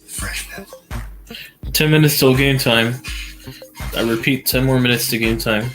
Freshman. 10 minutes till game time. I repeat, 10 more minutes to game time.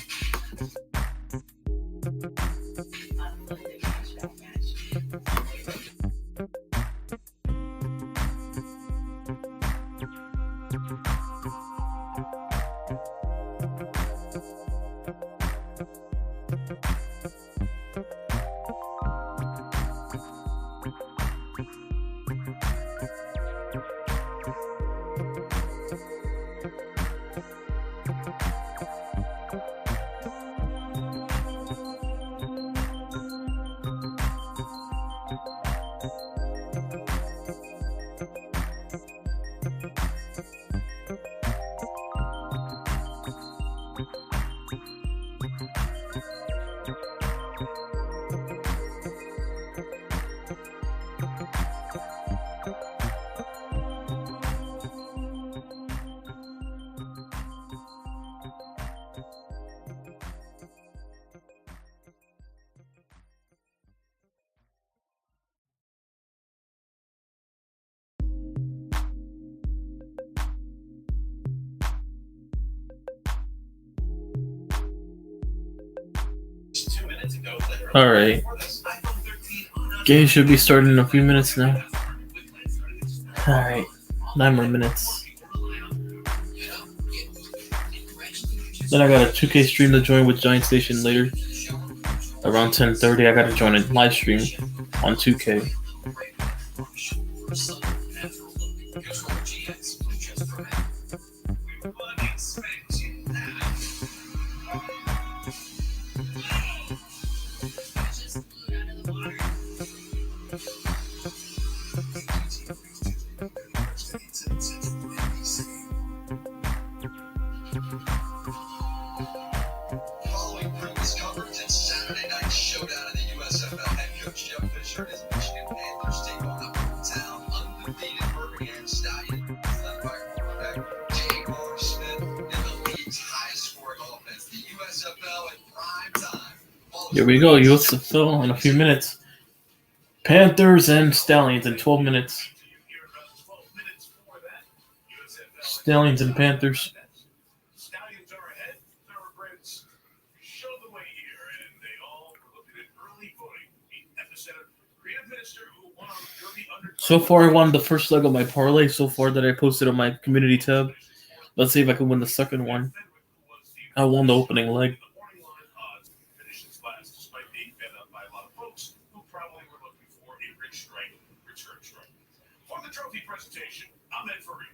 All right. Game should be starting in a few minutes now. All right. 9 more minutes. Then I got a 2K stream to join with Giant Station later. Around 10:30, I got to join a live stream on 2K. Following previous coverage and Saturday night showdown in the USFL, head coach Jeff Fisher is Michigan Panthers take on the hometown undefeated Birmingham Stallions, led by quarterback J.R. Smith and the league's highest-scoring offense, the USFL in prime time. Here we go, USFL in a few minutes. Panthers and Stallions in 12 minutes. Stallions and Panthers. Stallions are ahead. Thoroughbreds show the way here, and they all were looking at early voting. The epicenter, creative minister who won on Derby under. So far, I won the first leg of my parlay so far that I posted on my community tab. Let's see if I can win the second one. I won the opening leg. The morning line odds finishes last, despite being bet up by a lot of folks who probably were looking for a rich strike, return strike. For the trophy presentation, I'm Ed Fareed.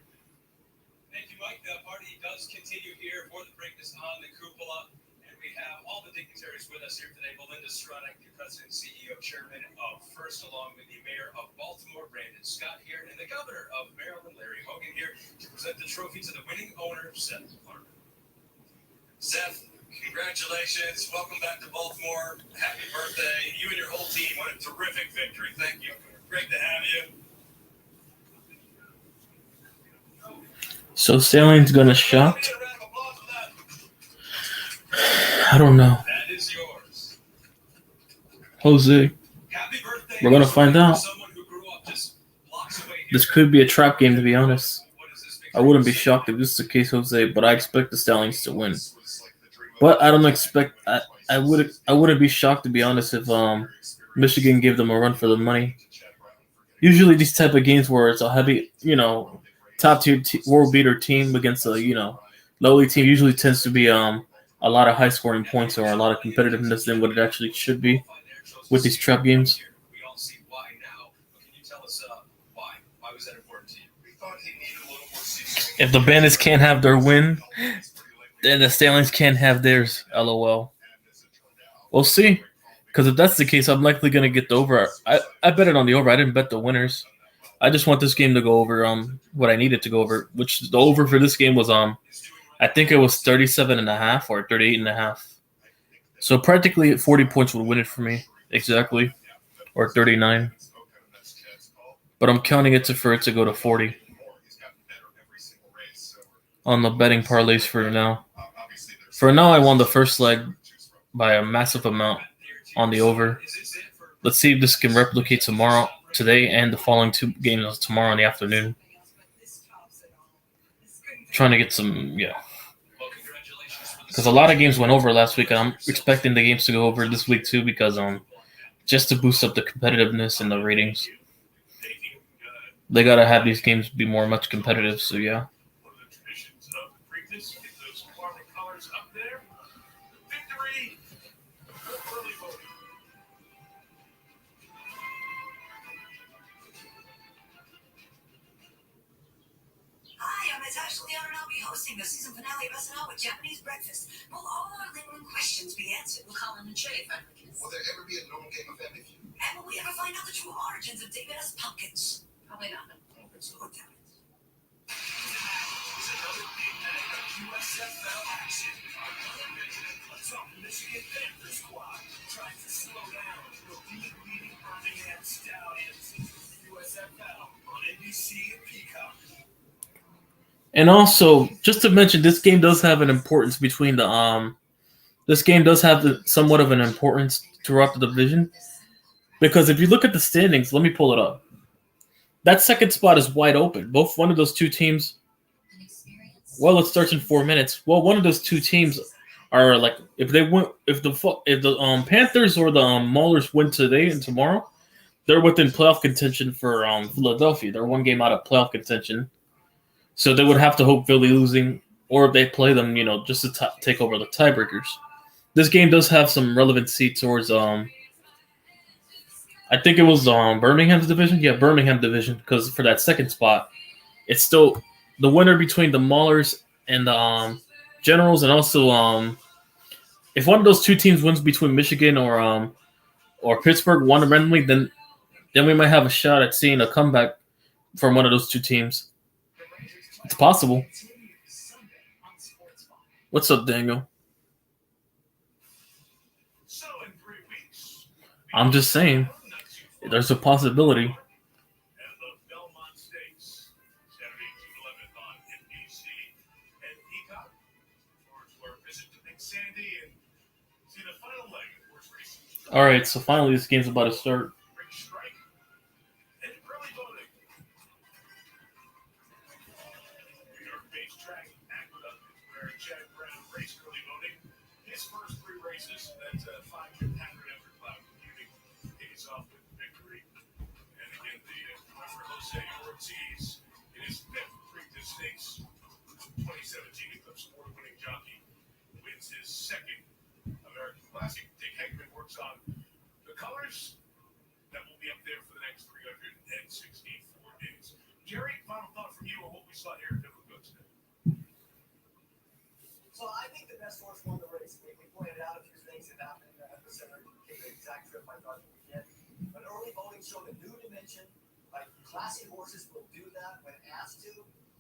Thank you, Mike. The party does continue here for the breakfast on the cupola, and we have all the dignitaries with us here today. Belinda Stronach, the president, CEO, chairman of First, along with the mayor of Baltimore, Brandon Scott here, and the governor of Maryland, Larry Hogan here, to present the trophy to the winning owner, Seth Clark. Seth, congratulations. Welcome back to Baltimore. Happy birthday. You and your whole team. What a terrific victory. Thank you. Great to have you. So Stallions gonna shot. I don't know. That is yours. Jose, Happy birthday. we're going to find out. Someone who grew up just blocks away This could be a trap game, to be honest. I wouldn't be shocked if this is the case, Jose, but I expect the Stallions to win. But I don't expect. I wouldn't be shocked, to be honest, if Michigan gave them a run for the money. Usually, these type of games where it's a heavy, top tier world beater team against a lowly team usually tends to be a lot of high scoring points or a lot of competitiveness than what it actually should be with these trap games. We all see why now. But can you tell us why? Why was that important to you? We thought he needed a little more seasoning. If the Bandits can't have their win, then the Stallions can't have theirs. LOL. We'll see. Because if that's the case, I'm likely going to get the over. I bet it on the over. I didn't bet the winners. I just want this game to go over what I needed to go over, which the over for this game was I think it was 37.5 or 38.5. So practically 40 points would win it for me. Exactly. Or 39. But I'm counting it for it to go to 40 on the betting parlays for now. For now, I won the first leg by a massive amount on the over. Let's see if this can replicate today, and the following two games tomorrow in the afternoon. Trying to get some, because a lot of games went over last week, and I'm expecting the games to go over this week too, because just to boost up the competitiveness and the ratings. They gotta have these games be much competitive. So yeah. One of the traditions of the Preakness, get those Florida colors up there. Victory. Early voting. Hi, I'm Natasha Leon, and I'll be hosting the season finale of SNL with Japanese breakfast. Will all our lingering questions be answered? Will Colin and Shay find forgiveness? Will there ever be a normal game of family feud? And will we ever find out the true origins of David S. Pumpkins? Probably not. So good damn it. Is another big night of USFL action. A top Michigan Panthers squad tries to slow down the league-leading Birmingham Stallions. USFL on NBC and Peacock. And also, just to mention, this game does have an importance between this game does have somewhat of an importance throughout the division, because if you look at the standings, let me pull it up. That second spot is wide open. One of those two teams. Well, it starts in 4 minutes. Well, one of those two teams are like, if the Panthers or the Maulers win today and tomorrow, they're within playoff contention for Philadelphia. They're one game out of playoff contention. So they would have to hope Philly losing, or if they play them, just to take over the tiebreakers. This game does have some relevancy towards, I think it was Birmingham's division. Yeah, Birmingham division, because for that second spot, it's still the winner between the Maulers and the Generals, and also if one of those two teams wins between Michigan or Pittsburgh, one randomly, then we might have a shot at seeing a comeback from one of those two teams. It's possible. What's up, Daniel? So in 3 weeks. I'm just saying, there's a possibility. And the Belmont Stakes, Saturday, June 11th on NBC and Peacock. Or visit the Big Sandy and see the final leg of horse racing. All right, so finally this game's about to start. Bring strike and early voting. New York-based track aqueduct is where Chad Brown raced early voting. His first 3 races, that's a 5-year pattern after cloud computing, pays off with victory. And again, the driver Jose Ortiz in his 5th Preakness Stakes, 2017 Eclipse Award-winning jockey, wins his 2nd American Classic. Dick Hegman works on the colors that will be up there for the next 364 days. Jerry, final thought from you on what we saw here at Nickel Goods today. So I think the best horse won the race. We pointed out a few things that happened at the center. Take the exact trip I thought we did. But early voting showed a new dimension. Like classy horses will do that when asked to.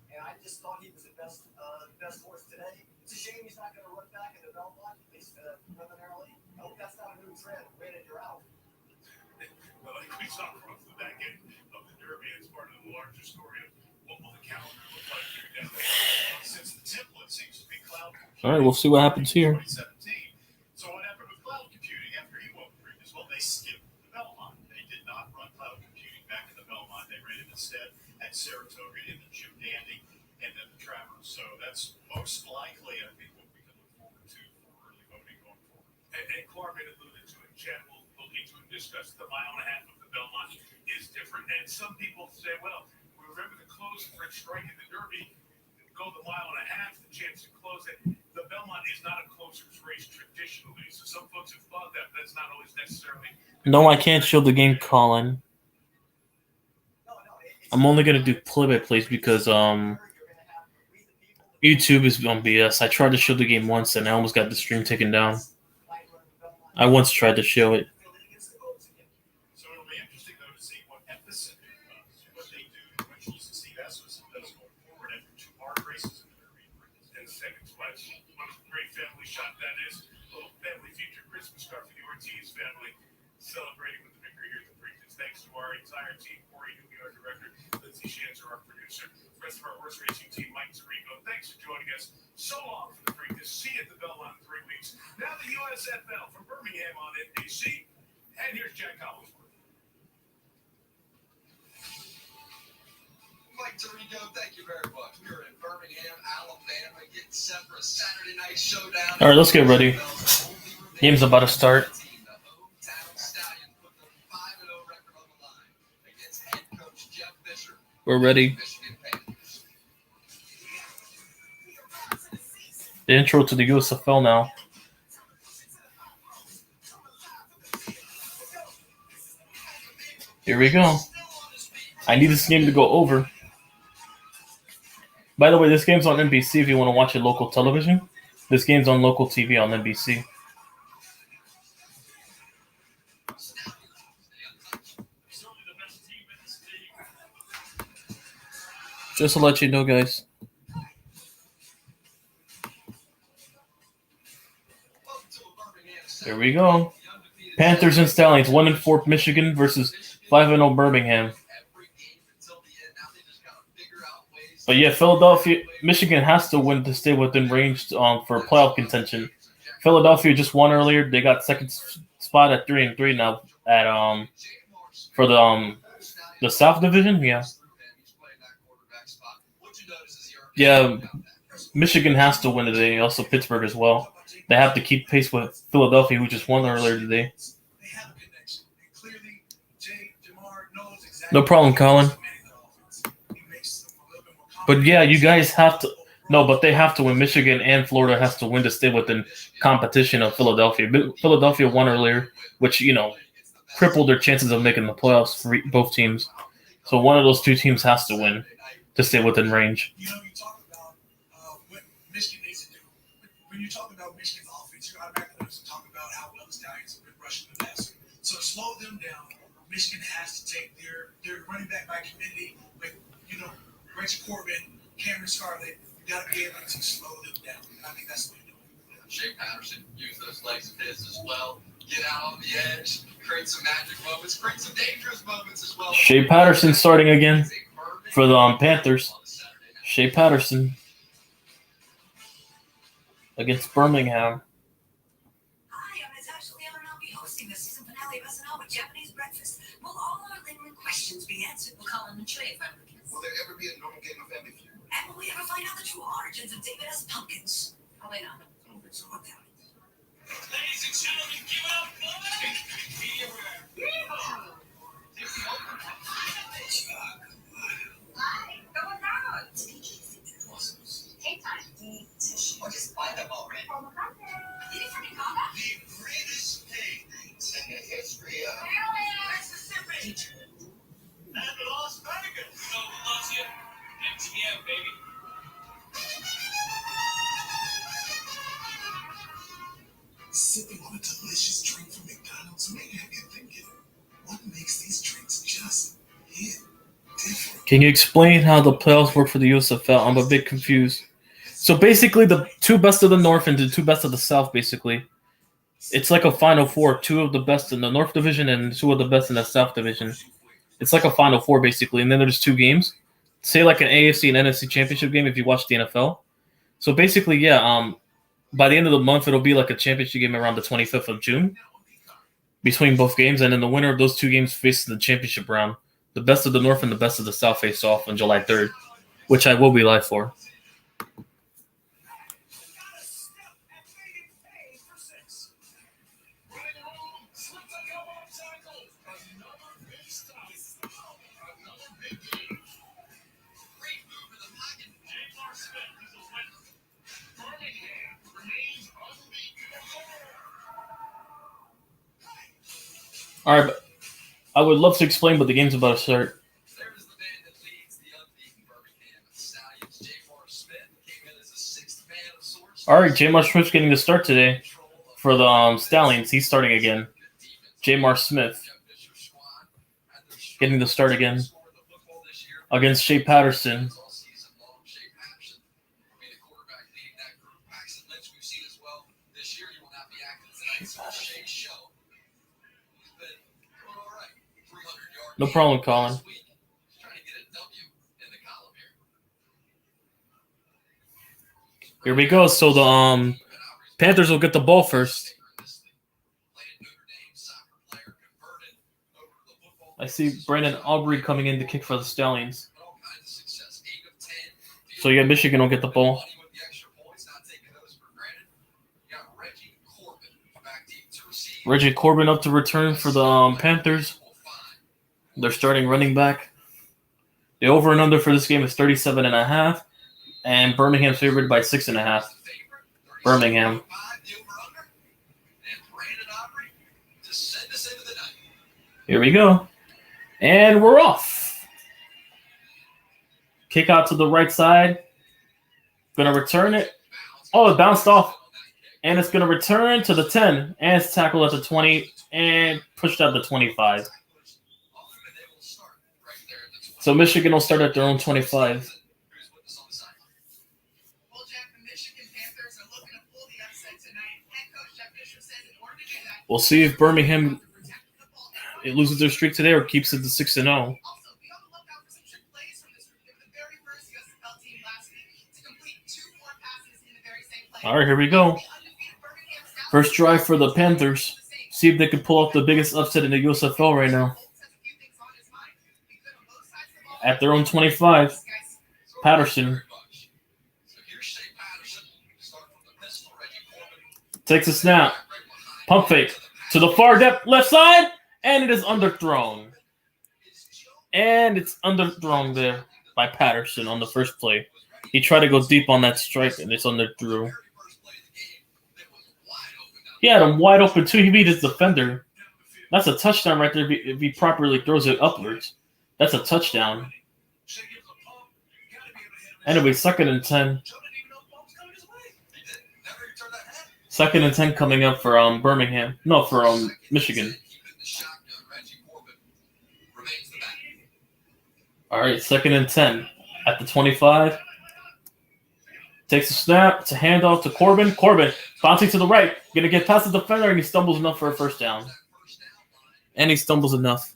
And I just thought he was the best horse today. It's a shame he's not going to run back in the Belmont, at least preliminarily. I hope that's not a new trend. Win it, you're out. Well, like we saw from the back end of the Derby, it's part of the larger story of what will the calendar look like here down there. Since the template seems to be cloud. All right, we'll see what happens here. 2017, instead at Saratoga in the Jim Dandy and then the Travers. So that's most likely, I think, what we can look forward to for early voting going forward. And Clark had alluded to it. Chad will need to discuss the mile and a half of the Belmont is different. And some people say, well, we remember the close for strike in the Derby, go the mile and a half, the chance to close it. The Belmont is not a closer's race traditionally. So some folks have thought that, but that's not always necessarily. No, I can't show the game, Colin. I'm only gonna do play-by-plays because YouTube is on BS. I tried to show the game once and I almost got the stream taken down. I once tried to show it. So it'll be interesting though to see what emphasis, what they do to eventually succeed as does going forward after 2 hard races in the Derby and the second spot. What a great family shot that is. A little family feature Christmas card for the Ortiz family, celebrating with the victory here at the Preakness. Thanks to our entire team, Corey Newby, our director, Lindsay Shanzer, our producer, the rest of our horse racing team, Mike Zarico. Thanks for joining us so long for the Preakness. See you at the Belmont in 3 weeks. Now the USFL from Birmingham on NBC. And here's Jack Collinsworth. Mike Tirico, thank you very much. We are in Birmingham, Alabama, getting set for a Saturday night showdown. All right, let's get ready. Game's about to start. The hometown Stallions put their 5-0 record on the line against head coach Jeff Fisher. We're ready. Michigan Panthers. The intro to the USFL now. Here we go. I need this game to go over. By the way, this game's on NBC if you want to watch it local television. This game's on local TV on NBC. Just to let you know, guys. Here we go. Panthers and Stallions, 1-4 Michigan versus 5-0 Birmingham. But yeah, Philadelphia, Michigan has to win to stay within range for playoff contention. Philadelphia just won earlier. They got second spot at 3-3 now at for the South Division. Yeah, Michigan has to win today. Also Pittsburgh as well. They have to keep pace with Philadelphia, who just won earlier today. No problem, Colin. But yeah, you guys have to. No, but they have to win. Michigan and Florida has to win to stay within competition of Philadelphia. Philadelphia won earlier, which, crippled their chances of making the playoffs for both teams. So one of those two teams has to win to stay within range. You talk about what Michigan needs to do. When you talk about Michigan's offense, you automatically talk about how well the Stallions have been rushing the passer. So to slow them down, Michigan has to take their running back by committee with, Rich Corbin, Cameron Scarlett. You got to be able to slow them down. And I think that's what you're doing. Shea Patterson used those legs of his as well. Get out on the edge, create some magic moments, create some dangerous moments as well. Shea Patterson starting again for the Panthers. Shea Patterson against Birmingham. Hi, I'm Natasha Leon, and I'll be hosting the season finale of SNL with Japanese breakfast. Will all our lingering questions be answered? We'll call in and Trey if I'm looking. Will there ever be a normal game of family feud? And will we ever find out the true origins of David S. Pumpkins? Probably not. I don't think so. What the hell? Ladies and gentlemen, give it up for Media Rare. Hi, going out. Take time. Or just buy them already. Did he freaking call that? The greatest thing in the history of Mississippi. And Las Vegas. No, loves you. MTM, baby. Sipping on a delicious drink from McDonald's may have you thinking, what makes these drinks just hit different? Can you explain how the playoffs work for the USFL? I'm a bit confused. So basically, the two best of the North and the two best of the South, basically. It's like a Final Four, two of the best in the North Division and two of the best in the South Division. It's like a Final Four, basically, and then there's two games. Say like an AFC and NFC championship game if you watch the NFL. So basically, yeah, by the end of the month, it'll be like a championship game around the 25th of June between both games, and then the winner of those two games faces the championship round. The best of the North and the best of the South face off on July 3rd, which I will be live for. All right, but I would love to explain, but the game's about to start. There's the man that leads the unbeaten Birmingham Stallions. J.R. Smith came in as a sixth man of sorts. All right, J.R. Smith's getting the start today for the Stallions. He's starting again. J.R. Smith getting the start again against Shea Patterson. No problem, Colin. Here we go. So the Panthers will get the ball first. I see Brandon Aubrey coming in to kick for the Stallions. So yeah, Michigan will get the ball. Reggie Corbin up to return for the Panthers. They're starting running back. The over and under for this game is 37.5, and Birmingham's favored by 6.5. Birmingham. Here we go. And we're off. Kick out to the right side. Gonna return it. Oh, it bounced off. And it's gonna return to the 10. And it's tackled at the 20 and pushed out the 25. So Michigan will start at their own 25. We'll see if Birmingham it loses their streak today or keeps it to 6-0. All right, here we go. First drive for the Panthers. See if they can pull off the biggest upset in the USFL right now. At their own 25, Patterson takes a snap. Pump fake to the far depth left side, and it is underthrown. And it's underthrown there by Patterson on the first play. He tried to go deep on that strike, and it's underthrew. He had him wide open, too. He beat his defender. That's a touchdown right there if he properly throws it upwards. That's a touchdown. Anyway, 2nd and 10. 2nd and 10 coming up for Birmingham. No, for Michigan. All right, 2nd and 10 at the 25. Takes a snap. It's a handoff to Corbin. Corbin bouncing to the right. Going to get past the defender, and he stumbles enough for a first down. And he stumbles enough.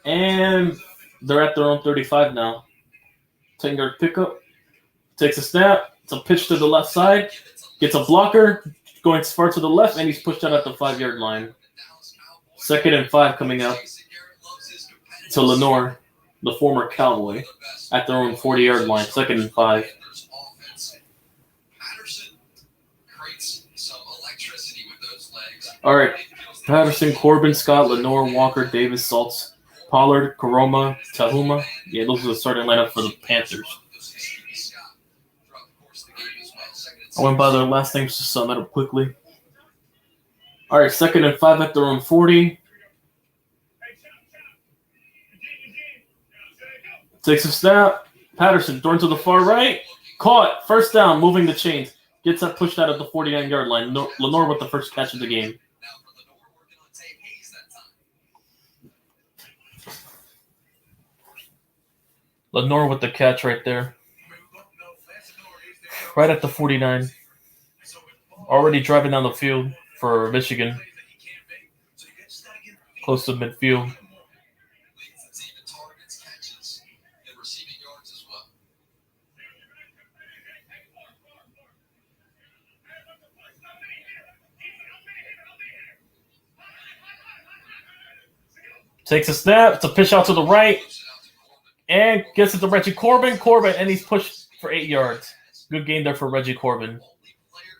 And they're at their own 35 now. 10-yard pickup. Takes a snap. It's a pitch to the left side. Gets a blocker. Going far to the left, and he's pushed out at the 5-yard line. 2nd and 5 coming up to Lenore, the former Cowboy, at their own 40-yard line. 2nd and 5. All right. Patterson, Corbin, Scott, Lenore, Walker, Davis, Saltz, Pollard, Karoma, Tahuma. Yeah, those are the starting lineup for the Panthers. I went by their last names to sum it up quickly. All right, 2nd and 5 at their own 40. Takes a snap. Patterson throwing to the far right. Caught. First down, moving the chains. Gets that pushed out at the 49-yard line. Lenore with the first catch of the game. Lenore with the catch right there. Right at the 49. Already driving down the field for Michigan. Close to midfield. Takes a snap. It's a pitch out to the right. And gets it to Reggie Corbin. Corbin, and he's pushed for 8 yards. Good game there for Reggie Corbin.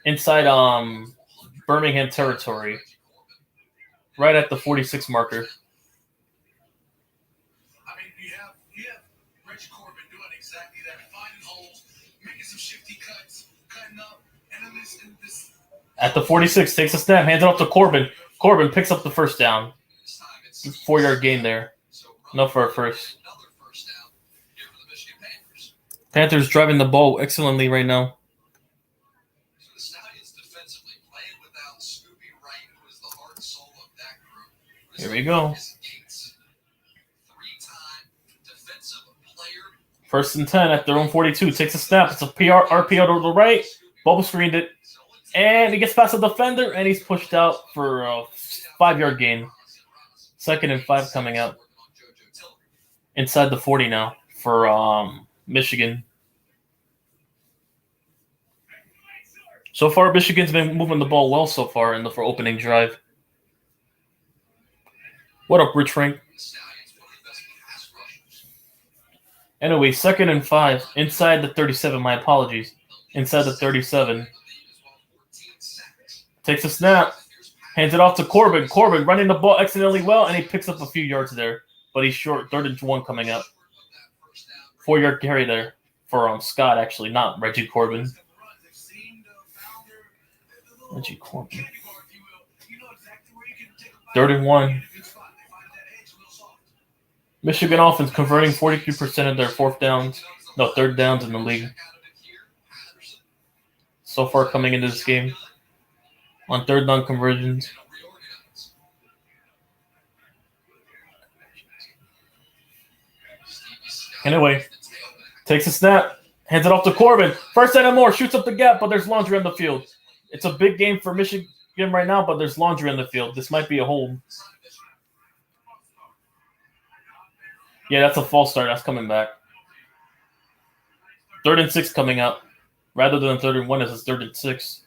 Inside Birmingham territory. Right at the 46 marker. I mean, you have Reggie Corbin doing exactly that, finding holes, making some shifty cuts, cutting up, and then this. At the 46, takes a snap, hands it off to Corbin. Corbin picks up the first down. 4-yard gain there. No for a first. Panthers driving the ball excellently right now. So the Stallions defensively playing without Scooby Wright, who is the heart and soul of that group. Here we go. Three-time defensive player. First and 10 at their own 42. Takes a snap. It's a RPO to the right. Bubble screened it. And he gets past the defender, and he's pushed out for a 5-yard gain. 2nd and 5 coming up. Inside the 40 now for Michigan. So far, Michigan's been moving the ball well so far for opening drive. What up, Rich Frank? Anyway, 2nd and 5. Inside the 37. My apologies. Inside the 37. Takes a snap. Hands it off to Corbin. Corbin running the ball excellently well, and he picks up a few yards there. But he's short. 3rd and 1 coming up. 4-yard carry there for Scott, actually, not Reggie Corbin. Reggie Corbin. 3rd and 1. Michigan offense converting 43% of their 3rd downs in the league. So far coming into this game. On 3rd down conversions. Anyway, takes a snap, hands it off to Corbin. 1st and more, shoots up the gap, but there's laundry on the field. It's a big game for Michigan right now, but there's laundry on the field. This might be a hold. Yeah, that's a false start. That's coming back. 3rd and 6 coming up. Rather than 3rd and 1, it's 3rd and 6.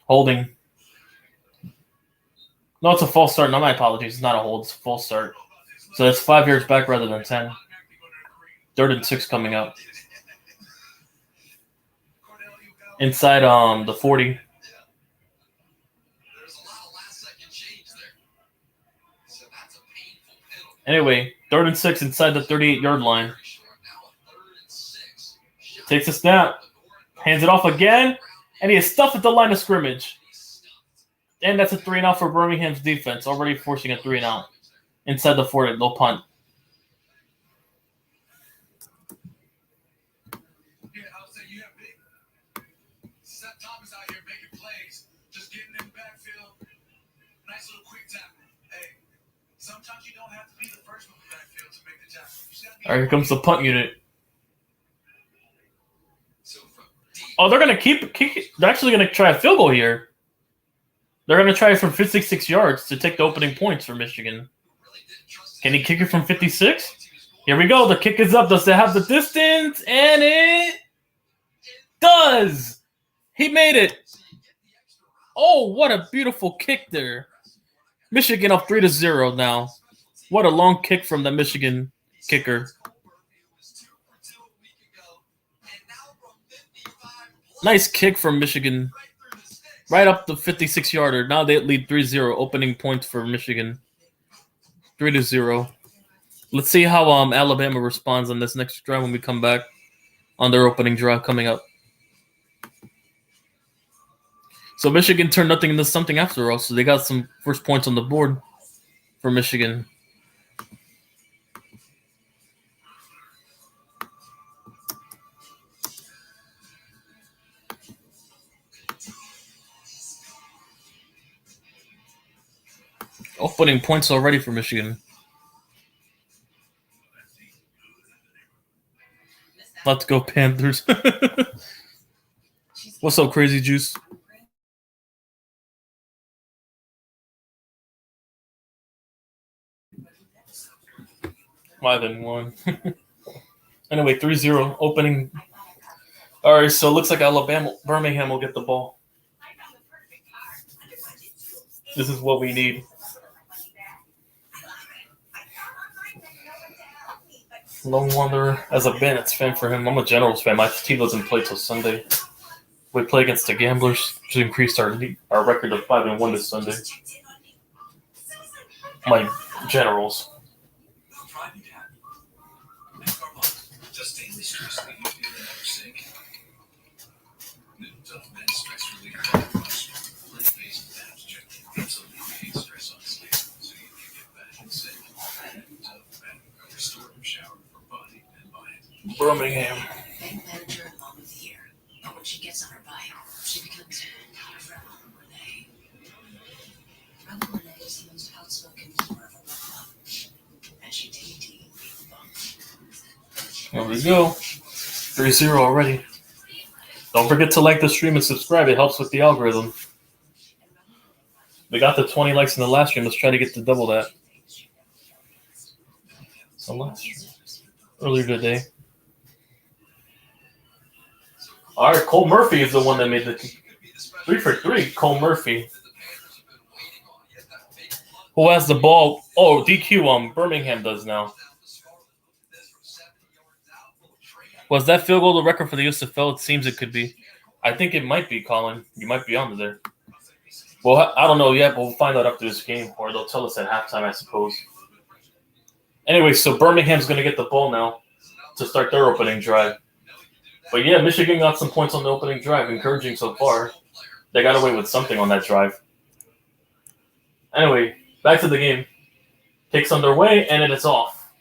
Holding. No, it's a false start. No, my apologies. It's not a hold. It's a false start. So it's 5 yards back rather than 10. 3rd and 6 coming up. Inside the 40. Anyway, 3rd and 6 inside the 38-yard line. Takes a snap. Hands it off again. And he is stuffed at the line of scrimmage. And that's a 3-and-out for Birmingham's defense, already forcing a 3-and-out. Inside the 40, they'll punt. Yeah, I'll say you have big Seth Thomas out here making plays, just getting in the backfield. Nice little quick tackle. Hey, sometimes you don't have to be the first one in the backfield to make the tackle. All right, here comes the punt unit. Oh, they're going to keep – they're actually going to try a field goal here. They're going to try it from 56 yards to take the opening points for Michigan. Can he kick it from 56? Here we go. The kick is up. Does it have the distance? And it does. He made it. Oh, what a beautiful kick there. Michigan up 3-0 now. What a long kick from the Michigan kicker. Nice kick from Michigan. Right up the 56-yarder. Now they lead 3-0. Opening points for Michigan. 3-0. Let's see how Alabama responds on this next drive when we come back on their opening drive coming up. So Michigan turned nothing into something after all. So they got some first points on the board for Michigan. Opening points already for Michigan. Let's go Panthers. What's up, Crazy Juice? Five and 1. Anyway, 3-0 opening. All right, so it looks like Birmingham will get the ball. This is what we need. No wonder, as a Bandits fan for him, I'm a Generals fan. My team doesn't play till Sunday. We play against the Gamblers to increase our record to 5-1 this Sunday. My Generals. Just daily stress leave you feeling never sick. New Tough Men Stress Relief Wash. Plant-based baths gently alleviate stress on skin so you can get back and sick. New Tough Men, a restorative shower for body and mind. Birmingham. Bank manager and mom of the year. But when she gets on her bike, she becomes Rebel Renee. Rebel Renee is the most outspoken member of a rebel. And she dainty the bump. There we go. 3-0 already. Don't forget to like the stream and subscribe. It helps with the algorithm. We got the 20 likes in the last stream. Let's try to get to double that. So earlier today. All right, Cole Murphy is the one that made the 3 for 3. Cole Murphy. Who has the ball? Oh, DQ. Birmingham does now. Was that field goal the record for the USFL? It seems it could be. I think it might be, Colin. You might be on there. Well, I don't know yet, but we'll find out after this game, or they'll tell us at halftime, I suppose. Anyway, so Birmingham's going to get the ball now to start their opening drive. But yeah, Michigan got some points on the opening drive, encouraging so far. They got away with something on that drive. Anyway, back to the game. Kicks underway, and it is off.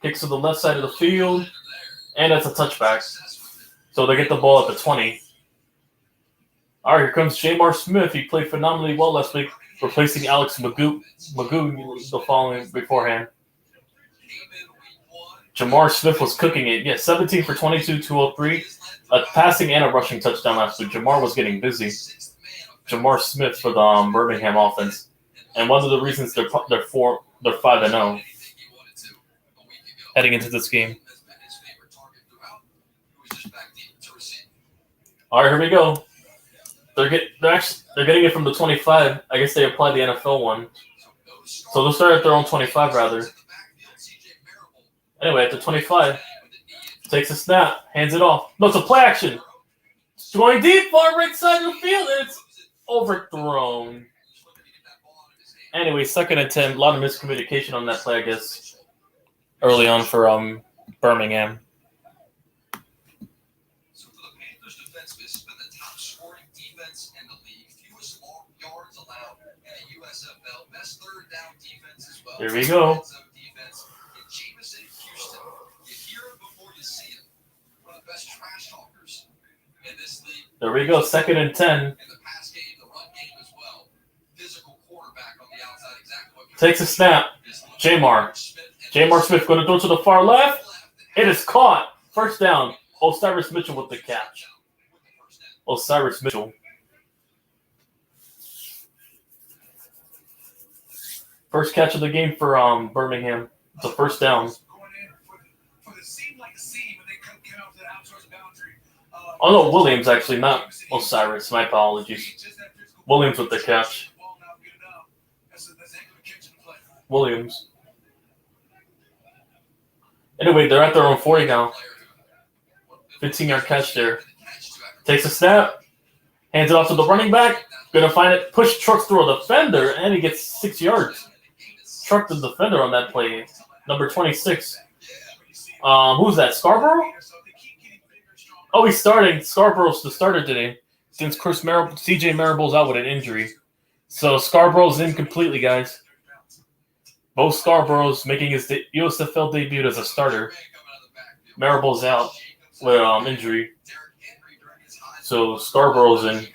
Kicks to the left side of the field, and it's a touchback. So they get the ball at the 20. All right, here comes Jamar Smith. He played phenomenally well last week, replacing Alex Magoo the following beforehand. Jamar Smith was cooking it. Yeah, 17 for 22, 203. A passing and a rushing touchdown last week. Jamar was getting busy. Jamar Smith for the Birmingham offense. And one of the reasons they're 5-0 heading into this game. All right, here we go. They're getting it from the 25. I guess they applied the NFL one. So they'll start at their own 25, rather. Anyway, at the 25, takes a snap, hands it off. No, it's a play action. It's going deep, far right side of the field, and it's overthrown. Anyway, 2nd and 10. A lot of miscommunication on that play, I guess, early on for Birmingham. So for the Panthers defense, been the top scoring defense in the league. Fewest yards allowed in the USFL. Best third down defense as well. Here we go. There we go, 2nd and 10. In the pass game, the run game as well. Physical quarterback on the outside, exactly what Takes a snap. Jamar Smith going to throw to the far left. It is caught. First down. Osiris Mitchell with the catch. Osiris Mitchell. First catch of the game for Birmingham. It's a first down. Oh, no, Williams, actually, not Osiris. My apologies. Williams with the catch. Williams. Anyway, they're at their own 40 now. 15-yard catch there. Takes a snap. Hands it off to the running back. Gonna find it. Push trucks through a defender, and he gets 6 yards. Trucked the defender on that play. Number 26. Who's that? Scarborough? Oh, he's starting. Scarborough's the starter today since CJ Marable's out with an injury. So Scarborough's in completely, guys. Both Scarborough's making his USFL debut as a starter. Marable's out with injury. So Scarborough's in.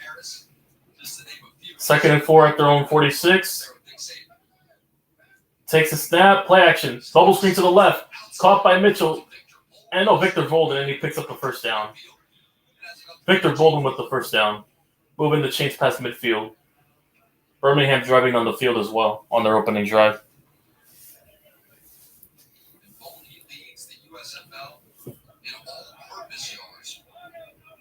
2nd and 4 at their own 46. Takes a snap. Play action. Bubble screen to the left. Caught by Mitchell. And Victor Bolden, and he picks up the first down. Victor Bolden with the first down. Moving the chains past midfield. Birmingham driving on the field as well on their opening drive. Bolden leads the USFL in all-purpose yards.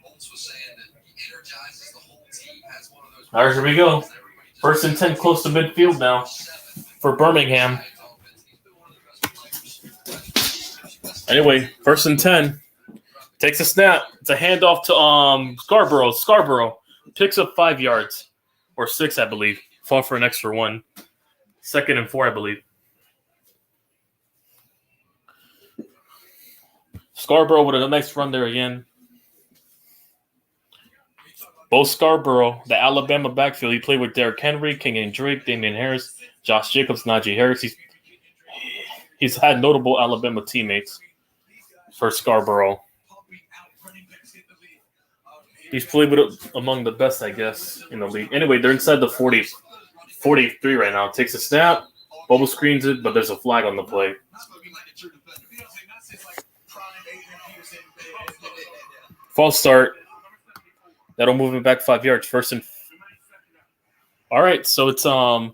Bolts was saying that he energizes the whole team. Has one of those. All right, here we go. 1st and 10 close to midfield now for Birmingham. Anyway, 1st and 10. Takes a snap. It's a handoff to Scarborough. Scarborough picks up 5 yards. Or 6, I believe. Fought for an extra 1. 2nd and 4, I believe. Scarborough with a nice run there again. Bo Scarborough, the Alabama backfield. He played with Derrick Henry, Kenyon Drake, Damian Harris, Josh Jacobs, Najee Harris. He's had notable Alabama teammates for Scarborough. He's played with among the best, I guess, in the league. Anyway, they're inside the 43 right now. Takes a snap, bubble screens it, but there's a flag on the play. False start. That'll move him back 5 yards. All right, so it's 2nd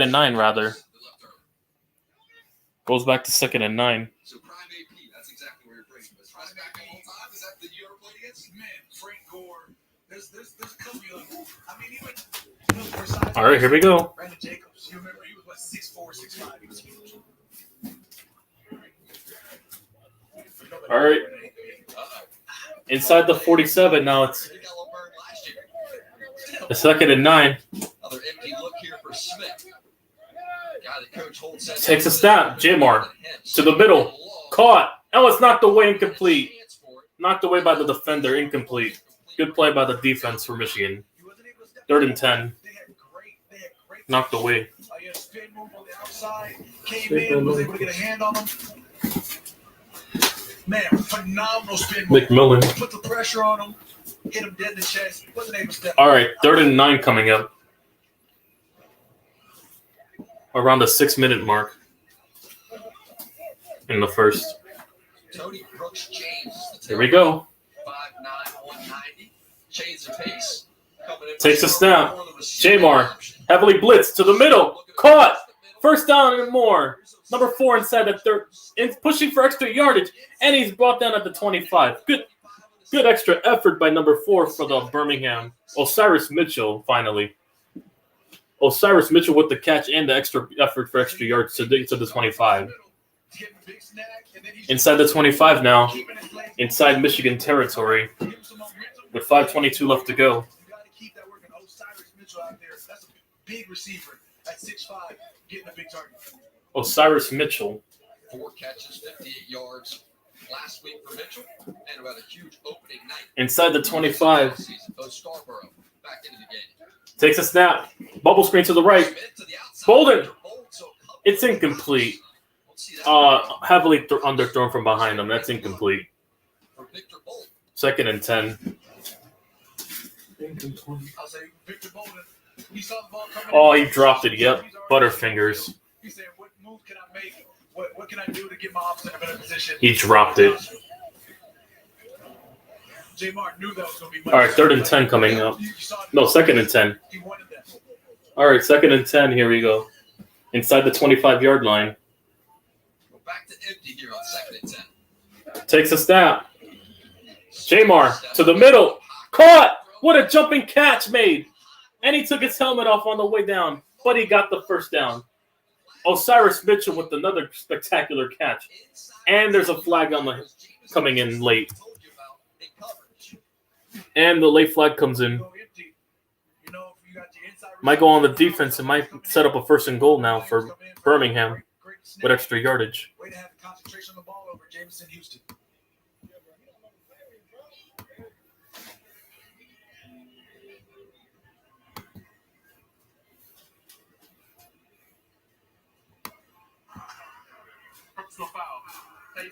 and 9 rather. Goes back to 2nd and 9. So prime AP, that's exactly where you're bringing this. Prime back the whole time? Is that the you ever played against? Man, Frank Gore. There's a couple of them. I mean, even All right, here we go. Brandon Jacobs. You remember he was what, 6'4", 6'5". He was huge. All right. Inside the 47 now. It's the 2nd and 9. Another empty look here for Smith. Guy that Coach Holt said Takes a snap. Jamar to the middle. Caught. Oh, it's knocked away, incomplete. Knocked away by the defender, incomplete. Good play by the defense for Michigan. 3rd and 10. Knocked away. Spin move on the outside. Came in, was able to get a hand on him. Man, phenomenal spin move. McMillan. Put the pressure on him. Hit him dead in the chest. Wasn't able to step. All right, 3rd and 9 coming up. Around the 6-minute mark in the first. Tony Brooks James. Here we go. 5'9", 190. Change of pace. Takes a snap. Jamar, heavily blitzed to the middle. Caught. 1st down and more. Number 4 inside the 3rd. Pushing for extra yardage. And he's brought down at the 25. Good extra effort by number 4 for the Birmingham. Osiris Mitchell, finally. Osiris Mitchell with the catch and the extra effort for extra yards to the 25. Inside the 25 now. Inside Michigan territory. With 5:22 left to go. You got to keep that working. Osiris Mitchell out there. That's a big receiver at 6'5", getting a big target. Osiris Mitchell. 4 catches, 58 yards last week for Mitchell, and about a huge opening night. Inside the 25. Bo Scarborough back into the game. Takes a snap. Bubble screen to the right. Bolden. It's incomplete. Heavily underthrown from behind him. That's incomplete. 2nd and 10. I'll say Victor Bolden. He saw the ball coming. Oh, he dropped it. Yep. Butterfingers. He said, "What move can I make? What can I do to get my opposite in a better position?" He dropped it. J. Martin knew that was going to be. All right, 3rd and 10 coming up. No, 2nd and 10. He wanted that. All right, 2nd and 10. Here we go. Inside the 25-yard line. Go back to empty here on 2nd and 10. Takes a snap. Jamar to the middle. Caught. What a jumping catch made. And he took his helmet off on the way down, but he got the 1st down. Osiris Mitchell with another spectacular catch. And there's a flag on the coming in late. And the late flag comes in. Might go on the defense and might set up a 1st and goal now for Birmingham with extra yardage. Way to have the concentration on the ball over Jameson Houston.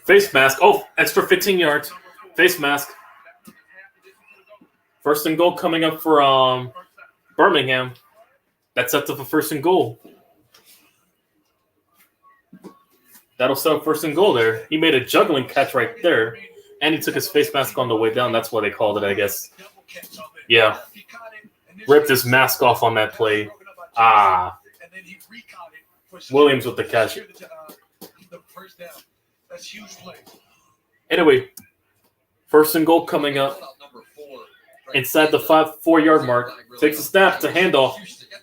Face mask. Oh, extra 15 yards. Face mask. 1st and goal coming up for Birmingham. That sets up a 1st and goal. That'll set up 1st and goal there. He made a juggling catch right there. And he took his face mask on the way down. That's why they called it, I guess. Yeah. Ripped his mask off on that play. Williams with the catch. That's huge play. Anyway, 1st and goal coming up. Inside the 4-yard mark. Takes a snap to handoff.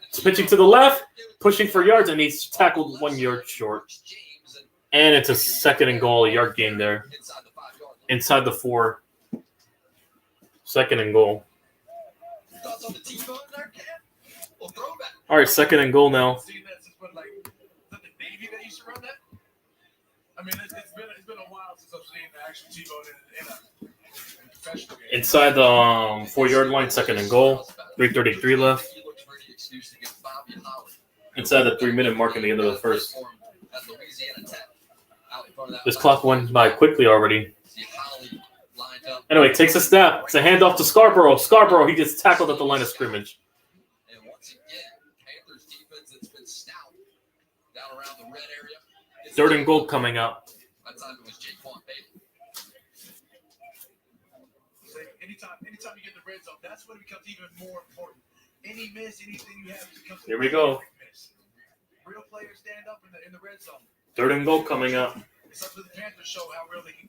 It's pitching to the left. Pushing for yards, and he's tackled 1 yard short. And it's a second and goal, a yard gain there. Inside the 5-yard line. Inside the 4. Second and goal. Thoughts on the T-bone there, Cam? Well, throwback. All right, second and goal now. Seen that since when, like, is that the Navy that used to run that? I mean, it's been a while since I've seen the actual T-bone in a professional game. Inside the 4-yard line, second and goal. 3:33 left. He looked for any excuse to get Bobby and Holly. Inside the 3-minute mark in the end of the first. At Louisiana Tech. Out in front of that This clock went by quickly already. See Holly lined up. Anyway, takes a step. It's a handoff to Scarborough. Scarborough, he gets tackled at the line of scrimmage. And once again, Panthers defense that's been stout down around the red area. Third and goal coming up. That time it was Jaquan Bailey. So anytime you get in the red zone, that's when it becomes even more important. Any miss, anything you have becomes Here we go. miss. Real players stand up in the red zone. Third and goal coming up. It's up to the Panthers show how real they can.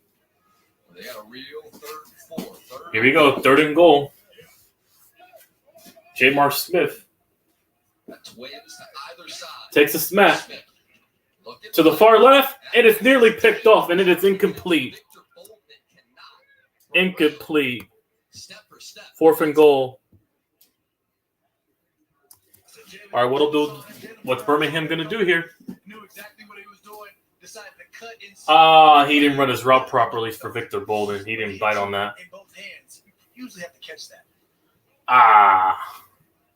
They got a real 3rd and 4. Here we go. Third and goal. J. Smith That twins to either side. takes a smack Smith. Look at to the far left, and it's nearly picked off, and it is incomplete. Victor Bolden cannot. Incomplete. Step for step. 4th and goal. All right, what's Birmingham going to do here? Knew exactly what he was doing. Decided to cut inside. He didn't run his route properly for Victor Bolden. He didn't bite on that. In both hands. You usually have to catch that.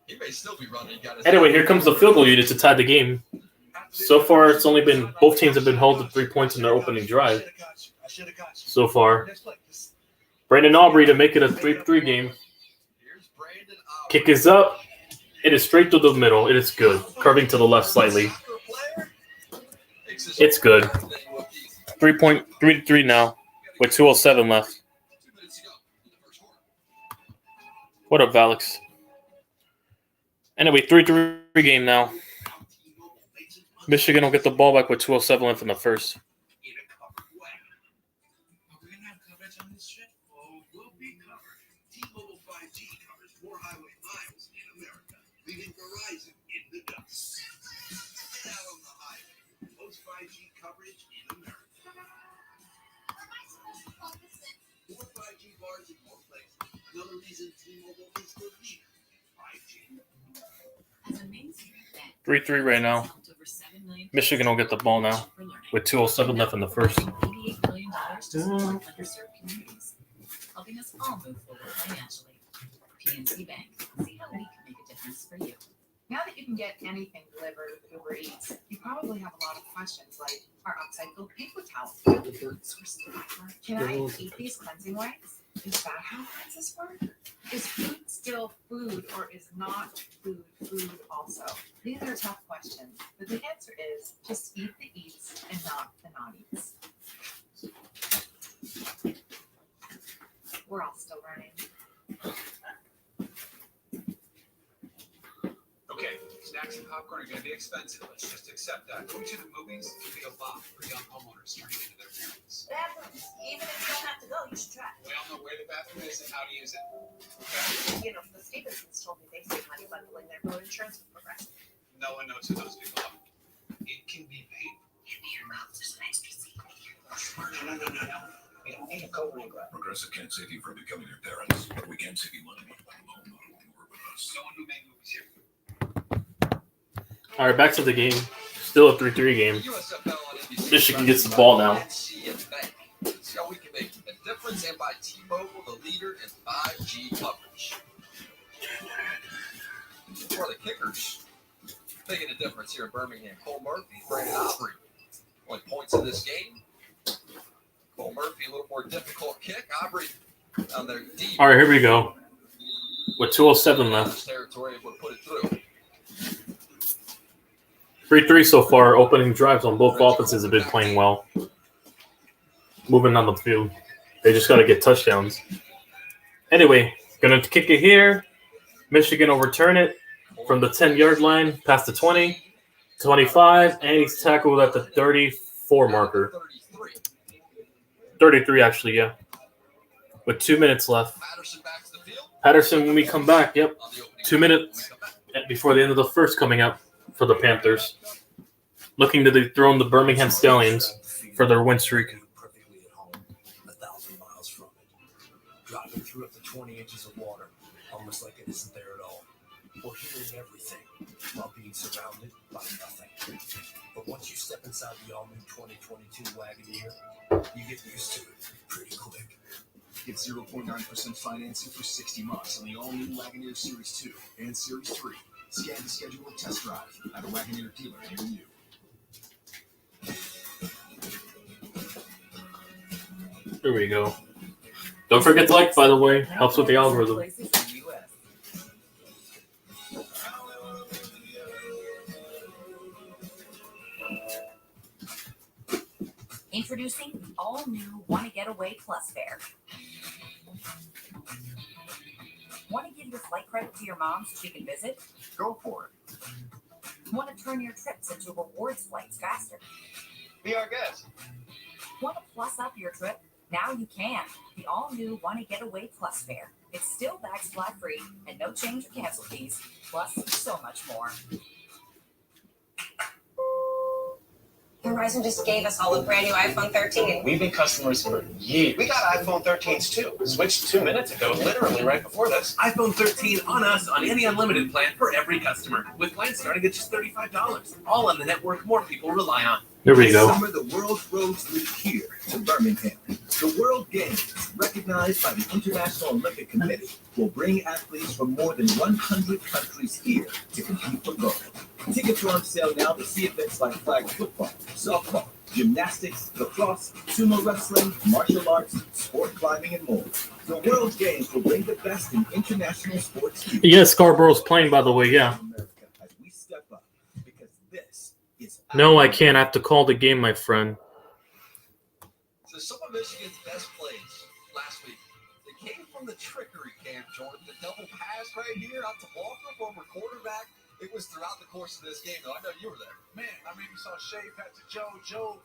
He may still be running. He got his Anyway, here comes the field goal unit to tie the game. So far, it's only been both teams have been held to 3 points in their opening drive. I should have got you. So far, Next play. Brandon Aubrey to make it a 3-3 game. Here's Brandon Aubrey. Kick is up. It is straight to the middle. It is good. Curving to the left slightly. It's good. 3-3 now with 2:07 left. 2 minutes to go in the first quarter. What up, Alex? Anyway, 3-3 game now. Michigan will get the ball back with 2:07 left in the first. In a covered way. Are we gonna have coverage on this shit? Oh, we'll be covered. T-Mobile 5G covers more highway miles in America, leaving Verizon in the dust. Now on the highway, most 5G coverage in America. More 5G bars in more places. Another reason T-Mobile is the leader. 5G. As a mainstream bet, 3-3 right now. helped over 7 million Michigan will get the ball now for learning. with 2:07 left in the first. $88 billion to support underserved communities, helping us all move forward financially. PNC Bank. See how we can make a difference for you. Now that you can get anything delivered with Uber Eats, you probably have a lot of questions like, are outside filled paper towels really food sources of fiber? Can I eat these cleansing wipes? Is that how cleanses work? Is food still food or is not food food also? These are tough questions, but the answer is just eat the eats and not the not eats. We're all still learning. Okay, snacks and popcorn are going to be expensive. Let's just accept that. Going to the movies can be a lot for young homeowners turning into their parents. Bathrooms. Even if you don't have to go, you should try. We all know where the bathroom is and how to use it. You know, the Stevensons told me they save money bundling their road insurance with Progressive. No one knows who those people are. It can be painful. In your mouth, there's an extra seat. No. We don't need a co-ring. Progressive can't save you from becoming your parents, but we can save you money. Alone, not work with us. No one who made movies here. All right, back to the game. Still a 3-3 game. USFL on NBC. Michigan gets the ball now. See how we can make a difference, and by T-Mobile, the leader in 5G coverage. For the kickers, making a difference here in Birmingham. Cole Murphy, Brandon Aubrey. Only points in this game. Cole Murphy, a little more difficult kick. Aubrey on their deep. All right, here we go. With 2:07 left. Territory would put it through. 3-3 so far. Opening drives on both offenses have been playing well. Moving on the field. They just got to get touchdowns. Anyway, going to kick it here. Michigan will return it from the 10-yard line past the 20, 25, and he's tackled at the 34 marker. 33, actually, yeah. With 2 minutes left. Patterson back to the field. Patterson, when we come back, yep. On the opening 2 minutes before the end of the first coming up for the Panthers. Looking to dethrone the Birmingham Stallions. for their win streak. Perfectly at home, 1,000 miles from it. Dropping through up to 20 inches of water, almost like it isn't there at all. Or hearing everything while being surrounded by nothing. But once you step inside the all-new 2022 Wagoneer, you get used to it pretty quick. Get 0.9% financing for 60 months on the all-new Wagoneer Series 2 and Series 3. Scan to schedule a test drive at a Wagoneer dealer near you. There we go. Don't forget to like, by the way. Helps with the algorithm. Introducing the all-new Wanna Get Away Plus fare. Want to give your flight credit to your mom so she can visit? Go for it. Want to turn your trips into rewards flights faster? Be our guest. Want to plus up your trip? Now you can. The all-new Wanna Get Away Plus fare. It's still bags fly free and no change or cancel fees. Plus, so much more. Verizon just gave us all a brand new iPhone 13. We've been customers for years. We got iPhone 13s too. Switched 2 minutes ago, literally right before this. iPhone 13 on us on any unlimited plan for every customer, with plans starting at just $35. All on the network more people rely on. There we go. This summer, the world's roads lead here to Birmingham. The World Games, recognized by the International Olympic Committee, will bring athletes from more than 100 countries here to compete for gold. Tickets are on sale now to see events like flag football, softball, gymnastics, lacrosse, sumo wrestling, martial arts, sport climbing, and more. The World Games will bring the best in international sports here. Yeah, Scarborough's playing, by the way, yeah. America, as we step up, because this is No, I can't. I have to call the game, my friend. So some of Michigan's best plays last week, they came from the trickery camp, Jordan. The double pass right here out to Walker, former quarterback. It was throughout the course of this game, though. I know you were there. Man, I mean, we saw Shea pass to Joe. Joe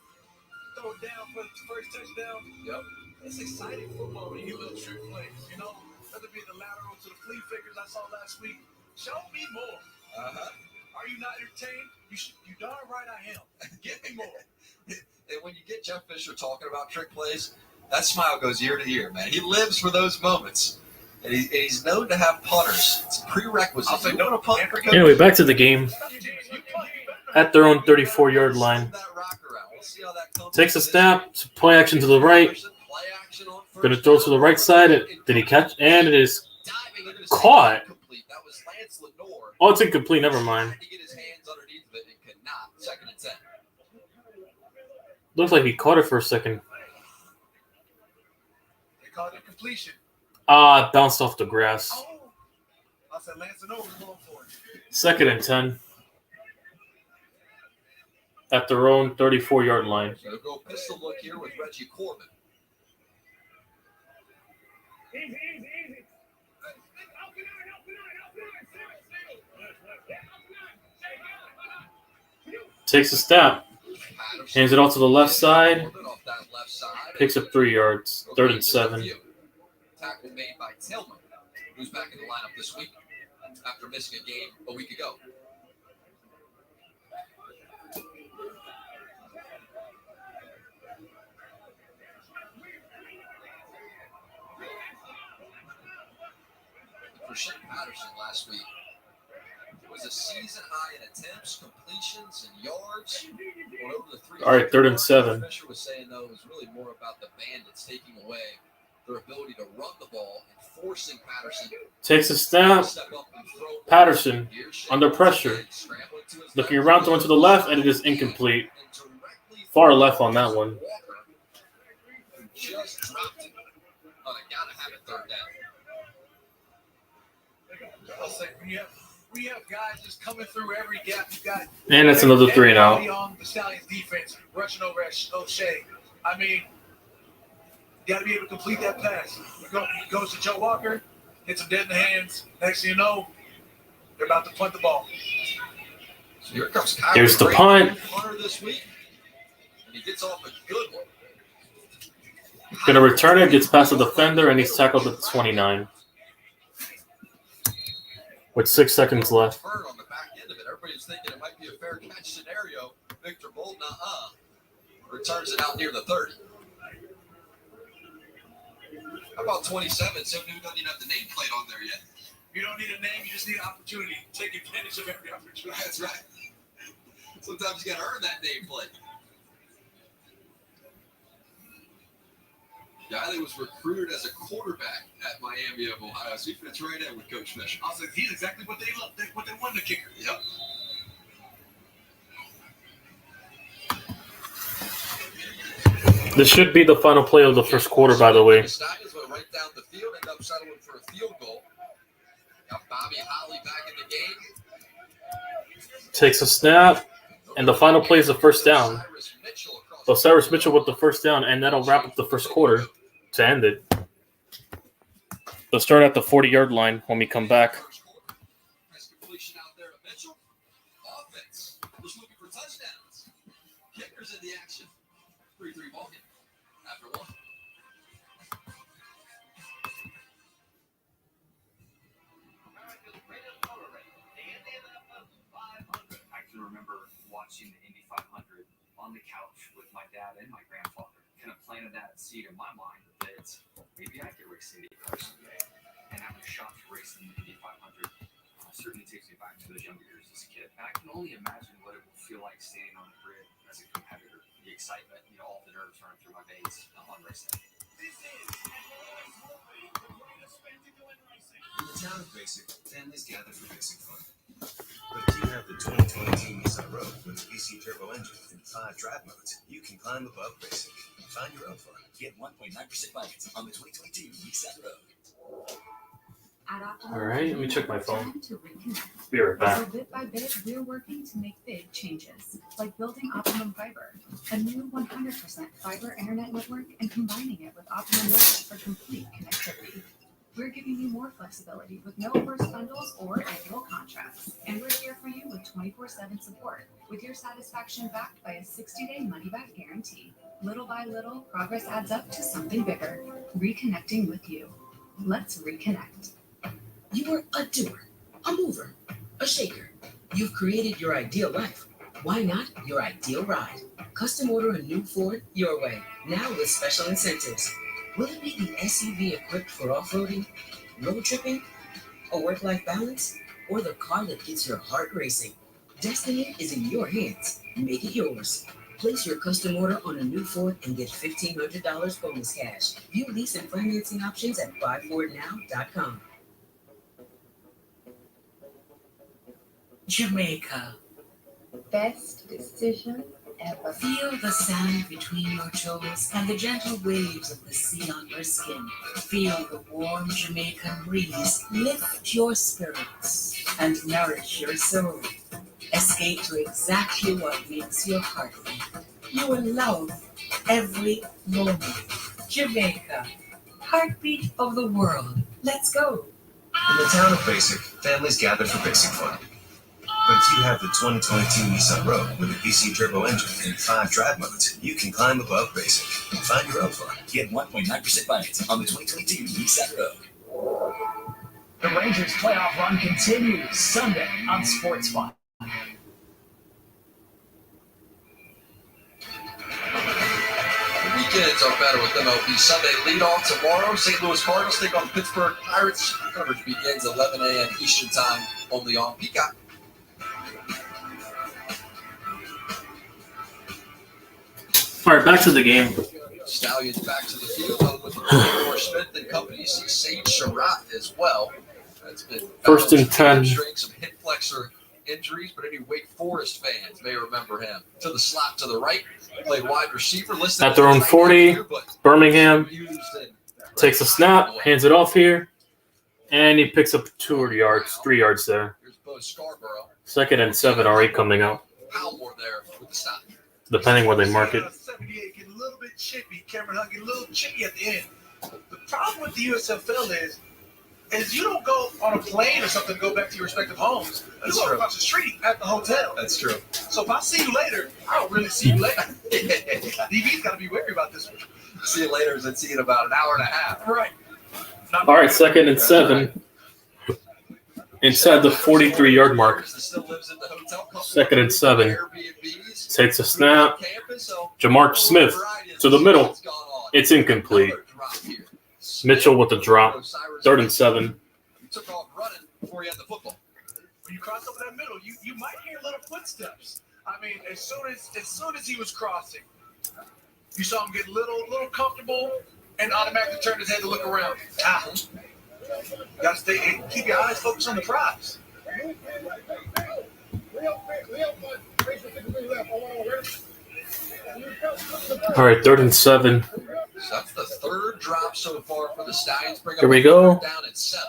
throw it down for the first touchdown. Yep. It's exciting football when you get little trick plays, you know? Whether it be the lateral to the flea flickers I saw last week. Show me more. Uh-huh. Are you not entertained? You darn right I am. Give me more. And when you get Jeff Fisher talking about trick plays, that smile goes year to year, man. He lives for those moments. And he's known to have punters. It's a prerequisite. I'll say You no want to punt for Anyway, back to the game. You punt. At their own 34-yard line. That rock around. We'll see how that comes. Takes a snap. Play action to the right. Play action on first Going to throw to the right side. Did he catch? And it is diving into the caught. incomplete. That was Lance Lenore. Oh, it's incomplete. Never mind. Tried to get his hands underneath of it and could not. 2nd and 10. Looks like he caught it for a second. They called it completion. Ah, it bounced off the grass. Oh. I said Lance and over going for it. 2nd and 10. At their own 34-yard line. So go pistol look here with Reggie Corbin. Easy. Takes a snap. Hands it off to the left side. Off that left side. Picks up 3 yards. 3rd and 7. Tackle made by Tillman, who's back in the lineup this week after missing a game a week ago. For Shea Patterson last week, it was a season high in attempts, completions, and yards. Well, over the 3 All right, 3rd and 7. Fisher was saying, though, it was really more about the Bandits taking away their ability to run the ball and forcing Patterson Takes a snap. to step up and throw. Patterson under pressure. Looking around, throwing to the left, and it is incomplete. Far left on that one. Just dropped it. Oh, they gotta have it 3rd down. I'll say we have guys just coming through every gap. You got And that's another 3 and out. everybody on the Stallions defense rushing over at O'Shea. I mean, you got to be able to complete that pass. Goes to Joe Walker, hits him dead in the hands. Next thing you know, they're about to punt the ball. So here comes Kyler Here's the Gray, punt. punter this week, and he gets off a good one. Going to return it, gets past the defender, and he's tackled at the 29. With 6 seconds left. Turn on the back end of it. Everybody's thinking it might be a fair catch scenario. Victor Bolden, Returns it out near the 30. How about 27? So new doesn't even have the nameplate on there yet. You don't need a name, you just need an opportunity. Take advantage of every opportunity. That's right. Sometimes you got to earn that nameplate. Guy that was recruited as a quarterback at Miami of Ohio, so he fits right in with Coach Fisher. Also, he's exactly what they love, what they want in a kicker. Yep. This should be the final play of the first quarter, by the way. The Stallions went right down the field, ended up settling for a field goal. Got Bobby Holly back in the game. Takes a snap, and the final play is the first down. So Cyrus Mitchell with the first down, and that'll wrap up the first quarter to end it. They'll start at the 40-yard line when we come back. Nice completion out there to Mitchell. Offense was looking for touchdowns. Kickers in the action. 3-3 ball game after one. I can remember watching the Indy 500 on the couch with my dad and my grandfather. Kind of planted that seed in my mind that maybe I could race Indy cars someday. And having a shot to race in the Indy 500 certainly takes me back to those younger years as a kid. And I can only imagine what it will feel like standing on the grid as a competitor. The excitement, all the nerves running through my veins on race day. In the town of Basic, families gather for basic fun. But if you have the 2022 Nissan Rogue with a VC turbo engine and 5 drive modes, you can climb above basic. Find your own fun. Get 1.9% financing on the 2022 Nissan Rogue. At Optimum, All right, let me check my phone. time to reconnect. Be right back. So bit by bit, we're working to make big changes, like building Optimum Fiber, a new 100% fiber internet network, and combining it with Optimum Web for complete connectivity. We're giving you more flexibility with no first bundles or annual contracts, and we're here for you with 24/7 support, with your satisfaction backed by a 60-day money-back guarantee. Little by little, progress adds up to something bigger. Reconnecting with you. Let's reconnect. You are a doer, a mover, a shaker. You've created your ideal life. Why not your ideal ride? Custom order a new Ford your way, now with special incentives. Will it be the SUV equipped for off-roading, road tripping, a work-life balance, or the car that gets your heart racing? Destiny is in your hands. Make it yours. Place your custom order on a new Ford and get $1,500 bonus cash. View lease and financing options at buyfordnow.com. Jamaica. Best decision ever. Feel the sand between your toes and the gentle waves of the sea on your skin. Feel the warm Jamaican breeze lift your spirits and nourish your soul. Escape to exactly what makes your heart beat. You will love every moment. Jamaica, heartbeat of the world. Let's go. In the town of Basic, families gather for basic fun. But if you have the 2022 Nissan Rogue with a VC turbo engine and 5 drive modes, you can climb above basic. Find your own fun. Get 1.9% financing on the 2022 Nissan Rogue. The Rangers playoff run continues Sunday on Sports Fun. Weekends are better with MLB Sunday leadoff tomorrow. St. Louis Cardinals take on Pittsburgh Pirates. Coverage begins 11 a.m. Eastern Time, only on Peacock. All right, back to the game. Stallions back to the field with Moore Smith and company's Sage Surratt as well. That's been First and 10. Some hip flexor injuries, but any Wake Forest fans may remember him. To the slot to the right, played wide receiver. Listed At their own 40, Birmingham takes a snap, Boy. hands it off here, and he picks up 3 yards there. Here's Bo Scarborough. 2nd and 7 already coming up, Palmore there with the stop. depending where they mark it. 78 getting a little bit chippy. Cameron Hunt getting a little chippy at the end. The problem with the USFL is you don't go on a plane or something to go back to your respective homes. You go across the street at the hotel. That's true. So if I see you later, I don't really see you later. DB's got to be wary about this one. See you later and see you in about an hour and a half. Right. All right, 2nd and 7. Inside the 43-yard mark. 2nd 2nd and 7. Airbnbs Takes a snap. Campus, so Jamar Smith to the middle. what's gone on. It's incomplete. Another drop here. Mitchell with the drop. Osiris 3rd and 7. You took off running before you had the football. When you cross over that middle, you might hear little footsteps. I mean, as soon as he was crossing, you saw him get little comfortable and automatically turn his head to look around. Got to stay and keep your eyes focused on the prize. All right, 3rd and 7. So that's the 3rd drop so far for the Stallions. Bring up Here we a go. third down at 7.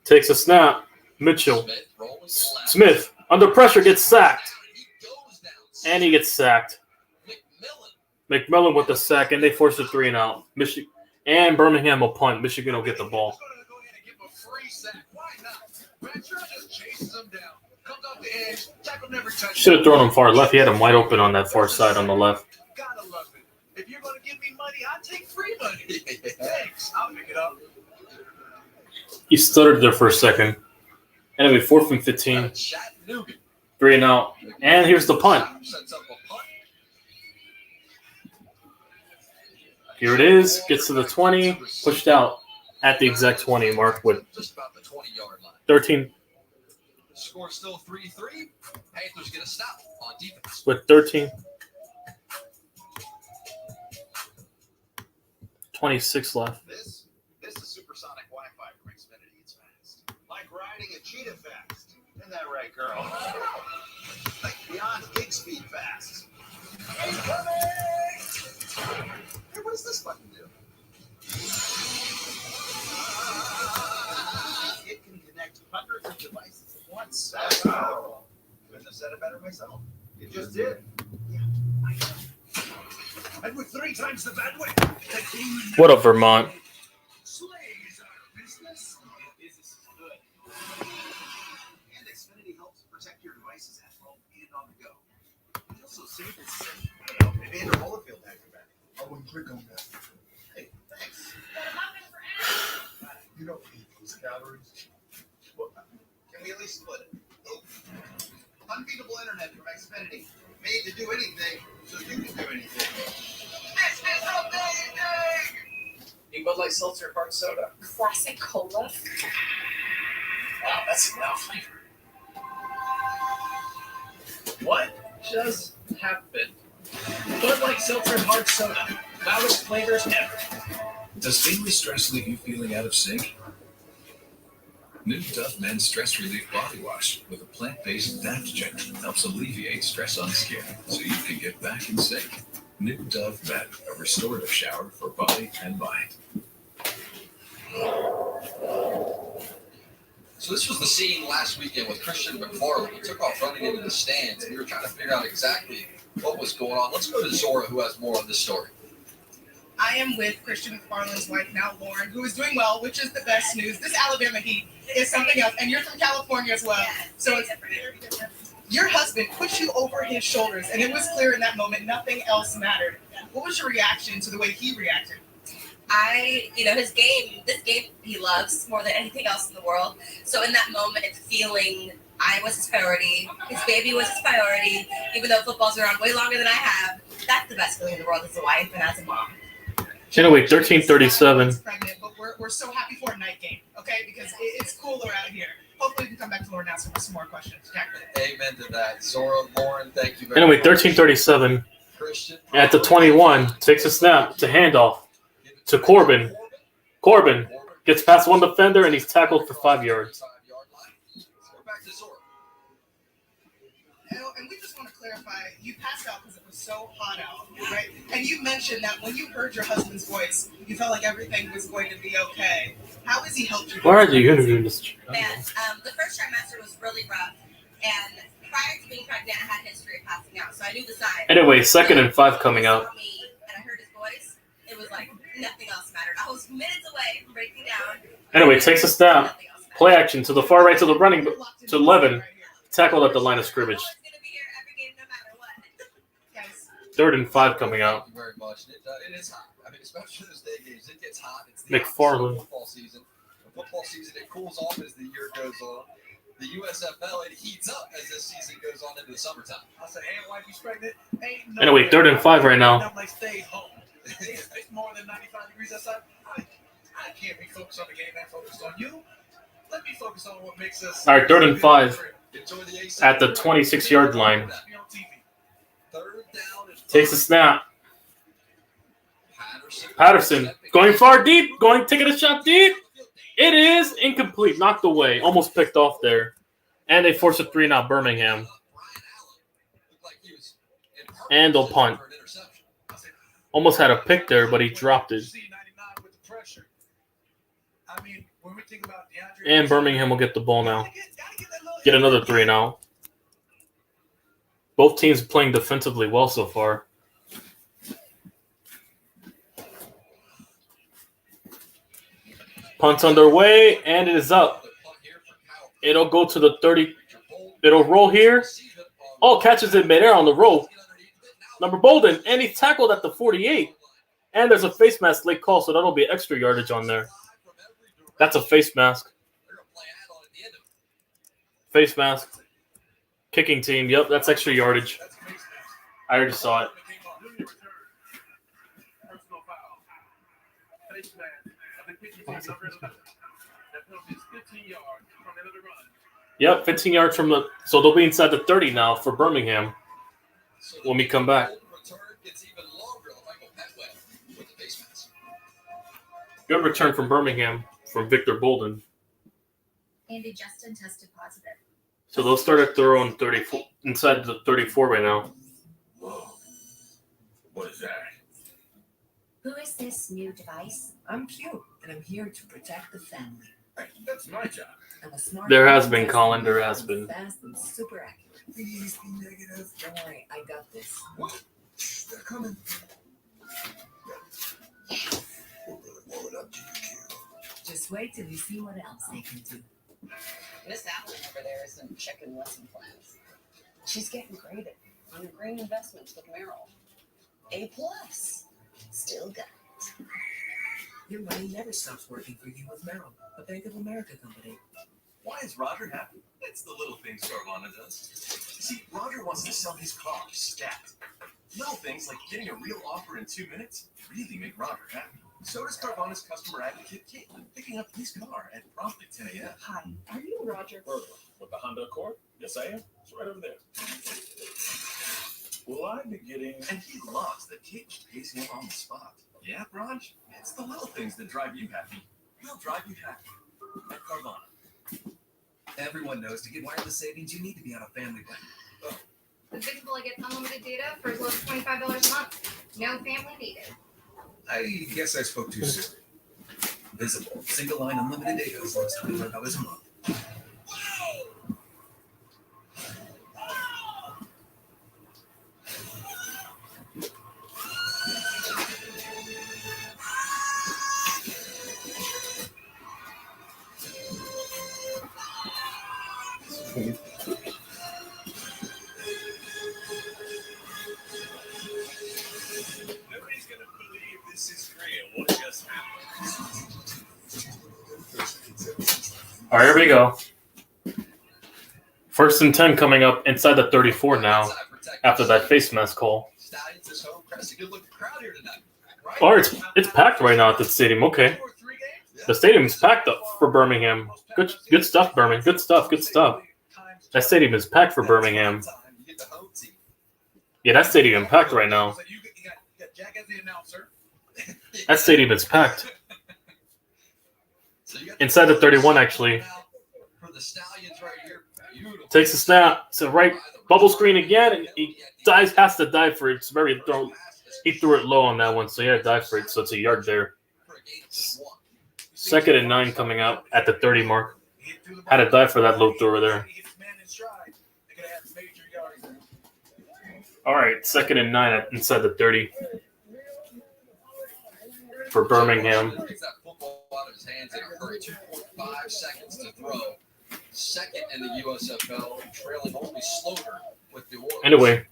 Takes a snap. Mitchell. Smith rolling left. Smith under pressure gets sacked. He goes down. And he gets sacked. McMillan. McMillan with the sack, and they force a 3 and out. Michigan and Birmingham will punt. Michigan will get the ball. He's going to go ahead and give him a free sack. Why not? Ventura just chases him down. Comes off the edge. Tackle never touches. Should have thrown him far left. He had him wide open on that far side on the left. Gotta love it. If you're going to give me money, I'll take free money. Thanks. I'll pick it up. He stuttered there for a second. Anyway, 4th and 15. Chattanooga. 3 and out. And here's the punt. Sets up a punt. Here it is. Gets to the 20. Pushed out at the exact 20 mark with Just about the 20-yard line. 13. Score still 3-3. Panthers get a stop on defense. With 13. 26 left. This is supersonic Wi-Fi from Xfinity. It's fast. Like riding a cheetah fast. Isn't that right, girl? Like beyond gig speed fast. Hey, what does this button do? It can connect hundreds of devices at once. That's powerful. Couldn't have said it better myself. You just did. Yeah, I know. And with 3 times the bandwidth, the king. What up, Vermont? Slaying is our business. Business is good. And Xfinity helps protect your devices at home and on the go. It also saves us. If Andrew Holyfield had your back, I wouldn't click on that. Hey, thanks. You don't eat those calories. Well, can we at least split it? Nope. Unbeatable internet from Xfinity. Made to do anything, so you can do anything. This is amazing! Need Bud Light Seltzer Hard Soda. Classic cola. Wow, that's a wow flavor. What just happened? Bud Light Seltzer Hard Soda. Wowest flavors ever. Does daily stress leave you feeling out of sync? New Dove Men's Stress Relief Body Wash with a plant-based adaptogen helps alleviate stress on skin so you can get back in sync. New Dove Men, a restorative shower for body and mind. So this was the scene last weekend with Christian McFarland. He took off running into the stands, and we were trying to figure out exactly what was going on. Let's go to Zora, who has more on this story. I am with Christian McFarland's wife now, Lauren, who is doing well, which is the best news. This Alabama heat is something else, and you're from California as well. So it's very different. Your husband put you over his shoulders, and it was clear in that moment nothing else mattered. What was your reaction to the way he reacted? This game he loves more than anything else in the world. So in that moment, feeling I was his priority, his baby was his priority, even though football's been around way longer than I have, that's the best feeling in the world as a wife and as a mom. Anyway, 13:37. Pregnant, but we're so happy for a night game, okay? Because it's cooler out here. Hopefully we can come back to Lauren now for some more questions. Amen to that. Zora, Lauren, thank you very Anyway, much. 13:37. Christian. At the 21, takes a snap to handoff to Corbin. Corbin gets past one defender, and he's tackled for 5 yards. We're back to Zora. And we just want to clarify, you passed out because it was so hot out, right? And you mentioned that when you heard your husband's voice, you felt like everything was going to be okay. How has he helped you? Why are you interviewing this? Man, the first trimester was really rough, and prior to being pregnant, I had a history of passing out, so I knew the signs. Anyway, 2nd and 5 coming up. And I heard his voice. It was like nothing else mattered. I was minutes away from breaking down. Anyway, takes a snap. Play action to the far right to the running to 11. Tackled at the line of scrimmage. 3rd and 5 coming out. Thank you very much. It is hot. I mean, especially those day games, it gets hot. It's the McFarland. football season. The football season, it cools off as the year goes on. the USFL, it heats up as this season goes on into the summertime. I said, hey, wife, you pregnant? Ain't no Anyway, way. 3rd and 5 right now. Like stay home. It's more than 95 degrees outside. I can't be focused on the game and focused on you. Let me focus on what makes us. All right, 3rd and 5 Enjoy the AC at the 26-yard line. Third down and Takes a snap. Patterson going far deep, taking a shot deep. It is incomplete, knocked away, almost picked off there. And they force a 3 now, Birmingham. And they'll punt. Almost had a pick there, but he dropped it. And Birmingham will get the ball now. Get another 3 now. Both teams playing defensively well so far. Punt's underway, and it is up. It'll go to the 30. It'll roll here. Oh, catches it midair on the roll. Number Bolden, and he's tackled at the 48. And there's a face mask late call, so that'll be extra yardage on there. That's a face mask. Face mask. Kicking team. Yep, that's extra yardage. I already saw it. Yep, 15 yards from the. So they'll be inside the 30 now for Birmingham when we come back. Good return from Birmingham from Victor Bolden. Andy Justin tested positive. So they'll start at their own 34 inside the 34 right now. Whoa. What is that? Who is this new device? I'm Q, and I'm here to protect the family. Hey, that's my job. I'm a smart. There has been, Colin. There has been. Fast and super accurate. Please be negative. Don't worry, I got this. What? They're coming. We're really warming up to you, Q. Just wait till you see what else they can do. Miss Allen over there isn't checking lesson plans. She's getting graded on green investments with Merrill. A+. Still got it. Your money never stops working for you with Merrill, a Bank of America company. Why is Roger happy? It's the little things Carvana does. See, Roger wants to sell his car stat. Little things like getting a real offer in 2 minutes really make Roger happy. So does Carvana's customer advocate Caitlin picking up his car at promptly 10 a.m. Hi, are you Roger? With the Honda Accord? Yes, I am. It's right over there. Will I be getting... And he loves that Caitlin pays him on the spot. Yeah, Raj? It's the little things that drive you happy. We'll drive you happy at Carvana. Everyone knows to get wireless savings, you need to be on a family plan. Oh. The Visible gets unlimited data for as low as $25 a month. No family needed. I guess I spoke too soon. Visible, single line unlimited data as low as $25 a month. Nobody's going to believe this is real. What just happened? All right, here we go. 1st and 10 coming up inside the 34 now after that face mask call. Oh, it's packed right now at the stadium. Okay. The stadium's packed up for Birmingham. Good stuff, Birmingham. Good stuff. That stadium is packed for Birmingham. Yeah, that stadium packed right now. That stadium is packed. Inside the 31, actually. Takes a snap. So right bubble screen again. And he has to dive for it. It's very throw. He threw it low on that one, so he had to dive for it. So it's a yard there. 2nd and 9 coming out at the 30 mark. Had to dive for that low thrower there. All right, 2nd and 9 inside the 30 for Birmingham. Takes that football out of his hands in a hurry. 2.5 seconds to throw. 2nd in the USFL, trailing only Sloter with the Oilers. Anyway,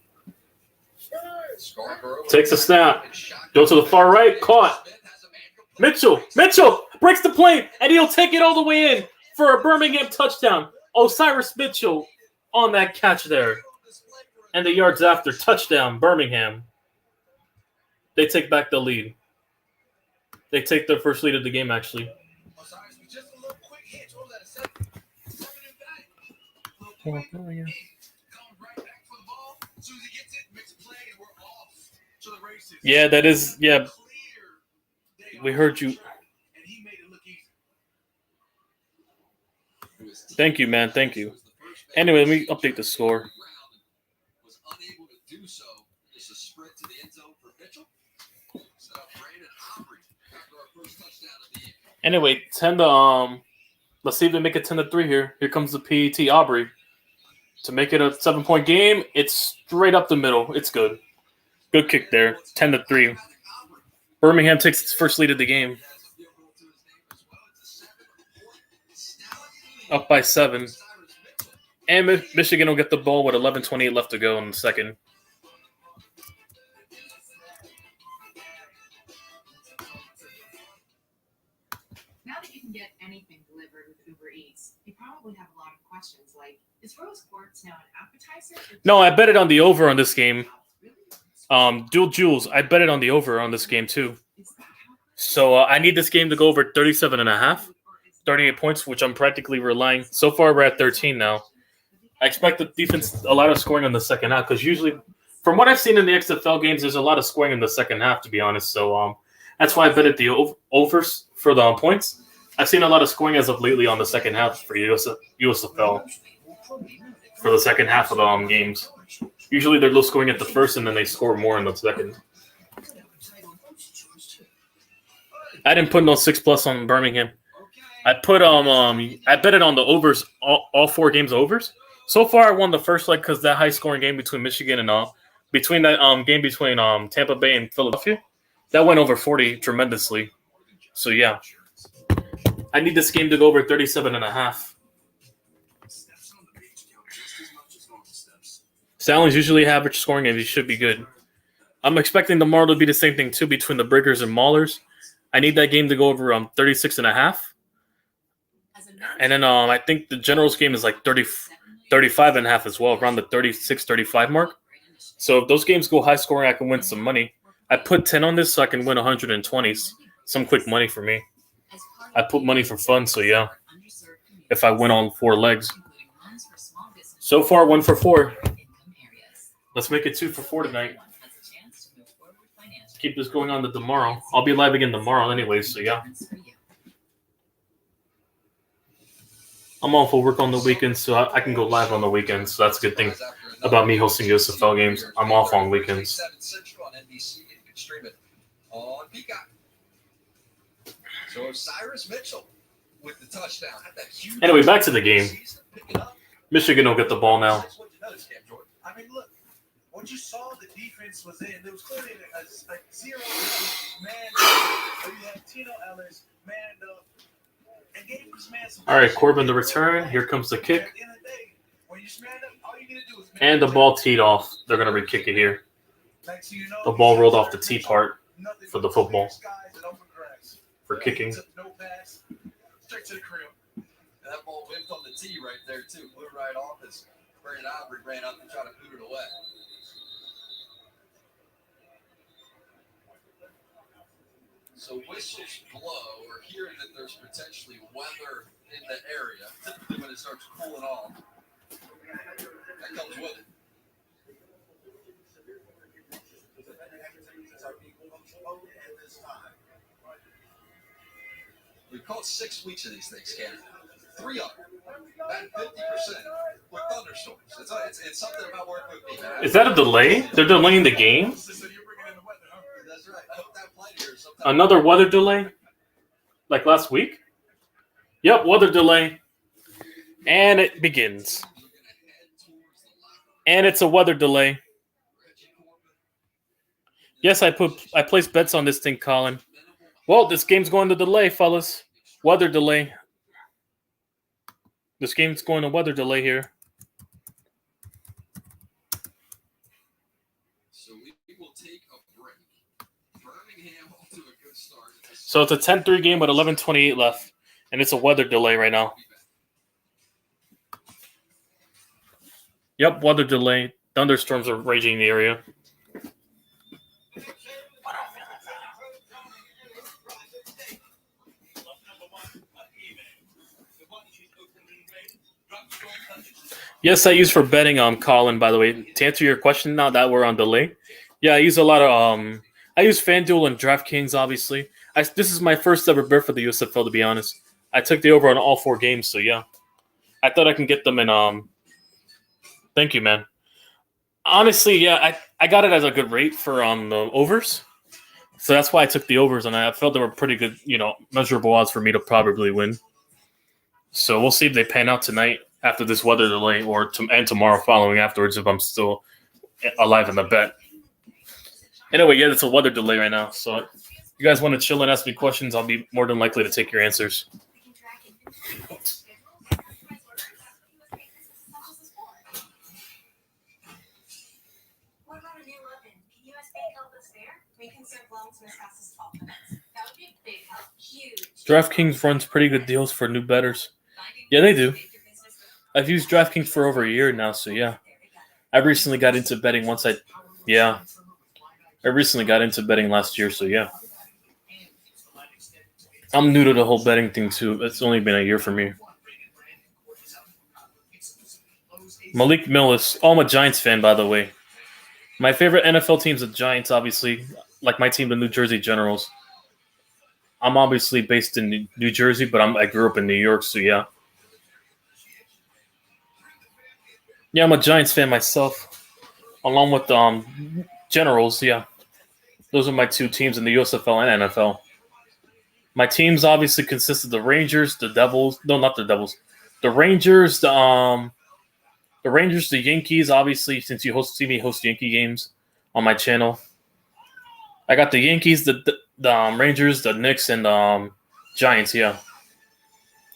takes a snap. Go to the far right. Caught. Mitchell breaks the plane, and he'll take it all the way in for a Birmingham touchdown. Osiris Mitchell on that catch there. And the yards after, touchdown, Birmingham. They take back the lead. They take their first lead of the game, actually. Yeah, that is, yeah. We heard you. Thank you, man. Thank you. Anyway, let me update the score. Was unable to do so. Just a sprint to the end zone for Mitchell. Set up Brandon Aubrey after our first touchdown of the year. Anyway, 10 to let's see if they make it 10-3 here. Here comes the PET Aubrey. To make it a 7-point game, it's straight up the middle. It's good. Good kick there. 10-3. Birmingham takes its first lead of the game. Up by 7. And Michigan will get the ball with 11:28 left to go in the second. Now that you can get anything delivered with Uber Eats, you probably have a lot of questions like, is roast quartz now an appetizer? No, I bet it on the over on this game. Dual Jules, I bet it on the over on this game too. So I need this game to go over 37.5, 38 points, which I'm practically relying. So far, we're at 13 now. I expect the defense a lot of scoring in the second half because usually, from what I've seen in the XFL games, there's a lot of scoring in the second half, to be honest. So that's why I bet at the overs for the points. I've seen a lot of scoring as of lately on the second half for USFL for the second half of the games. Usually they're low scoring at the first, and then they score more in the second. I didn't put no 6+ on Birmingham. I put I bet it on the overs, all 4 games overs. So far, I won the first leg because that high scoring game between Michigan and between that game between Tampa Bay and Philadelphia, that went over 40 tremendously. So yeah, I need this game to go over 37.5. Stallions usually average scoring, and it should be good. I'm expecting tomorrow to be the same thing too between the Breakers and Maulers. I need that game to go over 36.5. And then I think the Generals game is like 35.5 as well, around the 36-35 mark. So if those games go high scoring, I can win some money. I put 10 on this so I can win 120. Some quick money for me. I put money for fun, so yeah. If I win on 4 legs. So far, 1 for 4. Let's make it 2 for 4 tonight. Keep this going on to tomorrow. I'll be live again tomorrow anyway, so yeah. I'm off for work on the weekends, so I can go live on the weekends. So that's a good thing about me hosting USFL games. I'm off on weekends. So Cyrus Mitchell with the touchdown. Anyway, back to the game. Michigan will get the ball now. I mean, look, what you saw the defense was in. There was clearly a 0 man. You had Tino Ellis manned up and gave this man some. All right, Corbin the return. Here comes the kick. And the ball teed off. They're going to re-kick it here. The ball rolled off the tee part for the football. For kicking. Straight to the crib. And that ball whipped on the tee right there, too. Blew right off as Brandon Aubrey ran up and tried to boot it away. So whistles blow. We're hearing that there's potentially weather in the area. Typically when it starts cooling off, that comes with it. We've caught 6 weeks of these things, Ken. 3 of them. About 50% with thunderstorms. It's something about working with me, man. Is that a delay? They're delaying the game? That's right. I hope that played here sometime. Another weather delay? Like last week? Yep, weather delay. And it begins. And it's a weather delay. Yes, I placed bets on this thing, Colin. Well, this game's going to delay, fellas. Weather delay. This game's going to weather delay here. So we will take a break. Birmingham off to a good start. So it's a 10-3 game with 11:28 left. And it's a weather delay right now. Yep, weather delay. Thunderstorms are raging in the area. Yes, I use for betting Colin, by the way. To answer your question now that we're on delay. Yeah, I use a lot of I use FanDuel and DraftKings, obviously. This is my first ever bet for the USFL, to be honest. I took the over on all 4 games, so yeah. I thought I can get them in thank you, man. Honestly, yeah, I got it as a good rate for the overs. So that's why I took the overs, and I felt they were pretty good, measurable odds for me to probably win. So we'll see if they pan out tonight after this weather delay, or and tomorrow following afterwards if I'm still alive in the bet. Anyway, yeah, it's a weather delay right now. So if you guys want to chill and ask me questions, I'll be more than likely to take your answers. What about a new oven? Can US Bank help us there? We can serve loans in as fast as 12 minutes. That would be a big help. Huge. DraftKings runs pretty good deals for new bettors. Yeah, they do. I've used DraftKings for over a year now, so yeah. I recently got into betting I recently got into betting last year, so yeah. I'm new to the whole betting thing too. It's only been a year for me. Malik Millis. Oh, I'm a Giants fan, by the way. My favorite NFL team's the Giants, obviously. Like my team, the New Jersey Generals. I'm obviously based in New Jersey, but I grew up in New York, so yeah. Yeah, I'm a Giants fan myself, along with Generals. Yeah, those are my 2 teams in the USFL and NFL. My teams obviously consist of the Rangers, the Devils. No, not the Devils. The Rangers, the Rangers, the Yankees. Obviously, since you see me host Yankee games on my channel, I got the Yankees, the Rangers, the Knicks, and Giants. Yeah,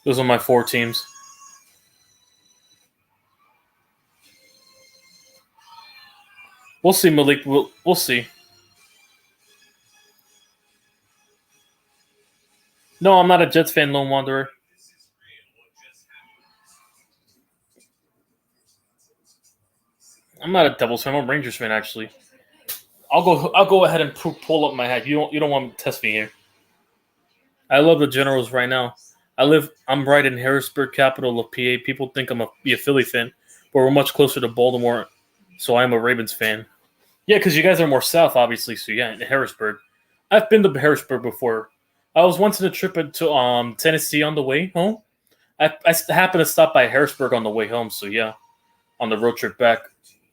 those are my 4 teams. We'll see, Malik. We'll see. No, I'm not a Jets fan, Lone Wanderer. I'm not a Devils fan. I'm a Rangers fan, actually. I'll go ahead and pull up my hat. You don't want to test me here. I love the Generals right now. I'm right in Harrisburg, capital of PA. People think I'm a Philly fan, but we're much closer to Baltimore, so I'm a Ravens fan. Yeah, because you guys are more south, obviously. So yeah, in Harrisburg. I've been to Harrisburg before. I was once in a trip into Tennessee on the way home. I happened to stop by Harrisburg on the way home, so yeah, on the road trip back.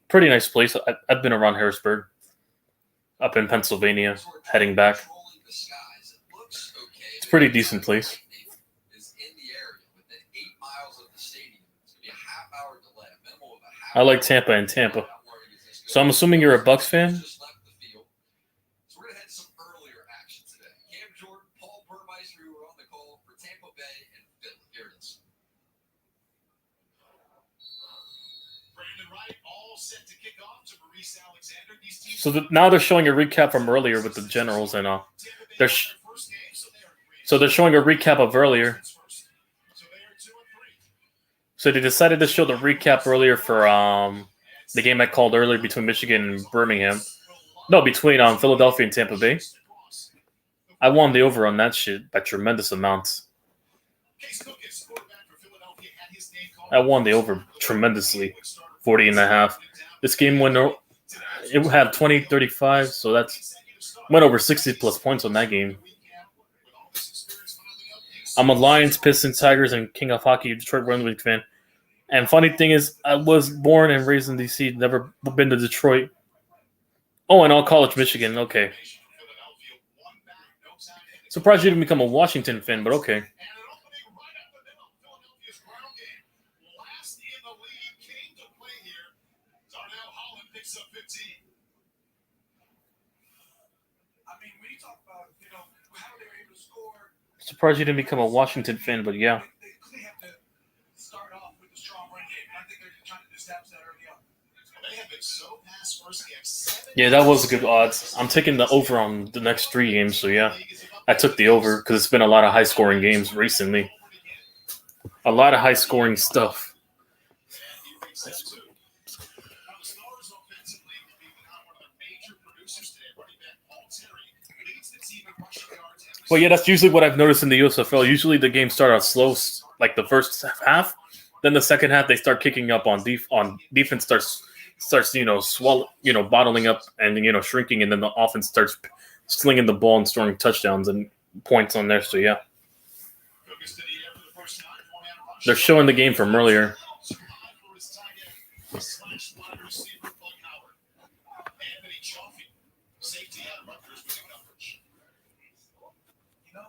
Pretty nice place. I've been around Harrisburg, up in Pennsylvania, heading back. It's a pretty decent place. I like Tampa and Tampa. So I'm assuming you're a Bucks fan? So now they're showing a recap from earlier with the Generals, and they're showing a recap of earlier. So they decided to show the recap earlier for the game I called earlier between Michigan and Birmingham. No, between Philadelphia and Tampa Bay. I won the over on that shit by tremendous amounts. I won the over tremendously, 40.5. This game went. It had 20-35, so that's went over 60+ points on that game. I'm a Lions, Pistons, Tigers, and King of Hockey Detroit Red Wings fan. And funny thing is, I was born and raised in D.C., never been to Detroit. Oh, and all college Michigan, okay. Surprised you didn't become a Washington fan, but okay. Surprised you didn't become a Washington fan, but yeah. Yeah, that was a good odds. I'm taking the over on the next 3 games, so yeah. I took the over because it's been a lot of high-scoring games recently. A lot of high-scoring stuff. Well, yeah, that's usually what I've noticed in the USFL. Usually the games start out slow, like the first half. Then the second half they start kicking up on defense starts bottling up and shrinking, and then the offense starts slinging the ball and scoring touchdowns and points on there. So yeah, they're showing the game from earlier.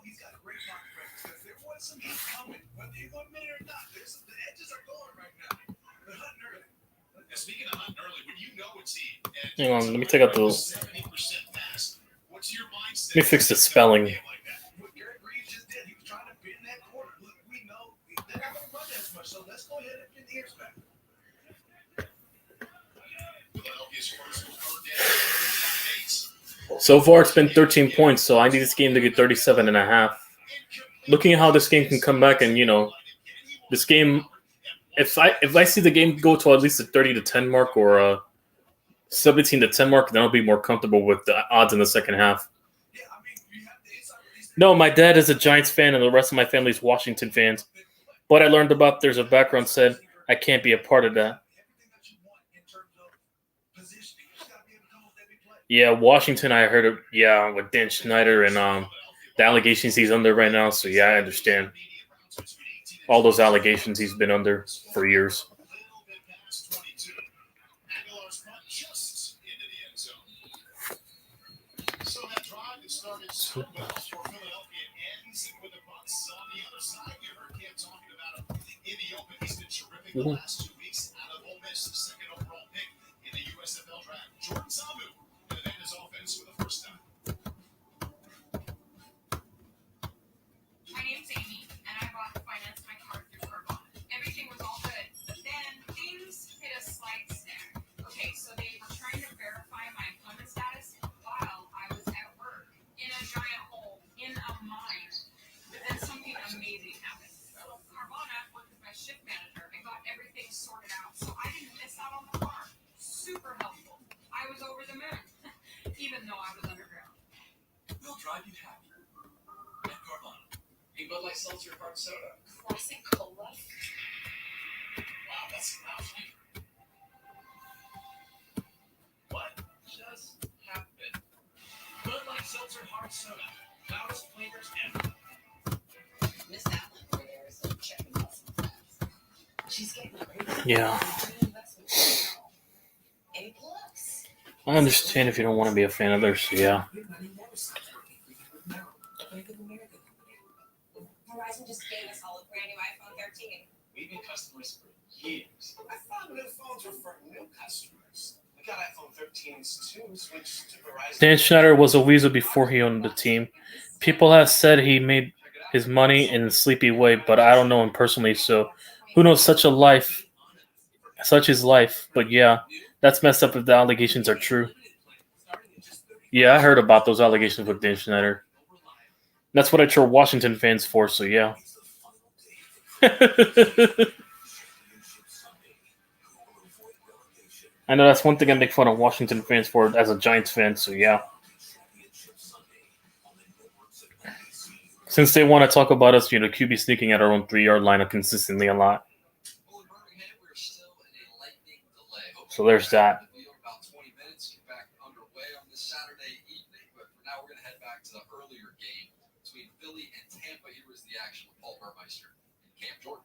He's got a great block because there was some heat coming. Whether you're going to admit it or not, the edges are going right now. They're hunting early. And speaking of hunting early, when you know it's heat, Hang on, let me take out the. 70% mass, what's your mindset? Let me fix the spelling. What Garrett Reeves just did, he was trying to bend that corner. Look, we know they're not going to run as much, so let's go ahead and get the ears back. So far, it's been 13 points, so I need this game to get 37.5. Looking at how this game can come back, and this game, if I see the game go to at least a 30-10 mark or a 17-10 mark, then I'll be more comfortable with the odds in the second half. No, my dad is a Giants fan, and the rest of my family is Washington fans. But I learned about there's a background said I can't be a part of that. Yeah, Washington, I heard of, with Dan Schneider and the allegations he's under right now. So, yeah, I understand. All those allegations he's been under for years. The last 2 weeks out of Ole Miss, second overall pick in the USFL draft. Jordan Samu led his offense for the first time. My name's Amy, and I financed my car through Carvana. Everything was all good, but then things hit a slight snag. Okay, so they were trying to verify my employment status while I was at work in a giant hole in a mine. But then something amazing happened. So Carvana worked with my shift manager and got everything sorted out, so I didn't miss out on the farm. Super helpful. I was over the moon, even though I was underground. We'll drive you happy. At Carvana. A Bud Light Seltzer Hard Soda. Classic cola. Wow, that's loud. What just happened? Bud Light Seltzer Hard Soda. Loudest flavors ever. Miss Allen over there is checking out some plans. She's getting great. Yeah. A plus. I understand if you don't want to be a fan of theirs. So yeah. Verizon just gave us all a brand new iPhone 13. We've been customers for years. I thought new phones were for new customers. We got iPhone 13s too. Switched to Verizon. Dan Schneider was a weasel before he owned the team. People have said he made his money in a sleepy way, but I don't know him personally, so who knows? Such is life. But yeah, that's messed up if the allegations are true. Yeah, I heard about those allegations with Dan Schneider. That's what I cheer Washington fans for, so yeah. I know that's one thing I make fun of Washington fans for as a Giants fan, so yeah. Since they want to talk about us, QB sneaking at our own 3-yard line consistently a lot. So there's that. About 20 minutes, get back underway on this Saturday evening, but for now we're going to head back to the earlier game between Philly and Tampa. Here is the action with Paul Burmeister and Cam Jordan.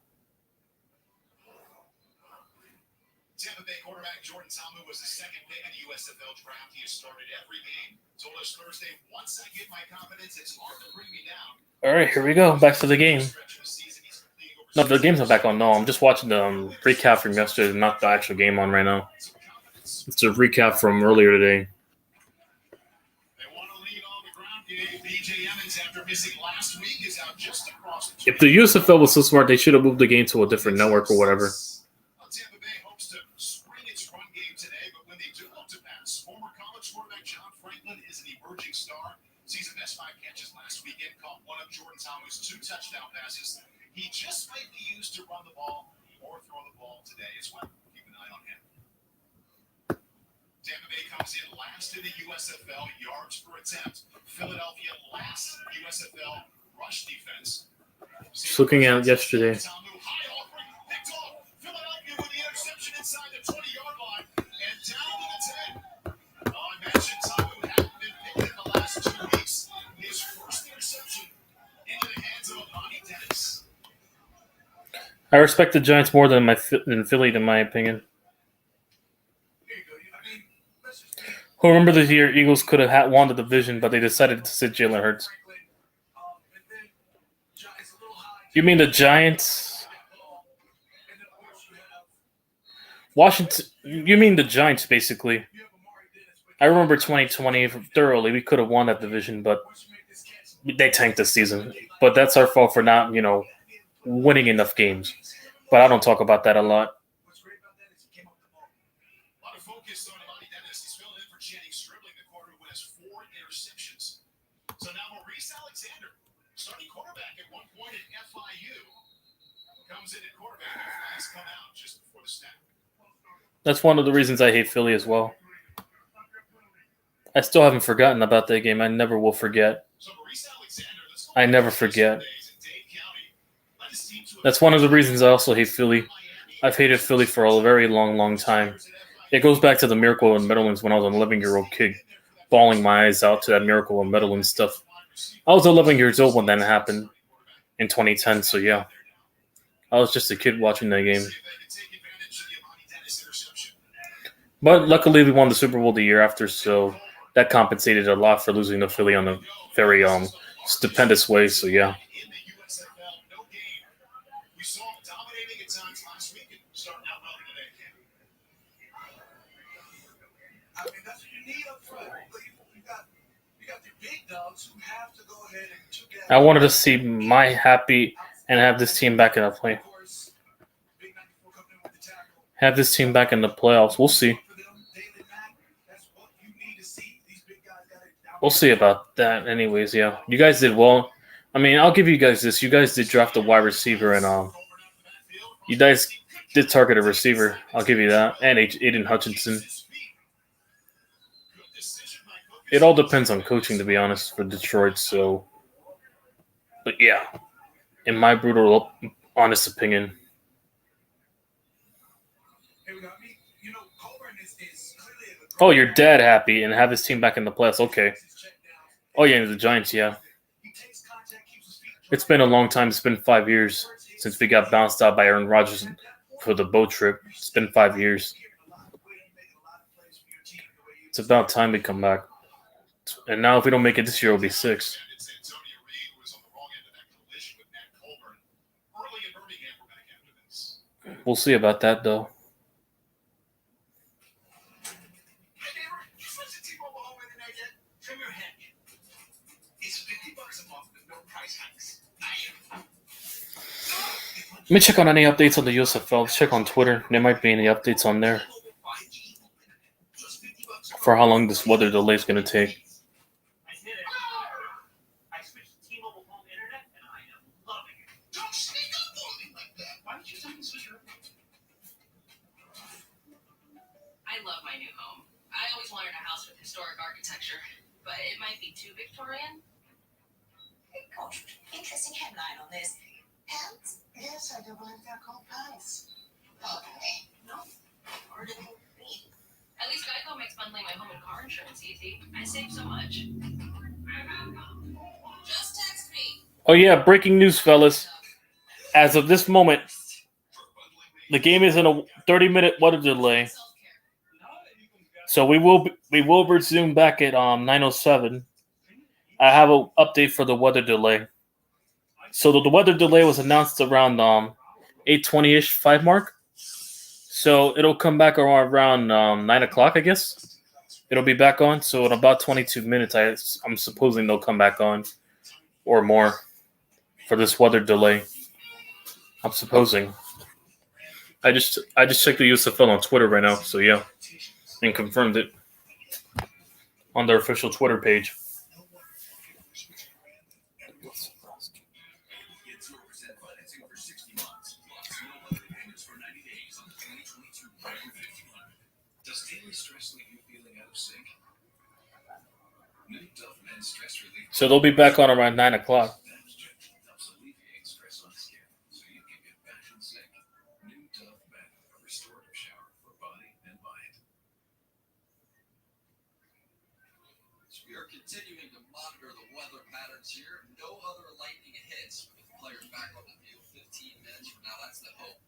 Tampa Bay quarterback Jordan Samu was the second pick in the USFL draft. He has started every game. Told us Thursday, once I get my confidence, it's hard to bring me down. All right, here we go. Back to the game. No, the game's not back on. No, I'm just watching the recap from yesterday, not the actual game on right now. It's a recap from earlier today. If the USFL was so smart, they should have moved the game to a different network or whatever. Tampa Bay hopes to spring its run game today, but when they do look to pass, former college quarterback John Franklin is an emerging star. Season best 5 catches last weekend, caught one of Jordan Samu's 2 touchdown passes. He just might be used to run the ball or throw the ball today as well. Keep an eye on him. Tampa Bay comes in last in the USFL yards per attempt. Philadelphia last USFL rush defense. Just looking at yesterday. Philadelphia with the interception inside the 20-yard line and down to the 10. I mentioned Tamu hadn't been picked in the last 2 weeks. His first interception into the hands of Amani Dennis. I respect the Giants more than Philly, in my opinion. Who remember this year Eagles could have won the division, but they decided to sit Jalen Hurts. You mean the Giants? Washington? You mean the Giants, basically. I remember 2020 thoroughly. We could have won that division, but they tanked this season. But that's our fault for not, winning enough games. But I don't talk about that a lot. So now Maurice Alexander, starting quarterback at one point at FIU, comes in at quarterback and flags come out just before the snap. That's one of the reasons I hate Philly as well. I still haven't forgotten about that game. I never will forget. I never forget. That's one of the reasons I also hate Philly. I've hated Philly for a very long, long time. It goes back to the Miracle in Meadowlands when I was an 11-year-old kid, bawling my eyes out to that Miracle in Meadowlands stuff. I was 11 years old when that happened in 2010, so yeah. I was just a kid watching that game. But luckily we won the Super Bowl the year after, so that compensated a lot for losing to Philly on a very stupendous way, so yeah. We saw him dominating at times last week and starting out well today. I mean, that's what you need up front. You got the big dogs who have to go ahead and I wanted to see my happy and have this team back in the play. Have this team back in the playoffs. We'll see. We'll see about that anyways, yeah. You guys did well. I mean, I'll give you guys this. You guys did draft a wide receiver, and you guys did target a receiver. I'll give you that. And Aiden Hutchinson. It all depends on coaching, to be honest, for Detroit. So, but yeah, in my brutal, honest opinion. Oh, your dad happy and have his team back in the playoffs. Okay. Oh, yeah, the Giants, yeah. It's been a long time. It's been 5 years since we got bounced out by Aaron Rodgers for the boat trip. It's been 5 years. It's about time we come back. And now if we don't make it this year, it'll be 6. We'll see about that, though. Let me check on any updates on the USFL. Let's check on Twitter. There might be any updates on there for how long this weather delay is going to take. I love my new home. I always wanted a house with historic architecture, but it might be too Victorian. Hey, Coach, interesting headline on this. Pants? Yes, I do believe they're called pants. Okay. No. At least Geico makes bundling my home and car insurance easy. I save so much. Just text me. Oh, yeah, breaking news, fellas. As of this moment, the game is in a 30-minute weather delay. So we will resume back at 9:07. I have an update for the weather delay. So the weather delay was announced around 8:20-ish 5 mark. So it'll come back around 9 o'clock, I guess. It'll be back on. So in about 22 minutes, I'm supposing they'll come back on or more for this weather delay. I'm supposing. I just checked the USFL on Twitter right now. So yeah, and confirmed it on their official Twitter page. New Dove men's stress relief. So they'll be back on around 9 o'clock. Helps alleviate stress on skin, so you can get back in sync. New Dove Men, a restorative shower for body and mind. So we are continuing to monitor the weather patterns here. No other lightning hits with players back on the field 15 minutes from now. That's the hope.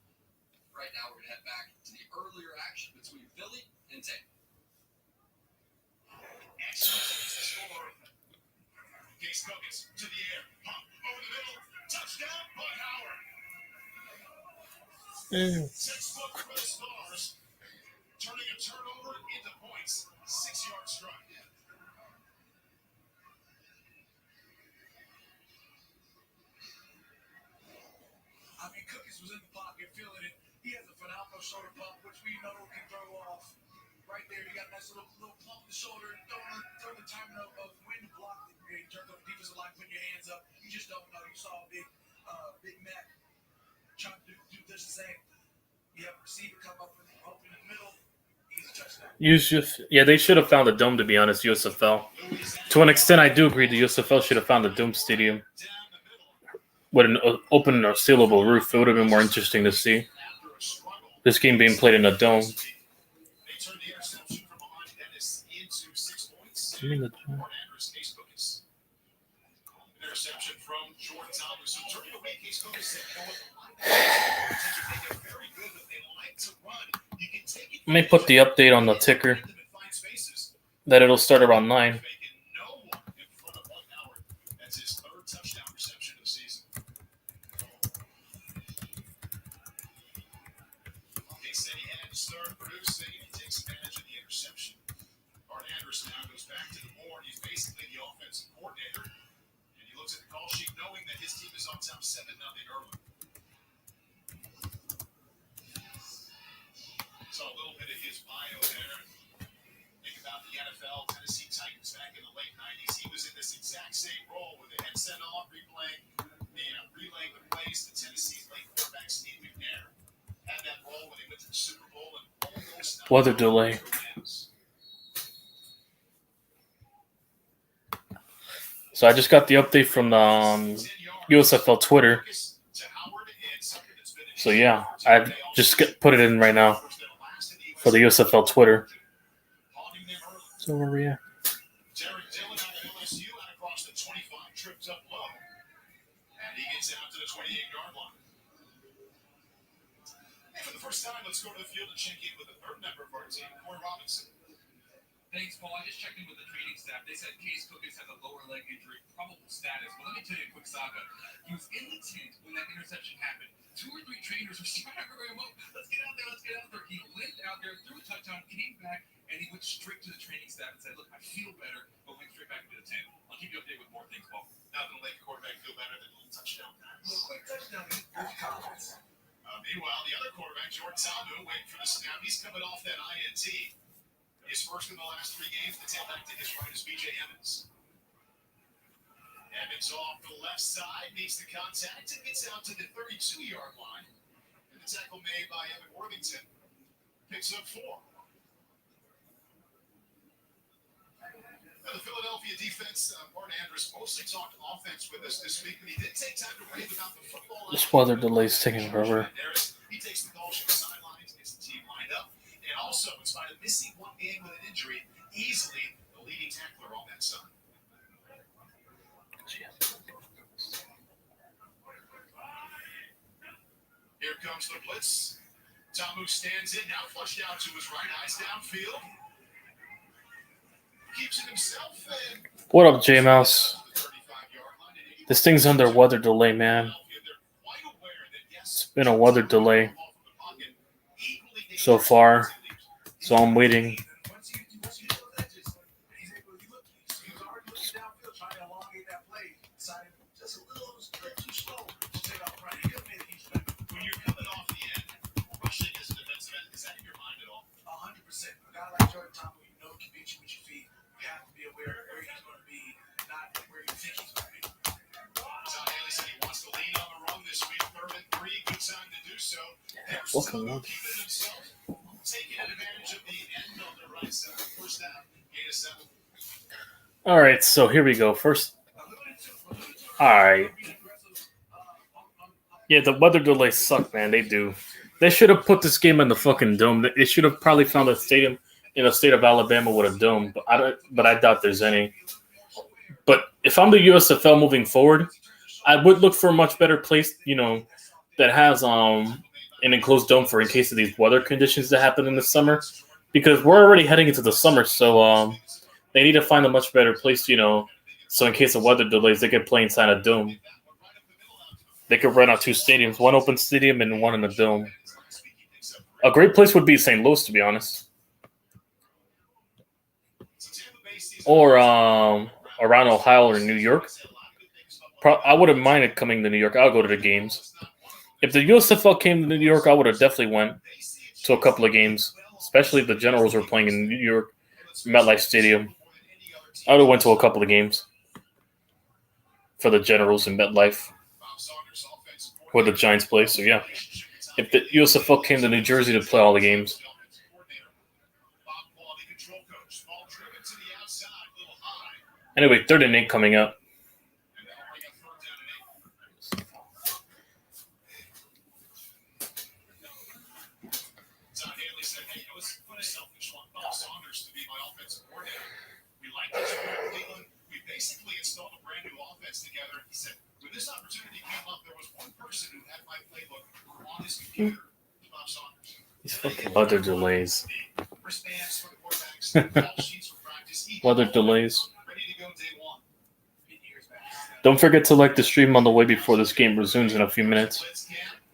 Right now, we're going to head back to the earlier action between Philly and Tampa. Case Cookins to the air. Pump over the middle. Touchdown, Bud Howard. 6 foot for the Stars. Turning a turnover into points. 6-yard strike. I mean, Cookins was in the pocket feeling it. He has a phenomenal shoulder pump, which we know can throw off. Right there, you got a nice little pump in the shoulder, throw the timing of when to block in terms of defensive line, putting your hands up. You just don't know. You saw Big Mac trying to do just the same. You have a receiver come up and open in the middle. He's a touchdown. Yeah, they should have found a dome, to be honest, USFL. To an extent, I do agree the USFL should have found a dome stadium with an open or sealable roof. It would have been more interesting to see. This game being played in a dome. Interception from Jordan Thomas. So turning away, Case Cookins said, very good, but they like to run. You can take it. Let me put the update on the ticker that it'll start around 9. That's his 3rd touchdown reception of the season. He said he had to start producing, and he takes advantage of the interception. Art Andrus now goes back to the board. He's basically the offensive coordinator. And he looks at the call sheet knowing that his team is on top 7-0 early. Saw a little bit of his bio there. Think about the NFL, Tennessee Titans back in the late 90s. He was in this exact same role with the headset on, relaying the plays to Tennessee's late quarterback Steve McNair. Had that role when he went to the Super Bowl and almost Weather delay. So I just got the update from the USFL Twitter. So yeah, I just put it in right now for the USFL Twitter. So where we at? Derek Dillon out of LSU out across the 25, trips up low. And he gets out to the 28-yard line. And for the first time, let's go to the field and check in with the 3rd member of our team, Corey Robinson. Thanks, Paul. I just checked in with the training staff. They said Case Cookins has a lower leg injury, probable status. But let me tell you a quick saga. He was in the tent when that interception happened. 2 or 3 trainers were trying to hurry him up. Let's get out there, let's get out there. He limped out there, threw a touchdown, came back, and he went straight to the training staff and said, look, I feel better, but went straight back into the tent. I'll keep you updated with more things, Paul. Nothing will make a quarterback feel better than a little touchdown pass. A little quick touchdown. Good confidence. Meanwhile, the other quarterback, Jordan Tamu, waiting for the snap. He's coming off that INT. His first in the last 3 games. The tail back to his right is B.J. Evans. Evans off the left side, makes the contact, and gets out to the 32-yard line. And the tackle made by Evan Worthington picks up 4. Now, the Philadelphia defense, Martin Andrus, mostly talked offense with us this week, but he did take time to rave about the football. This weather delay's taking forever. He takes the call from the sidelines, gets the team lined up, and also, in spite of missing 1 game with an injury, easily the leading tackler on that side. Here comes the blitz. Tamu stands in, now flushed out to his right, eyes downfield. Keeps it himself and What up, J-Mouse? This thing's under weather delay, man. It's been a weather delay so far, so I'm waiting. Welcome, man. Taking advantage of the end on the right side. First down, gain of 7. All right, so here we go. First, all right. Yeah, the weather delays suck, man. They do. They should have put this game in the fucking dome. They should have probably found a stadium in the state of Alabama with a dome, but I doubt there's any. But if I'm the USFL moving forward, I would look for a much better place, that has an enclosed dome for in case of these weather conditions that happen in the summer, because we're already heading into the summer, so they need to find a much better place, so in case of weather delays, they could play inside a dome. They could rent out two stadiums, one open stadium and one in a dome. A great place would be St. Louis, to be honest, or around Ohio or New York. I wouldn't mind it coming to New York. I'll go to the games. If the USFL came to New York, I would have definitely went to a couple of games, especially if the Generals were playing in New York, MetLife Stadium. I would have went to a couple of games for the Generals in MetLife, where the Giants play. So yeah, if the USFL came to New Jersey to play all the games. Anyway, 3rd and 8 coming up. Basically installed a brand new offense together. He said, when this opportunity came up, there was one person who had my playbook on his computer. Bob Saunders. These fucking weather delays. Weather delays. Don't forget to like the stream on the way before this game resumes in a few minutes.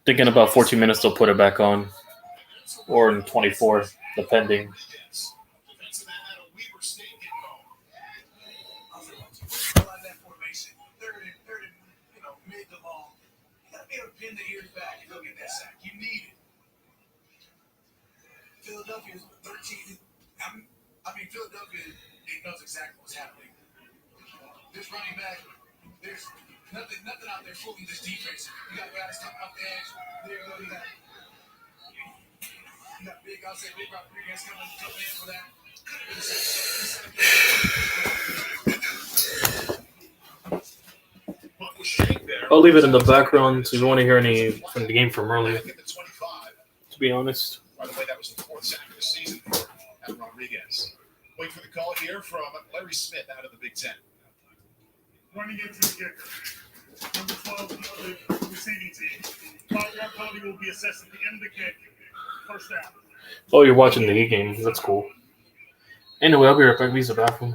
Thinking about 14 minutes, they'll put it back on. Or in 24, depending. Pin the ears back and go get that sack. You need it. Philadelphia's 13. Philadelphia knows exactly what's happening. This running back, there's nothing out there fooling this defense. You got guys coming off the edge. There you go. You got big Rodriguez coming in for that. I'll leave it in the background so if you want to hear any from the game from earlier. To be honest. By the way, that was the 4th sack of the season for Rodriguez. Wait for the call here from Larry Smith out of the Big Ten. Running into the kicker. Number 12 on the receiving team. 5-yard penalty will be assessed at the end of the kick. First down. Oh, you're watching the game. That's cool. Anyway, I'll be right back. Use the bathroom.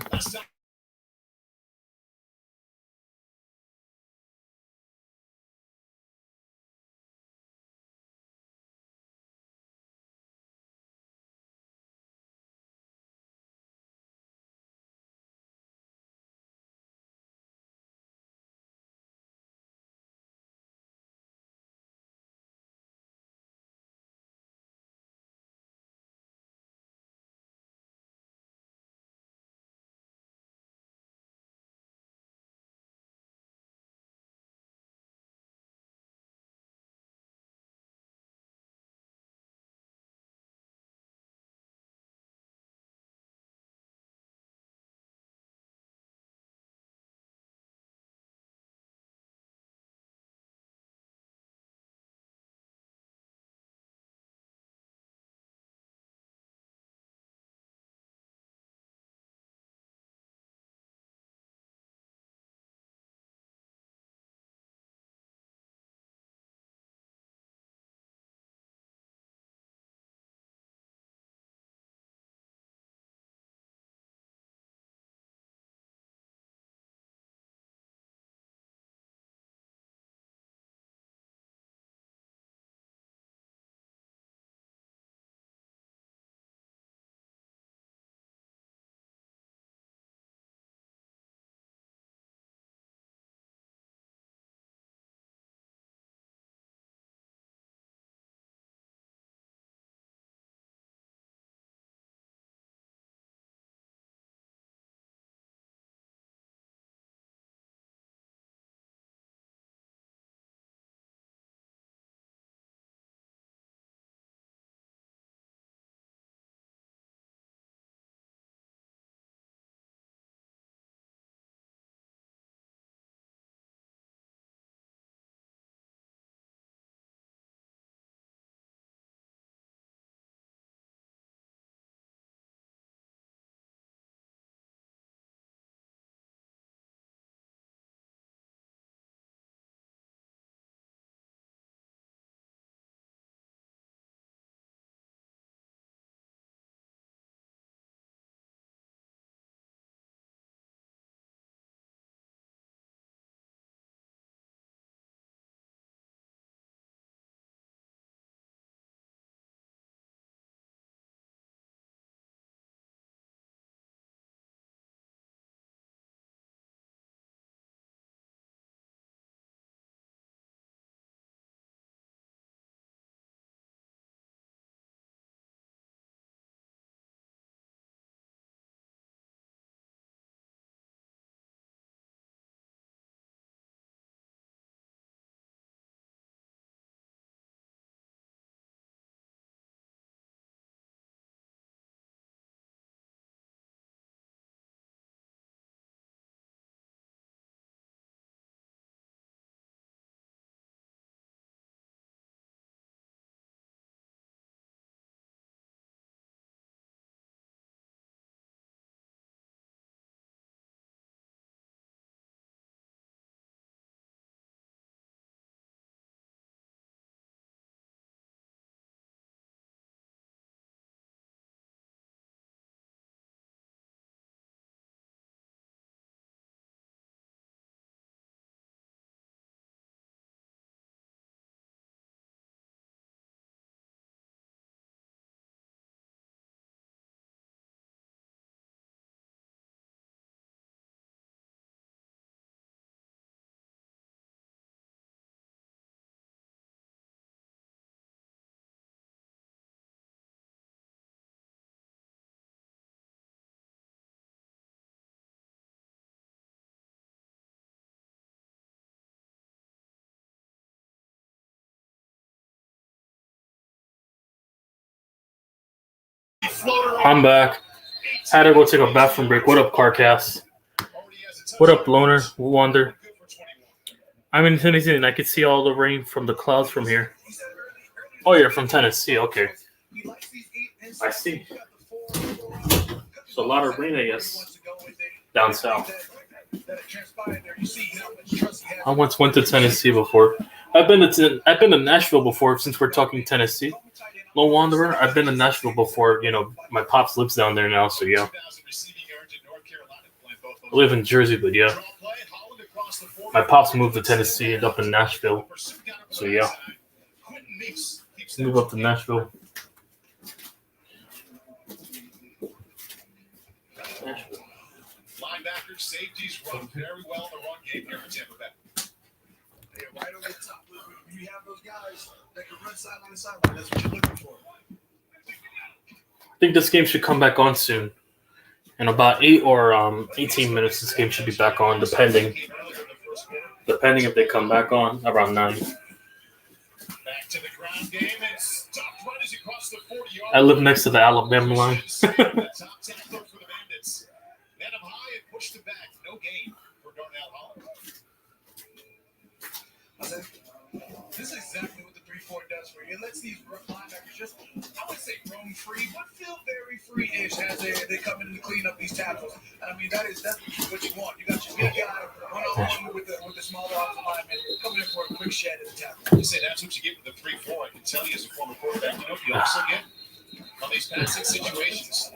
floater. I'm back. Had to go take a bathroom break. What up, Carcast? What up, Loner? Wonder. I'm in Tennessee, and I can see all the rain from the clouds from here. Oh, you're from Tennessee. Okay. I see. So a lot of rain, I guess, down south. I once went to Tennessee before. I've been to Nashville before. Since we're talking Tennessee, no Wanderer. I've been to Nashville before. You know, my pops lives down there now, so yeah. I live in Jersey, but yeah. My pops moved to Tennessee and up in Nashville, so yeah. Move up to Nashville. Linebackers, safeties run very well in the run game here in Tampa Bay. Yeah, right over the top. You have those guys that can run sideline to sideline. That's what you're looking for. I think this game should come back on soon. In about 8 or 18 minutes, this game should be back on, depending if they come back on around 9. Back to the ground game and stopped right as he crossed the 40-yard. I live next to the Alabama line. Top tackler for the Bandits. Net him high and pushed it back. No gain for Darnell Holland. This is exactly what the 3-4 does for you. It lets these linebackers just, I would say, roam free, but feel very free-ish as they come in to clean up these tackles. And I mean, that's what you want. You got your big guy one-on-one with the small offensive lineman coming in for a quick shed at the tackle. You say that's what you get with the 3-4. I can tell you as a former quarterback, you know, you also get on these passing situations.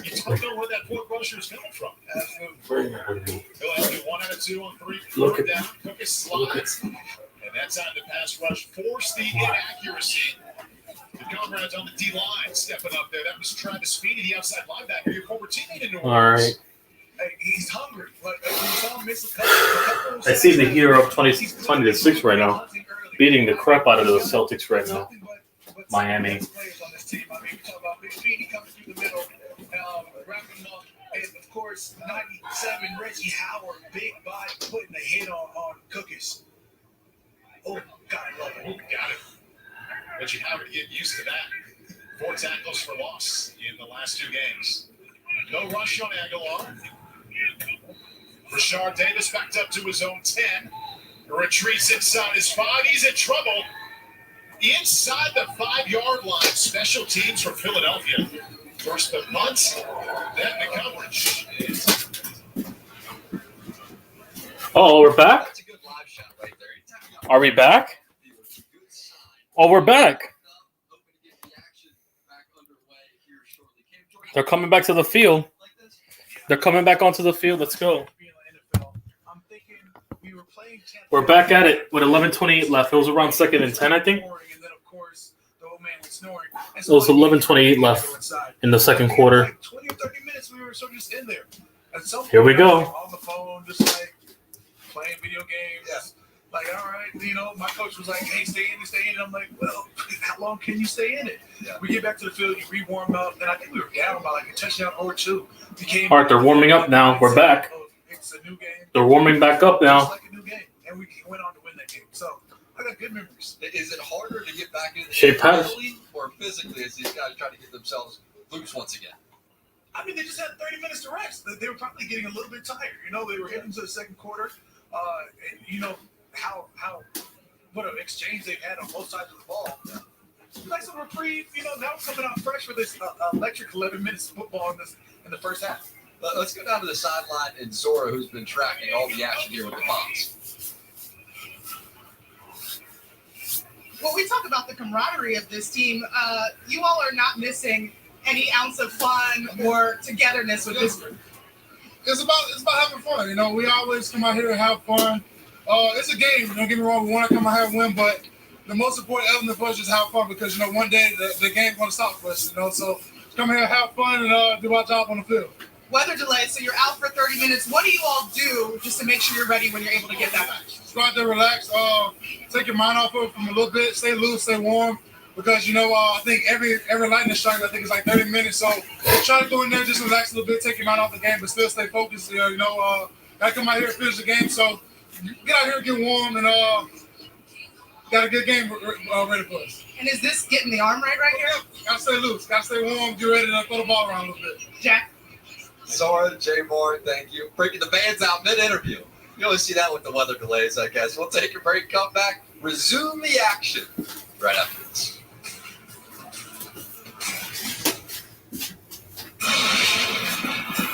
You don't know where that fourth rusher is coming from. Absolutely. He'll have you 1 out of 2 on 3. Look at down. Cook his slides. And that's on the pass rush. Force the inaccuracy. The comrades on the D-line stepping up there. That was Travis Speedy, the outside linebacker, your former teammate in New Orleans. All right. Hey, he's hungry. But you saw him miss a couple. I see the Hero up 20-6 right now, beating the crap out of the Celtics right now. Miami. I mean, we talk about Big Speedy coming through the middle, wrapping him up. And, of course, 97, Reggie Howard, big body, putting a hit on Cookies. Oh, God, I love it. Got it. Reggie Howard getting used to that. 4 tackles for loss in the last 2 games. No rush on Aguilar. Rashard Davis backed up to his own 10. Retreats inside his 5. He's in trouble. Inside the 5-yard line. Special teams from Philadelphia. First the punt, then the coverage. Oh, we're back? Are we back? Oh, we're back. They're coming back to the field. They're coming back onto the field. Let's go. We're back at it with 11:28 left. It was around 2nd and 10, I think. It was 11:28 left in the second quarter. 20 or 30 minutes, we were sort of just in there. Here we go. On the phone, just like playing video games. Yeah. Like, all right, you know, my coach was like, hey, stay in it, stay in it. I'm like, well, how long can you stay in it? Yeah. We get back to the field, you re-warm up, and I think we were down by like a touchdown or 2. All right, they're warming up now. We're back. It's a new game. They're warming back up now. It's like a new game, and we went on to win that game. So I got good memories. Is it harder to get back into the Shea game Patterson. mentally or physically as these guys try to get themselves loose once again? I mean, they just had 30 minutes to rest. They were probably getting a little bit tired. You know, they were heading to the second quarter. And you know what an exchange they've had on both sides of the ball. Nice little reprieve. You know, now we're coming out fresh for this electric 11 minutes of football in the first half. Let's go down to the sideline and Zora, who's been tracking all the action here with the Pops. Well, we talk about the camaraderie of this team. You all are not missing any ounce of fun or togetherness with this group. It's about having fun. You know, we always come out here and have fun. It's a game. Don't get me wrong. We want to come out here and win, but the most important element for us is have fun because, you know, one day the game's going to stop for us, you know. So come here, have fun, and do our job on the field. Weather delay, so you're out for 30 minutes. What do you all do just to make sure you're ready when you're able to get that back? Just go out there, relax, take your mind off of it from a little bit, stay loose, stay warm. Because, you know, I think every lightning strike, I think, is like 30 minutes. So try to go in there, just relax a little bit, take your mind off the game, but still stay focused. You know, got to come out here and finish the game. So get out here and get warm and got a good game ready for us. And is this getting the arm right here? Gotta stay loose. Gotta stay warm. Get ready to throw the ball around a little bit. Jack. Zora, J. Moore, thank you. Breaking the bands out mid-interview. You always see that with the weather delays, I guess. We'll take a break, come back, resume the action right after this.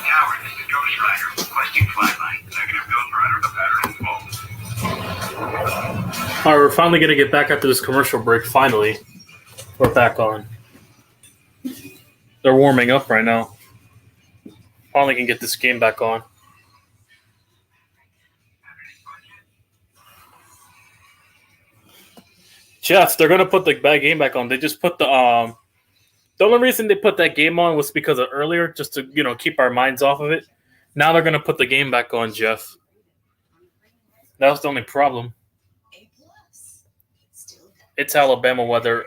Howard, this is Coach Ryder, requesting flatline. Negative Ghost Rider, the pattern is false. All right, we're finally going to get back after this commercial break. Finally, we're back on. They're warming up right now. Finally can get this game back on. Jeff, they're going to put the game back on. They just put the only reason they put that game on was because of earlier, just to, keep our minds off of it. Now they're going to put the game back on, Jeff. That was the only problem. It's Alabama weather.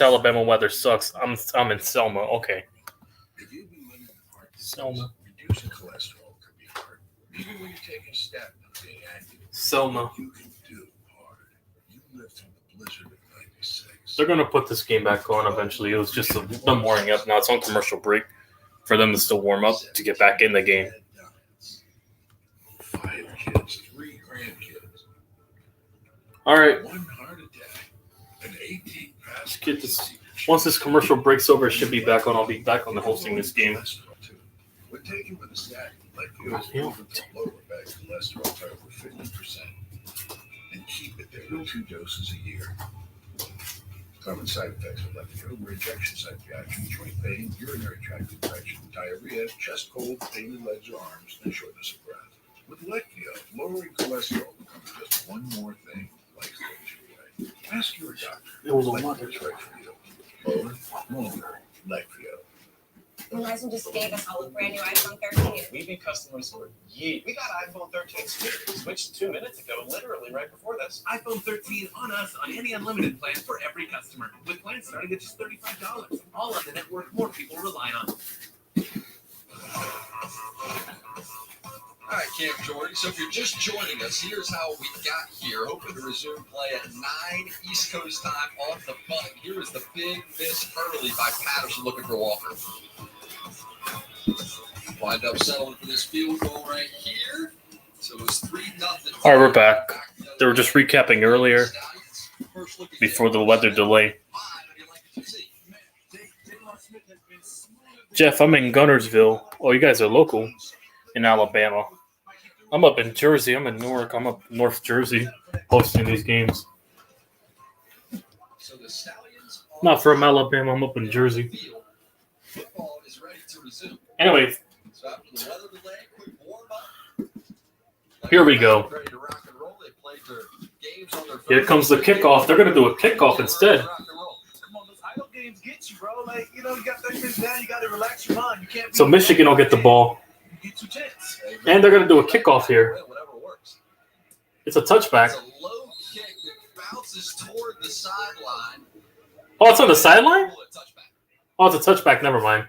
Alabama weather sucks. I'm in Selma. Okay. Selma. Reducing cholesterol could be hard. Even when you're taking steps and being active. Selma. You can do hard. You lived through the blizzard of 96. They're going to put this game back on eventually. It was just them warming up. Now it's on commercial break for them to still warm up to get back in the game. 5 kids, 3 grandkids. All right. 1 heart attack. An 18 Let's get this. Once this commercial breaks over, it should be back on. I'll be back on the hosting this game. When taken with a statin, like yours, over to lower bad cholesterol by over 50%. And keep it there with 2 doses a year. Common side effects of Leftio were injection site reaction, joint pain, urinary tract infection, diarrhea, chest cold, pain in legs or arms, and shortness of breath. With Leftio, lowering cholesterol becomes just one more thing life throws your way. Ask your doctor. It was a Leftio's wonder. right for you. Lower, longer, Leftio. Verizon just gave us all a brand new iPhone 13. We've been customers for years. We got iPhone 13 switched 2 minutes ago, literally right before this. iPhone 13 on us on any unlimited plan for every customer, with plans starting at just $35. All on the network more people rely on. All right, Camp Jordan. So if you're just joining us, here's how we got here. Hoping to resume play at 9 East Coast time on the button. Here is the big miss early by Patterson looking for Walker. Wind up settling for this field goal right here. So it was 3-0. All right, we're back. They were just recapping earlier before the weather delay. Jeff, I'm in Gunnersville. Oh, you guys are local in Alabama. I'm up in Jersey. I'm in Newark. I'm up North Jersey hosting these games. So the Stallions Not from Alabama. I'm up in Jersey. football is ready to resume. Anyway, So after the weather delay, quick warm up. here we go. Ready to rock and roll. They played their games on their Here comes the kickoff. They're going to do a kickoff instead. Come on, those idle games get you, bro. Like, you got things down. You got to relax your mind. You can't. So Michigan will get the ball. You get too tense. And they're going to do a kickoff here. Whatever works. It's a touchback. It's a low kick that bounces toward the sideline. Oh, it's on the sideline? Oh, it's a touchback. Never mind.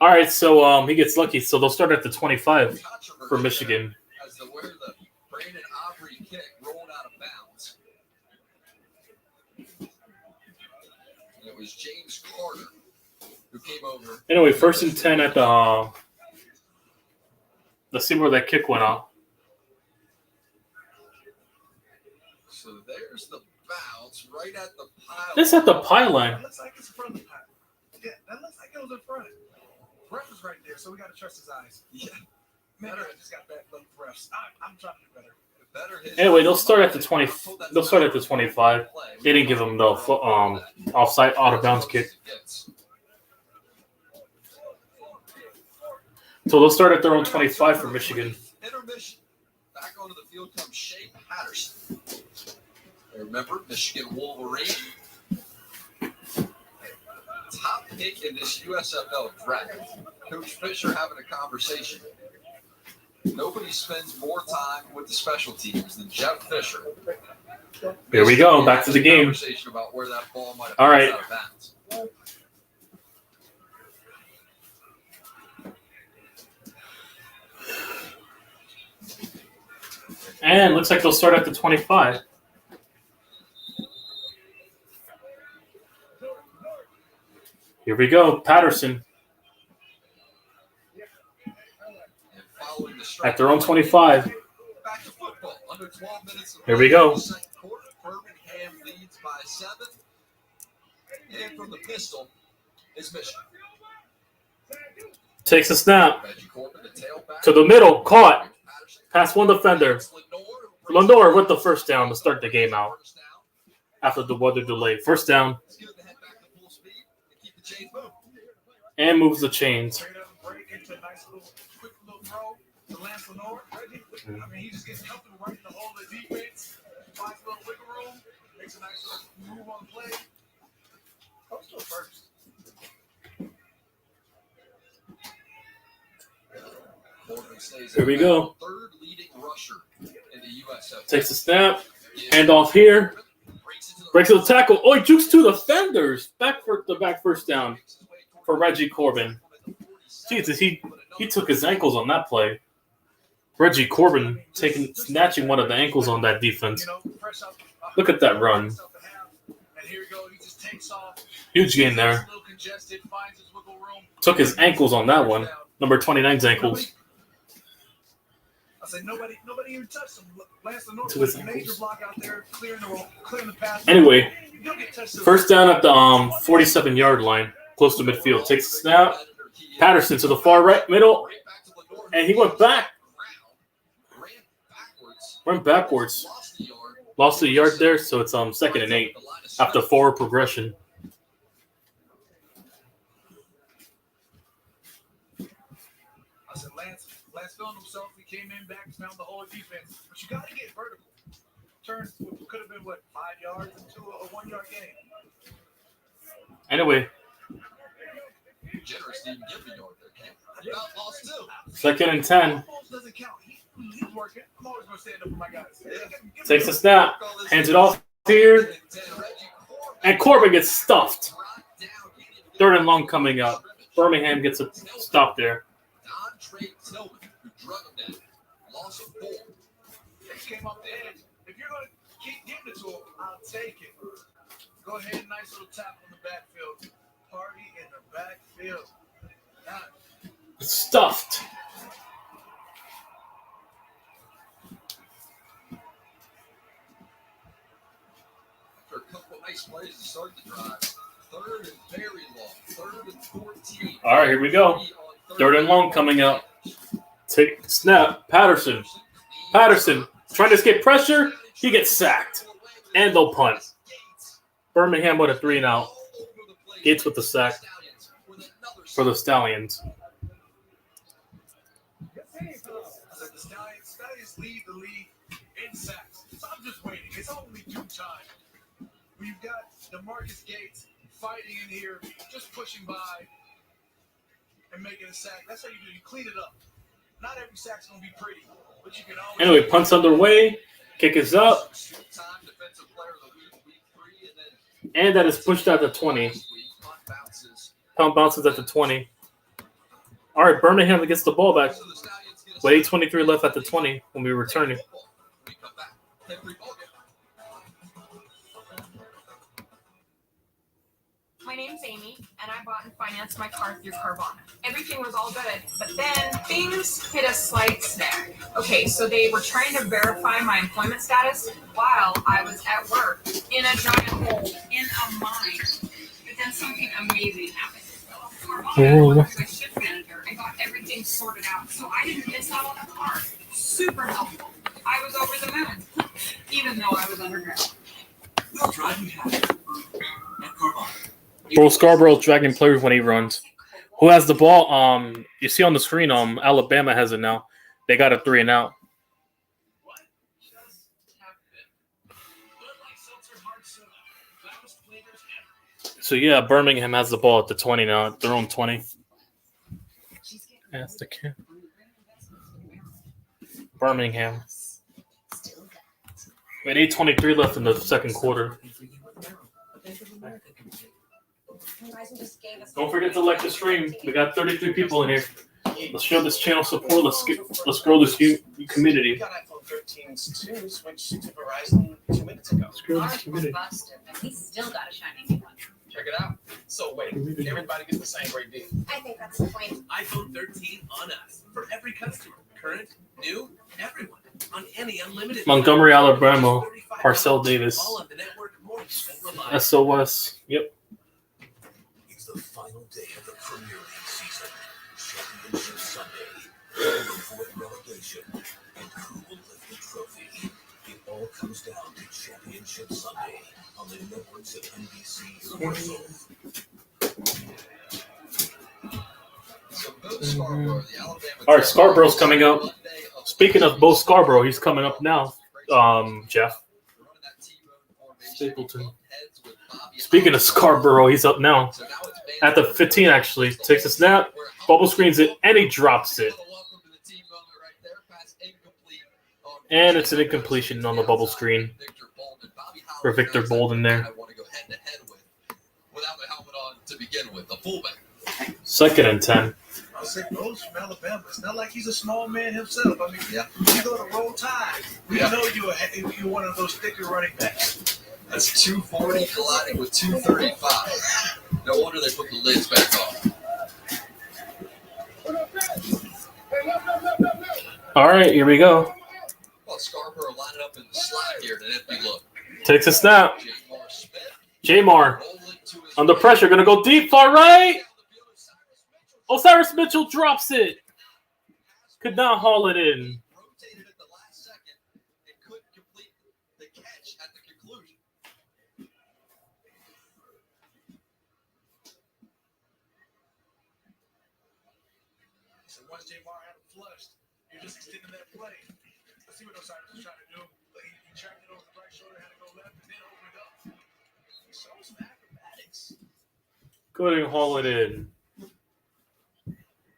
All right, so he gets lucky. So they'll start at the 25 for Michigan. As to where the Brandon Aubrey kick rolled out of bounds. And it was James Carter who came over. Anyway, 1st and 10 at the let's see where that kick went off. So there's the bounce right at the pile. It's at the pylon. That looks like it's in front of the pile. Yeah, that looks like it was in front. Ref is right there, so we got to trust his eyes. Yeah. Man, I just got bad luck with refs. I'm trying to do better. Anyway, they'll start at the 20. They'll start at the 25. They didn't give them the offside out of bounds kick. So they'll start at their own 25 for Michigan. Intermission. Back onto the field comes Shea Patterson. Remember, Michigan Wolverine. Top pick in this USFL draft. Coach Fisher having a conversation. Nobody spends more time with the special teams than Jeff Fisher. Here we go. Back to the game. Conversation about where that ball might have All right. out of bounds. And looks like they'll start at the 25. Here we go. Patterson at their own 25. Back to football. Under 12 minutes of Here we go. the second quarter. Birmingham leads by 7. And from the pistol is Mission. Takes a snap Reggie Corbin, the tailback. to the middle. Caught. Past one defender. Lenore with the first down to start the game out after the weather delay. First down. And moves the chains. Break into a nice little quick little throw to Lance Lenore. Reggie, I mean, he just gets comfortable right in the hole of the defense. Finds a little wiggle room. Makes a nice little move on the play. Coach to it first. Here we go. Third leading rusher in the USFL. Takes a snap. Hand off here. Breaks the tackle. Oh, he jukes two defenders. Back for the back first down for Reggie Corbin. Jesus, he took his ankles on that play. Reggie Corbin snatching one of the ankles on that defense. Look at that run. Huge gain there. Took his ankles on that one. Number 29's ankles. I said nobody even touched him. Lance Lenore To his was a major ankles. block out there, clearing the pass. Anyway, You don't get touched. first down at the 47-yard line, close to midfield. Takes a snap. Patterson to the far right middle, and he went back. Went backwards. Lost a yard there, so it's 2nd and 8 after forward progression. I said Lance filmed himself. He came in back, found the whole defense. But you got to get vertical. Turns could have been 5 yards into a 1 yard gain. Anyway, Generous didn't give a yard there, Cam. About lost too. 2nd and 10. Almost doesn't count. He's working. I'm always going to stand up for my guys. Takes a snap. Hands it off here. And Corbin gets stuffed. 3rd and long coming up. Birmingham gets a stop there. Trey Tillman, who drug him down. Loss of 4. He came off the edge. If you're going to keep getting it to him, I'll take it. Go ahead, nice little tap on the backfield. Party in the backfield. Stuffed. After a couple nice plays to start the drive. 3rd and very long. 3rd and 14. All right, here we go. 3rd and long coming up. Take snap. Patterson trying to escape pressure. He gets sacked. And they'll punt. Birmingham with a 3-and-out. Gates with the sack for the Stallions. The Stallions lead the league in sacks. So I'm just waiting. It's only due time. We've got DeMarcus Gates fighting in here, just pushing by and making a sack. That's how you do. You clean it up. Not every sack's going to be pretty, but you can always. Anyway, punts underway. Kick is up. And that is pushed out to 20. Punt bounces at the 20. All right, Birmingham gets the ball back. With 8:23 left at the 20 when we return it. My name's Amy, and I bought and financed my car through Carvana. Everything was all good, but then things hit a slight snag. Okay, so they were trying to verify my employment status while I was at work in a giant hole in a mine. But then something amazing happened. Carvana was my shift manager and got everything sorted out, so I didn't miss out on a car. Super helpful. I was over the moon, even though I was underground. We'll drive you happy at Carvana. Bro, Scarborough's dragging players when he runs. Who has the ball? You see on the screen, Alabama has it now. They got a 3-and-out. So yeah, Birmingham has the ball at the 20 now, at their own 20. That's the kid. Birmingham. With 8:23 left in the second quarter. Don't forget to like the stream. We got 33 people in here. Let's show this channel support. Let's grow this community. got iPhone 13s too. Switched to Verizon 2 minutes ago. Let's grow this community. Busted, and he's still got a shiny new one. Check it out. So wait, everybody gets the same great deal. I think that's the point. iPhone 13 on us for every customer, current, new, everyone on any unlimited. Montgomery, Alabama. Parcell Davis. All on the network more people rely on. SOS. Yep. It's the final day of the Premier League season. Championship Sunday. All before relegation. And who will lift the trophy? It all comes down to Championship Sunday on the networks of NBC Universal. So Bo Scarborough, the Alabama. All right, Scarborough's coming up. Speaking of Bo Scarborough, he's coming up now. Jeff Stapleton. Speaking of Scarborough, he's up now. At the 15, actually. Takes a snap, bubble screens it, and he drops it. And it's an incompletion on the bubble screen for Victor Bolden there. Without the helmet on to begin with, the fullback. 2nd and 10. I'll say Bo's from Alabama. It's not like he's a small man himself. I mean, you go to Roll Tide. We know you're one of those thicker running backs. That's 240 colliding with 235. No wonder they put the lids back on. All right, here we go. Well, Scarborough lining up in the slot here in an empty look. Takes a snap. Jamar under pressure, gonna go deep, far right. Osiris Mitchell drops it. Could not haul it in. Rotated at the last second and couldn't complete the catch at the conclusion. So once Jamar had him flushed, you're just extending that play. Let's see what Osiris is trying to do. He tracked it over the right shoulder, had to go left, and then opened up. He showed some acrobatics. Couldn't haul it in.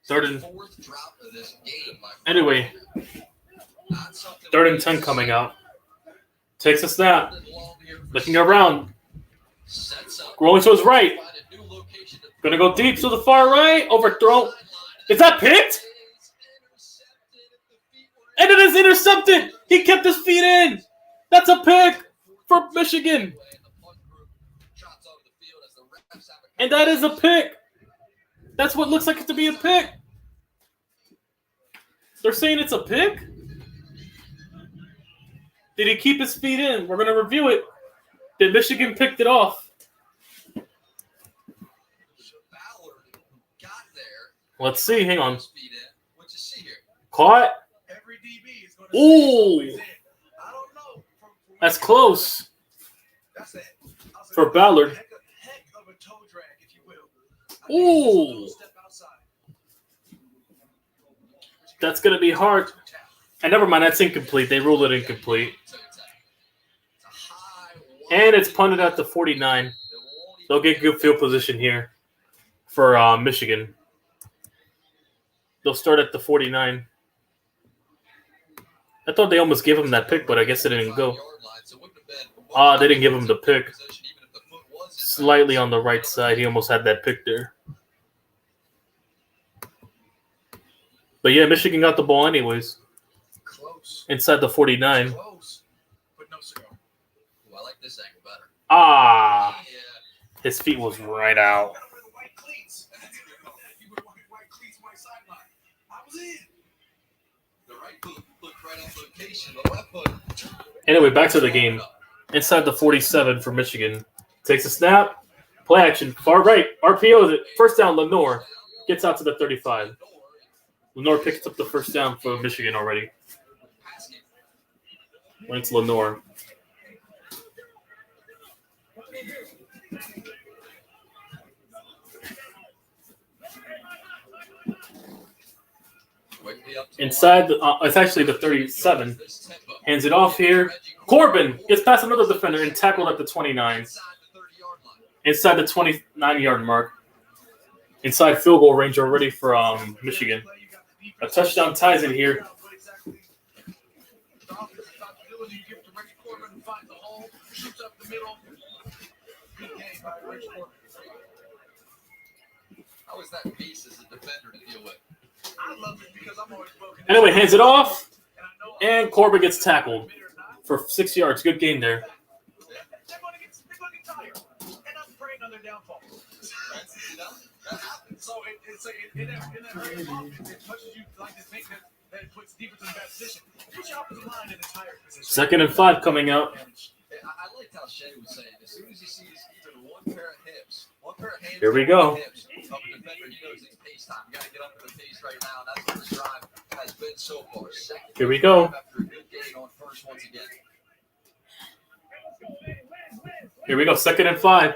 Third and Fourth drop of this game. anyway, 3rd and 10 coming out. Takes a snap, looking around, rolling to his right. Gonna go deep to the far right, overthrown. Is that picked? And it is intercepted. He kept his feet in. That's a pick for Michigan. And that is a pick. That's what looks like it to be a pick. They're saying it's a pick? Did he keep his feet in? We're going to review it. Did Michigan pick it off? Let's see. Hang on. Caught. Ooh. That's close. For Ballard. Ooh. That's going to be hard. And never mind, that's incomplete. They ruled it incomplete. And it's punted at the 49. They'll get good field position here for Michigan. They'll start at the 49. I thought they almost gave him that pick, but I guess it didn't go. They didn't give him the pick. Slightly on the right side. He almost had that pick there. But yeah, Michigan got the ball anyways. Inside the 49. I like this angle better. Ah. His feet was right out. The right foot looked right on location. The left foot. Anyway, back to the game. Inside the 47 for Michigan. Takes a snap. Play action. Far right. RPOs it. First down, Lenore. Gets out to the 35. Lenore picks up the first down for Michigan already. When it's Lenore. Inside, it's actually the 37. Hands it off here. Corbin gets past another defender and tackled at the 29. Inside the 29-yard mark. Inside field goal range already for Michigan. A touchdown ties it here. How is that piece as a defender to deal with? Anyway, hands it off. And Corbin gets tackled for 6 yards. Good gain there. They're going to get tired. And I'm praying on their downfall. That happens. So it's like in that early offense, as much as you like to think that it puts defense in a bad position, it puts your offensive line in a tired position. 2nd and 5 coming out. I liked how Shea was saying, as soon as he sees even one pair of hips, one pair of hands, Here we go. hips of a defender, he knows it's pace time. You got to get up to the pace right now. And that's what this drive has been so far. Second Here we go. after a good gain on first once again. Here we go. 2nd and 5.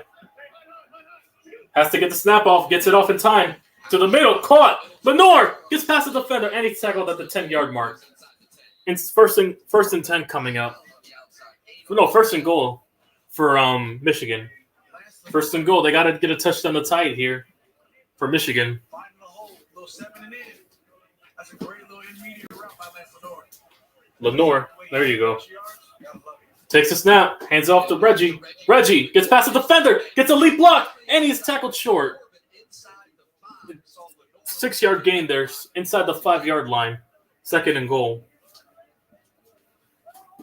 Has to get the snap off. Gets it off in time. To the middle. Caught. Lenore gets past the defender. And he's tackled at the 10-yard mark. It's first and 10 coming up. No, 1st and goal for Michigan. 1st and goal. They got to get a touchdown to tie it here for Michigan. Finding the hole, little 7 and in. That's a great little intermediate route by Lenore. Lenore. There you go. Takes a snap. Hands off to Reggie. Reggie gets past the defender. Gets a leap block. And he's tackled short. 6-yard gain there. Inside the 5-yard line. 2nd and goal.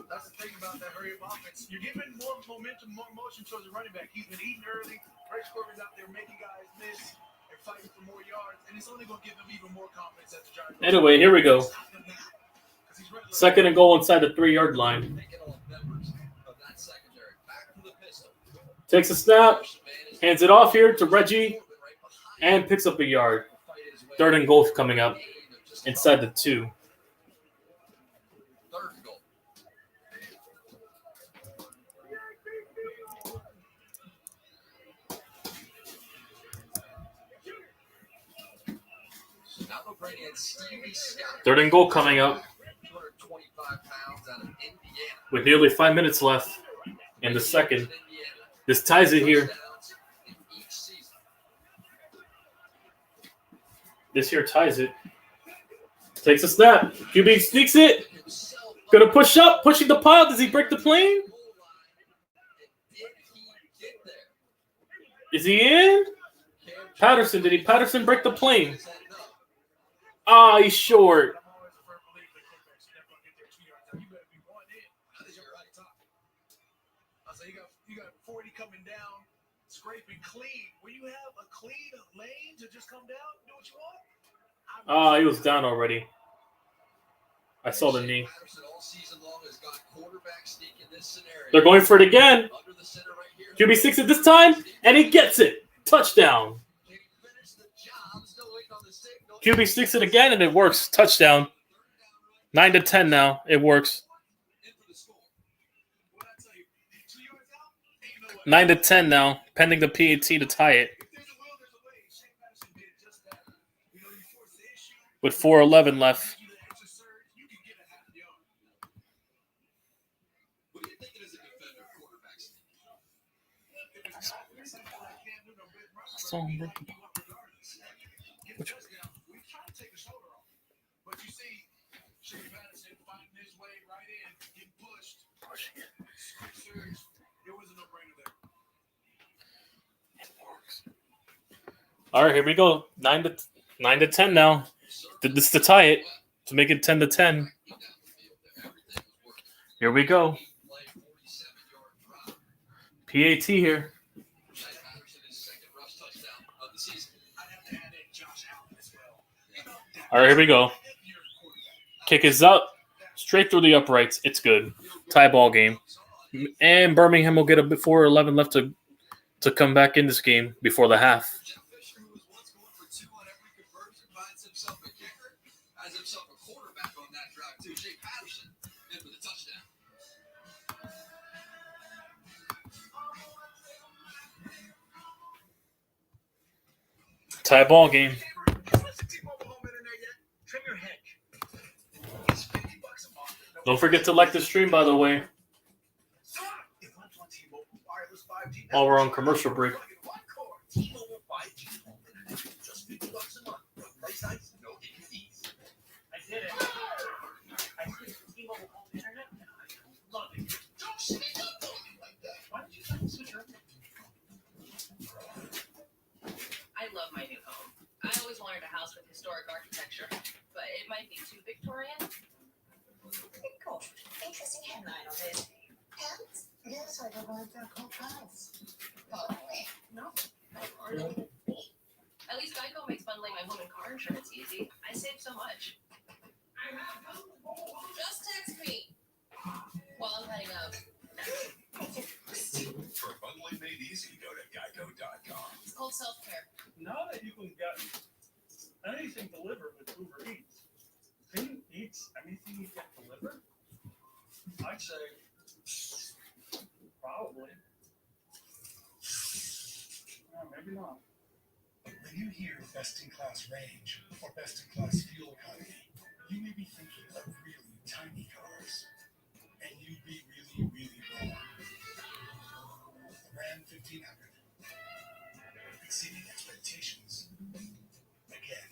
That's the thing about that hurry up offense. You're giving more momentum, more motion towards the running back. He's been eating early. Ray Scorber's out there making guys miss and fighting for more yards. And it's only going to give them even more confidence as the drive goes. Anyway, here we go. 2nd and goal inside the 3-yard line. Takes a snap. Hands it off here to Reggie. And picks up a yard. 3rd and goal coming up inside the 2. Third and goal coming up with nearly 5 minutes left in the second. This ties it here. This here ties it. Takes a snap. QB sneaks it. Gonna push up, pushing the pile. Does he break the plane? Is he in? Patterson, did he Patterson break the plane? Ah, he's short. So you got 40 coming down, scraping clean. When you have a clean lane to just come down, do what you want. Ah, he was down already. I saw the knee. They're going for it again. QB 6 at this time, and he gets it. Touchdown. QB 6 it again, and it works. Touchdown. 9-10 now. It works. 9-10 now, pending the PAT to tie it. With 4:11 left. All right, here we go. 9-10 now. This is to tie it, to make it 10-10. Here we go. PAT here. All right, here we go. Kick is up, straight through the uprights. It's good. Tie ball game. And Birmingham will get a 4:11 left to come back in this game before the half. Tie ball game. Don't forget to like the stream, by the way. While we're on commercial break. I love my new home. I always wanted a house with historic architecture, but it might be too Victorian. Cool. Interesting headline on this. Pants? Yes, I have like that called pants. Oh, wait. No. At least I'd say probably. Maybe not. When you hear best-in-class range or best-in-class fuel economy, you may be thinking of really tiny cars. And you'd be really, really wrong. The Ram 1500 exceeding expectations. Again.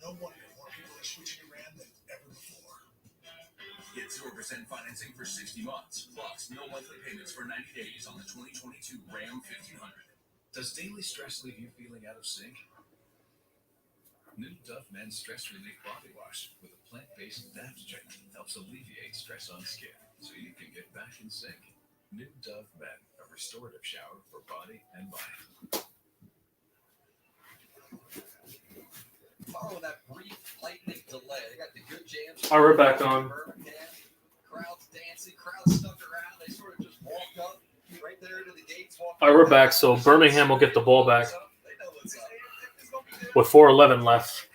No wonder more people are switching to Ram than ever before. Get 0% financing for 60 months, plus no monthly payments for 90 days on the 2022 Ram 1500. Does daily stress leave you feeling out of sync? New Dove Men's Stress Relief Body Wash with a plant-based adaptogen helps alleviate stress on skin so you can get back in sync. New Dove Men, a restorative shower for body and mind. Following that brief lightning delay, they got the good jams. All right, we're back on. Birmingham, crowds dancing, crowds stuck around. They sort of just walked up right there to the gates. All right, we're back. So Birmingham will get the ball back with 4:11 left.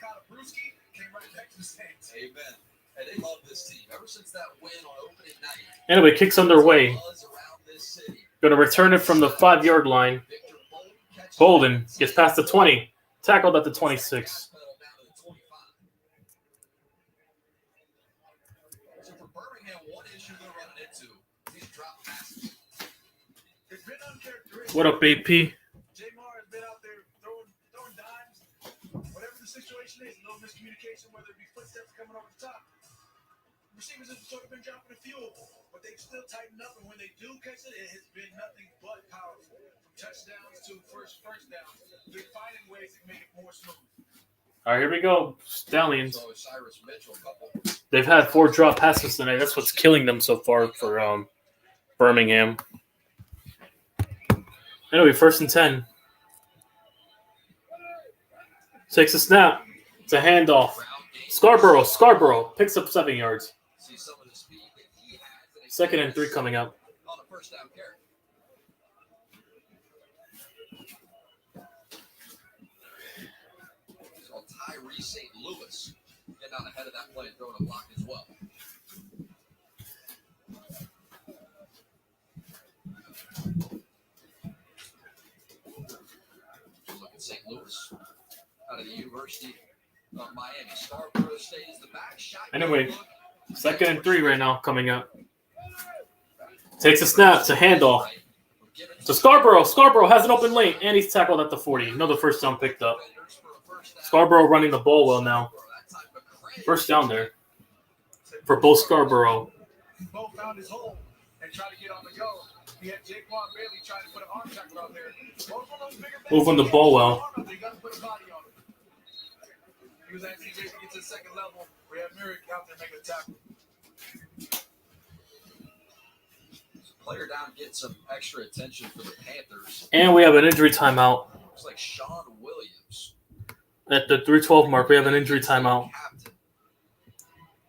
Amen. And they love this team. Ever since that win on opening night. Anyway, kicks underway. Going to return it from the 5-yard line. Bolden gets past the 20. Tackled at the 26. So for Birmingham, one issue they're running into, these drop passes. It's been uncharacteristic. What up, AP? Jamar has been out there throwing dimes. Whatever the situation is, no miscommunication, whether it be footsteps coming over the top. Receivers have sort of been dropping the fuel, but they've still tightened up, and when they do catch it, it has been nothing but powerful. From touchdowns to first downs, they're finding ways to make it more smooth. All right, here we go. Stallions. So Cyrus Mitchell, a couple. They've had 4 drop passes tonight. That's what's killing them so far for Birmingham. Anyway, 1st and 10. Takes a snap. It's a handoff. Scarborough picks up 7 yards. See some of the speed that he has. 2nd and 3 coming up. On a first down carry. So Tyree St. Louis getting out ahead of that play and throwing a block as well. Look at St. Louis out of the University of Miami. Scarborough stays the back shot. Anyway, 2nd and 3 right now coming up. Takes a snap. It's a handoff. So Scarborough has an open lane, and he's tackled at the 40. Another first down picked up. Scarborough running the ball well now. First down there for both Scarborough. Both found his hole and tried to get on the go. He had Jaquan Bailey trying to put an arm tackle out there. Both of those bigger Moving the ball well. They got to put a body on him. He was actually able to get to the second level. We have Merrick out there making a tackle. Player down gets some extra attention for the Panthers. And we have an injury timeout. Looks like Sean Williams. At the 3:12 mark, we have an injury timeout. Captain.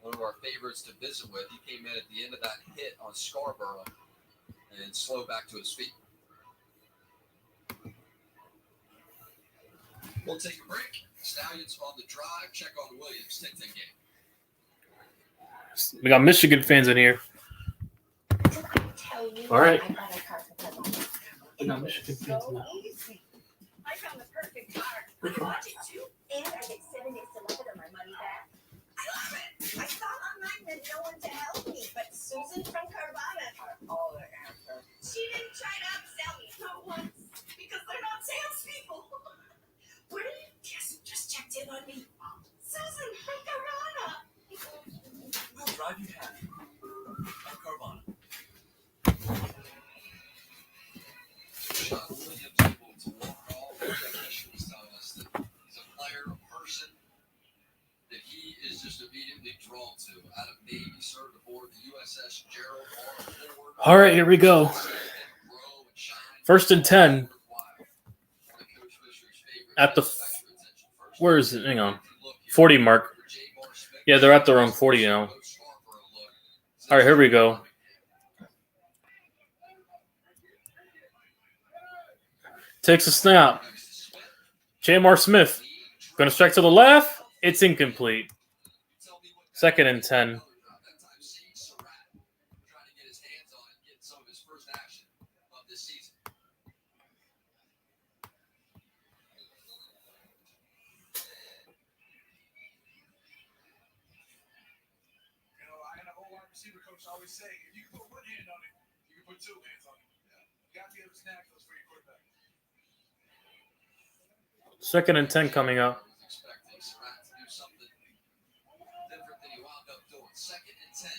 One of our favorites to visit with. He came in at the end of that hit on Scarborough and slowed back to his feet. We'll take a break. Stallions on the drive. Check on Williams. 10-10 game. We got Michigan fans in here. All right. We got Michigan fans now. I found the perfect car. I bought it too, and I get 7 days to live it or my money back. I love it. I saw online that no one to help me, but Susan from Carvana are all the answer. She didn't try to upsell me not once because they're not salespeople. Where did you just checked in on me? Susan from Carvana. We'll drive you happy. At Carvana. Sean Williams able to walk all the officials telling us that he's a player, a person that he is just immediately drawn to. Out of Navy, served aboard the USS Gerald R. Ford. All right, here we go. 1st and 10. At the where is it? Hang on. 40 mark. Yeah, they're at their own 40 now. All right, here we go. Takes a snap. Jamar Smith. Going to strike to the left. It's incomplete. 2nd and 10. receiver coach always say, if you can put one hand on it, you can put two hands on it. You got to be able to snag those for your quarterback. 2nd and 10 coming up. Expecting Surratt to do something different than he wound up doing. 2nd and 10.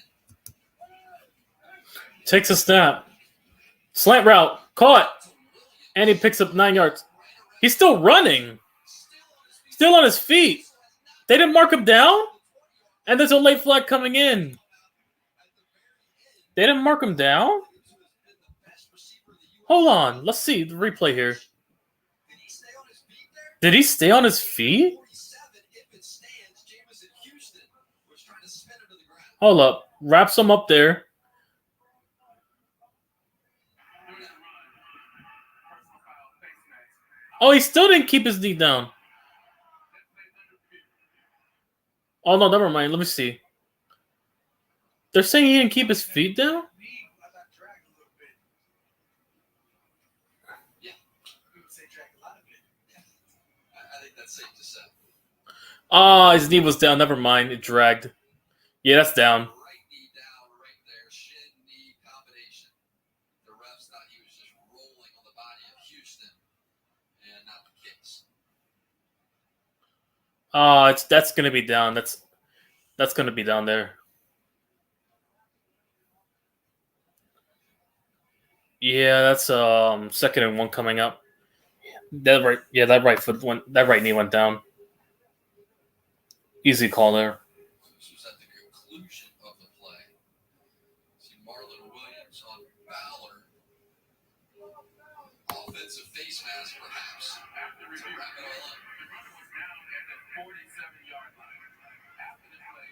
Takes a snap. Slant route. Caught. And he picks up 9 yards. He's still running. Still on his feet. They didn't mark him down? And there's a late flag coming in. They didn't mark him down? Hold on. Let's see the replay here. Did he stay on his feet? Hold up. Wraps him up there. Oh, he still didn't keep his knee down. Oh, no, never mind. Let me see. They're saying he didn't keep his feet down? I think that's safe to say. Oh, his knee was down. Never mind. It dragged. Yeah, that's down. Right knee down right there. Shin knee combination. The refs thought he was just rolling on the body of Houston. And not the kicks. That's gonna be down. That's gonna be down there. Yeah, that's 2nd and 1 coming up. That right knee went down. Easy call there. This was at the conclusion of the play. See Marlon Williams on Ballard. Offensive face mask, perhaps, to wrap it all up. The runner was down at the 47-yard line. After the play,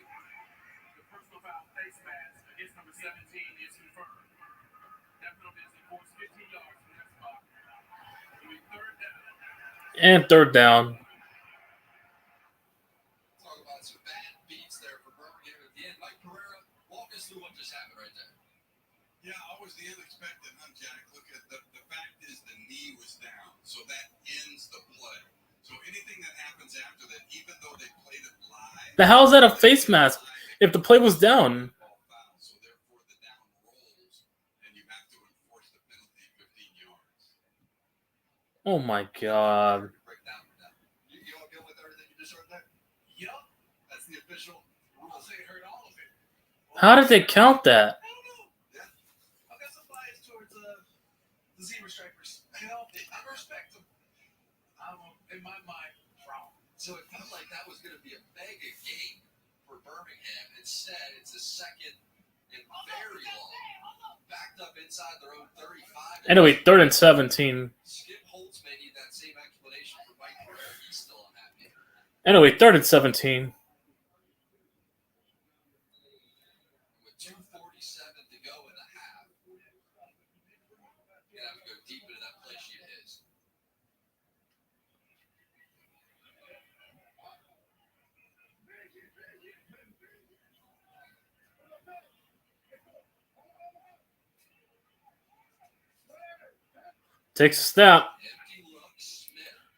the personal foul face mask against number 17 is confirmed. That penalty is enforced 15 yards from that spot. It'll be 3rd down. And 3rd down. Talk about some bad beats there for Birmingham at the end. Mike Pereira, walk us through what just happened right there. Yeah, always the unexpected, huh, Jack? Look at the fact is the knee was down, so that ends the play. So anything that happens after that, even though they played it live, The hell's that a face mask? If the play was down. so therefore the down rolls, and you have to enforce the penalty 15 yards. Oh my god. Break down. You don't deal with everything you just heard there? Yup. That's the official rule. I'll say heard all of it. How did they count that? I don't know. I've got some bias towards the zebra stripers. You know, I respect them. In my mind, wrong. So it felt like that was going to be a mega game for Birmingham. Instead, it's a 2nd and very long. Backed up inside their own 35. Anyway, 3rd and 17. Skip Holtz may need that same explanation for Mike Pereira. He's still unhappy. Anyway, 3rd and 17. With 2:47 to go in the half, you're going to have to go deep into that play sheet of his. Takes a snap.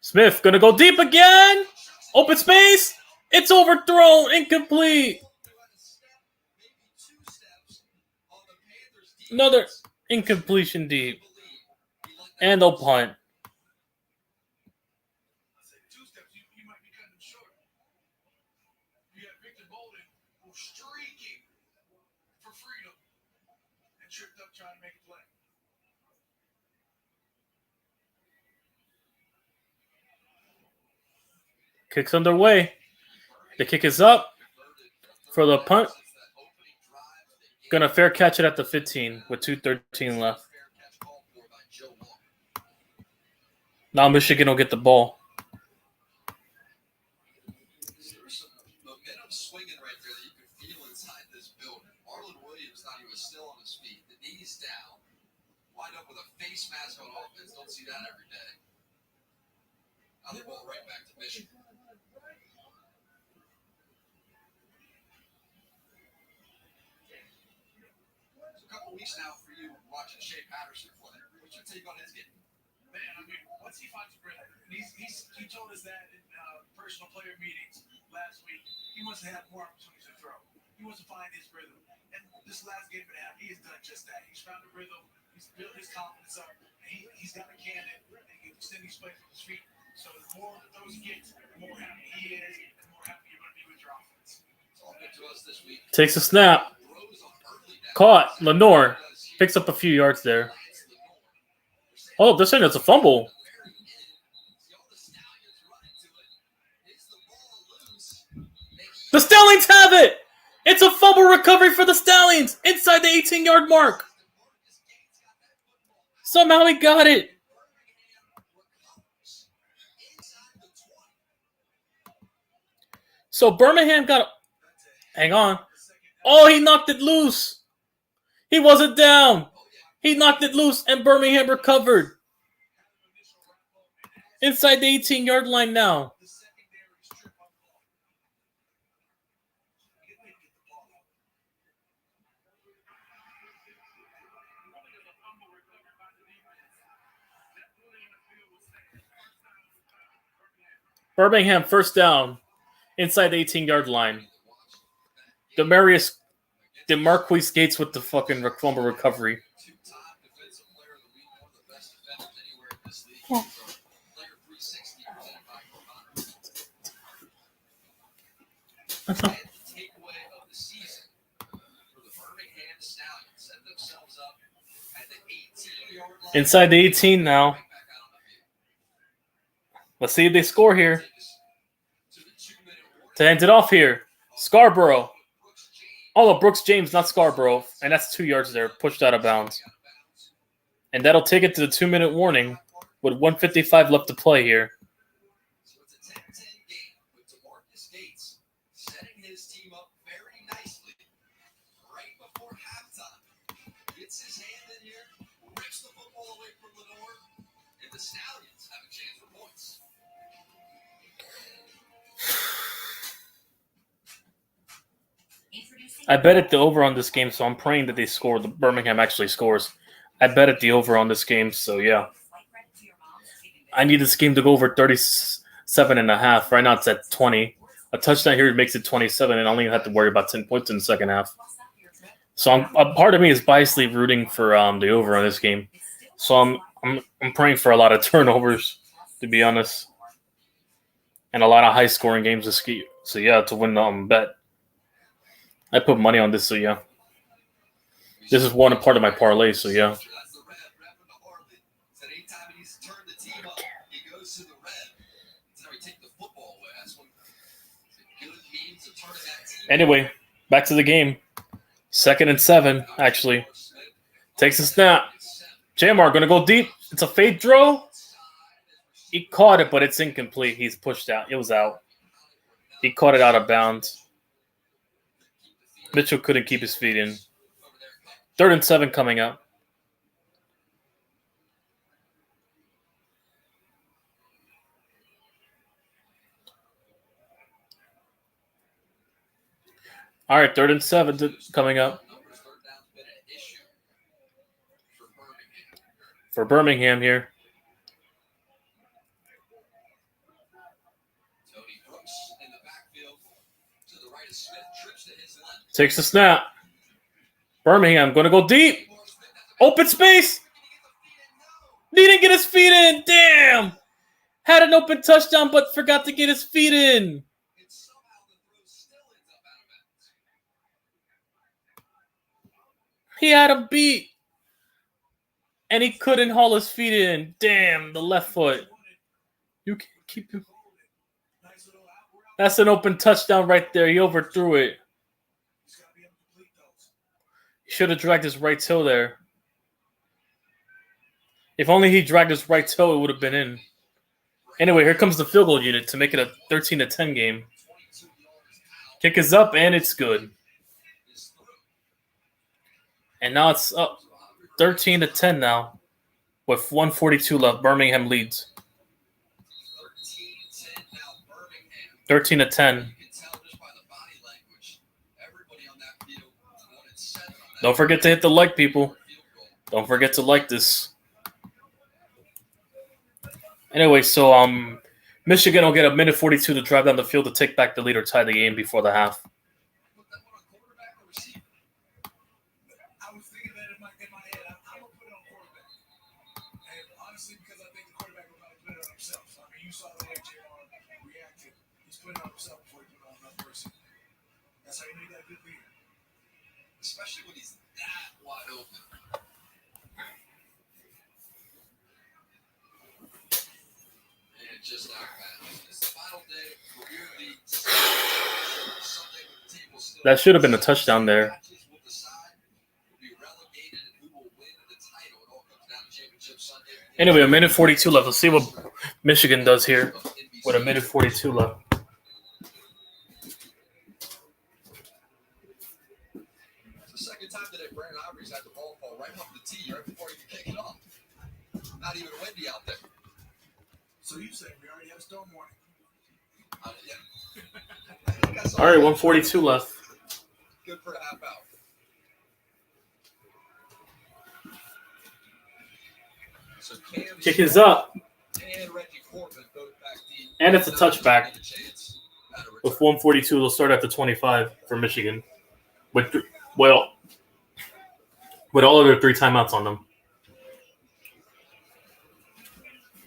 Smith gonna go deep again. Open space. It's overthrown. Incomplete. Another incompletion deep. And they'll punt. I said 2 steps, you might be cutting them short. You got Victor Bolden who's streaking for freedom and tripped up trying to make a play. Kick's underway. The kick is up for the punt. Gonna fair catch it at the 15 with 2:13 left. Now Michigan will get the ball. There's some momentum swinging right there that you could feel inside this building. Marlon Williams thought he was still on his feet. The knees down. Wind up with a face mask on offense. Don't see that every day. Now they ball right back to Michigan. It's a couple weeks now for you watching Shea Patterson play. What's your take on his game? Man, I mean, once he finds his rhythm, he told us that in personal player meetings last week. He wants to have more opportunities to throw. He wants to find his rhythm. And the this last game and a half, he has done just that. He's found the rhythm. He's built his confidence up. And he's got a cannon. And he can send these plays with his feet. So the more those he gets, the more happy he is, and the more happy you're going to be with your offense. It's all good to us this week. Takes a snap. Caught. Lenore picks up a few yards there. Oh, they're saying it's a fumble. The Stallions have it! It's a fumble recovery for the Stallions inside the 18-yard mark. Somehow he got it. So Birmingham got... Hang on. Oh, he knocked it loose. He wasn't down. He knocked it loose, and Birmingham recovered. Inside the 18-yard line now. Birmingham first down inside the 18-yard line. DeMarquise Gates with the fucking fumble recovery. Yeah. Inside the 18 now. Let's see if they score here. To end it off here, Scarborough. Oh, Brooks James, not Scarborough. And that's 2 yards there, pushed out of bounds. And that'll take it to the 2-minute warning with 1:55 left to play here. I bet at the over on this game, so I'm praying that they score. The Birmingham actually scores. I bet at the over on this game, so yeah. I need this game to go over 37.5. Right now it's at 20. A touchdown here makes it 27, and I only have to worry about 10 points in the second half. So a part of me is biasly rooting for the over on this game. So I'm praying for a lot of turnovers, to be honest, and a lot of high scoring games this game. So yeah, to win the bet. I put money on this, so yeah. This is one part of my parlay, so yeah. Anyway, back to the game. 2nd and 7, actually. Takes a snap. Jamar going to go deep. It's a fade throw. He caught it, but it's incomplete. He's pushed out. It was out. He caught it out of bounds. Mitchell couldn't keep his feet in. 3rd and 7 coming up. All right, 3rd and 7 coming up. For Birmingham here. Takes the snap. Birmingham going to go deep. Open space. He didn't get his feet in. Damn. Had an open touchdown, but forgot to get his feet in. He had him beat. And he couldn't haul his feet in. Damn, the left foot. You can't keep him. That's an open touchdown right there. He overthrew it. He should have dragged his right toe there. If only he dragged his right toe, it would have been in. Anyway, here comes the field goal unit to make it a 13-10 game. Kick is up, and it's good. And now it's up 13-10 now with 1:42 left. Birmingham leads. 13-10. Don't forget to hit the like, people. Don't forget to like this. Anyway, so Michigan will get 1:42 to drive down the field to take back the lead or tie the game before the half. my head, I'm gonna put it on quarterback. And honestly, because I think the quarterback will probably put it on himself. I mean, you saw the way JR reacted. He's putting it on himself before he put it on another person. That's how you know you got a good leader. Especially when he's that wide open. And just like that, it's the final day. Career league Sunday with the team will still. That should have been a touchdown there. Will decide who will be relegated and who will win the title. It all comes down to championship Sunday. Anyway, a minute 42 left. Let's see what Michigan does here with a minute 42 left. It's the second time today Brandon Ivory's had the ball fall right off the tee right before he can kick it off. Not even windy out there. So you say we already have a storm warning. Yeah. All right, 142 left. Good for a half hour. So Kick is up. And Reggie Corbin both back deep. And it's a touchback. With 142, they'll start at the 25 for Michigan. With all of their 3 timeouts on them.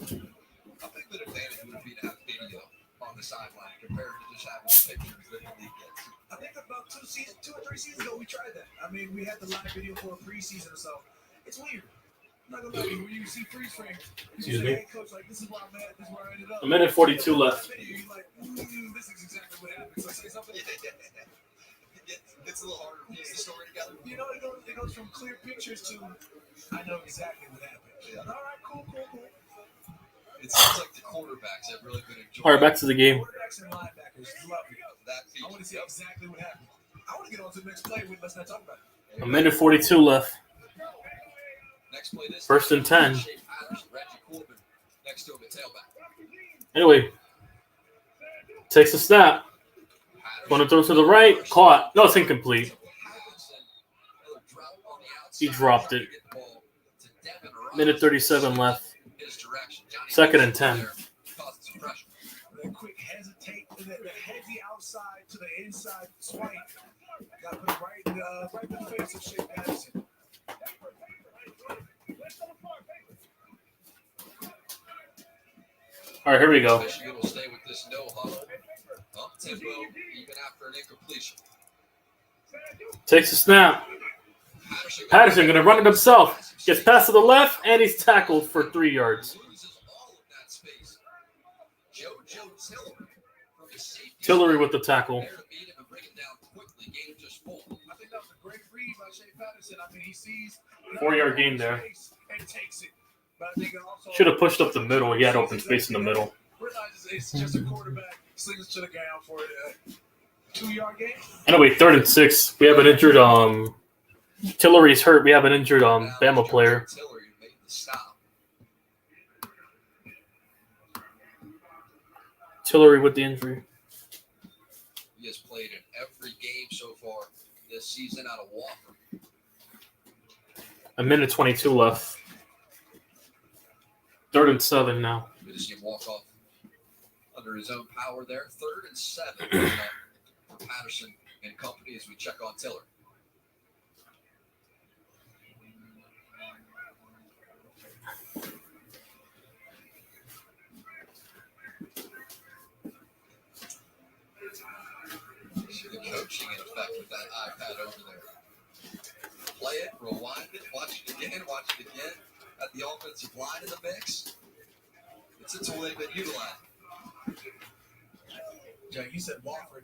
I think the advantage would be to have video on the sideline compared to just having pictures that the league gets. I think about 2 or 3 seasons ago we tried that. I mean, we had the live video for a preseason or so. It's weird. I'm not gonna lie to you. When you see freeze frames, you say, hey, coach, like, this is where I'm at, this is where I ended up. A minute 42 left. You're like, this is exactly what happened. So say something. It's a little harder to piece the story together. You know, it goes from clear pictures to I know exactly what happened. Yeah. All right, cool. It seems like the quarterbacks have really been enjoying. All right, back to the game. Quarterbacks and linebackers love it. I want to see exactly what happened. I want to get on to the next play. Let's not talk about it. A minute 42 left. Next play this 1st and 10. Reggie Corbin next to him at tailback. Anyway, takes a snap. Going to throw to the right. Caught. No, it's incomplete. He dropped it. Minute 37 left. 2nd and 10. That quick hesitate, that heavy outside to the inside swipe. Got to put it right in the face of Shea Patterson. All right, here we go. Michigan will stay with this no huddle. Up tempo, even after an incompletion. Takes a snap. Patterson going to run it himself. Gets past to the left, and he's tackled for 3 yards. Tillery with the tackle. I think that was a great read by Shea Patterson. I mean, he sees 4-yard gain there. and takes it. But I think it also Should have pushed up the middle. He had open space in the middle. realizes it's just a quarterback slings to the ground for a 2-yard gain. Anyway, 3rd and 6. We have an injured Tillery's hurt. We have an injured Bama player. Tillery made the stop. Tillery with the injury. He has played in every game so far this season out of Wofford. A minute 22 left. 3rd and 7 now. We just see him walk off under his own power there. 3rd and 7 for Patterson and company as we check on Tiller. See the coaching in effect with that iPad over there. Play it, rewind it, watch it again. Got the offensive line in the mix. It's a tool they've been utilizing. Jack, you said Wofford.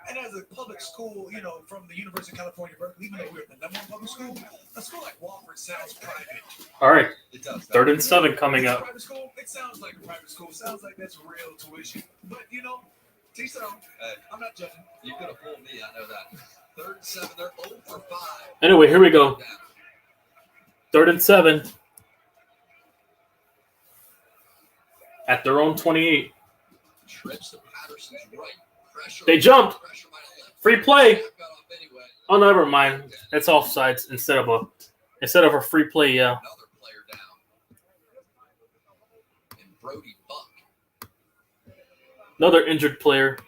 And as a public school, you know, from the University of California, Berkeley, even though we're the #1 public school, a school like Wofford sounds private. All right. It does. 3rd and 7 coming up. Private school, it sounds like a private school. Sounds like that's real tuition. But, you know, teach their own. I'm not judging. You could have fooled me, I know that. 3rd and 7, they're 0 for 5. Anyway, here we go. 3rd and 7. At their own 28. Trips to Patterson's right. Pressure. They jumped. Pressure by the left. Free play. Got off anyway. Oh, never mind. It's offsides instead of a free play. Yeah. Another player down. And Brody Buck. Another injured player.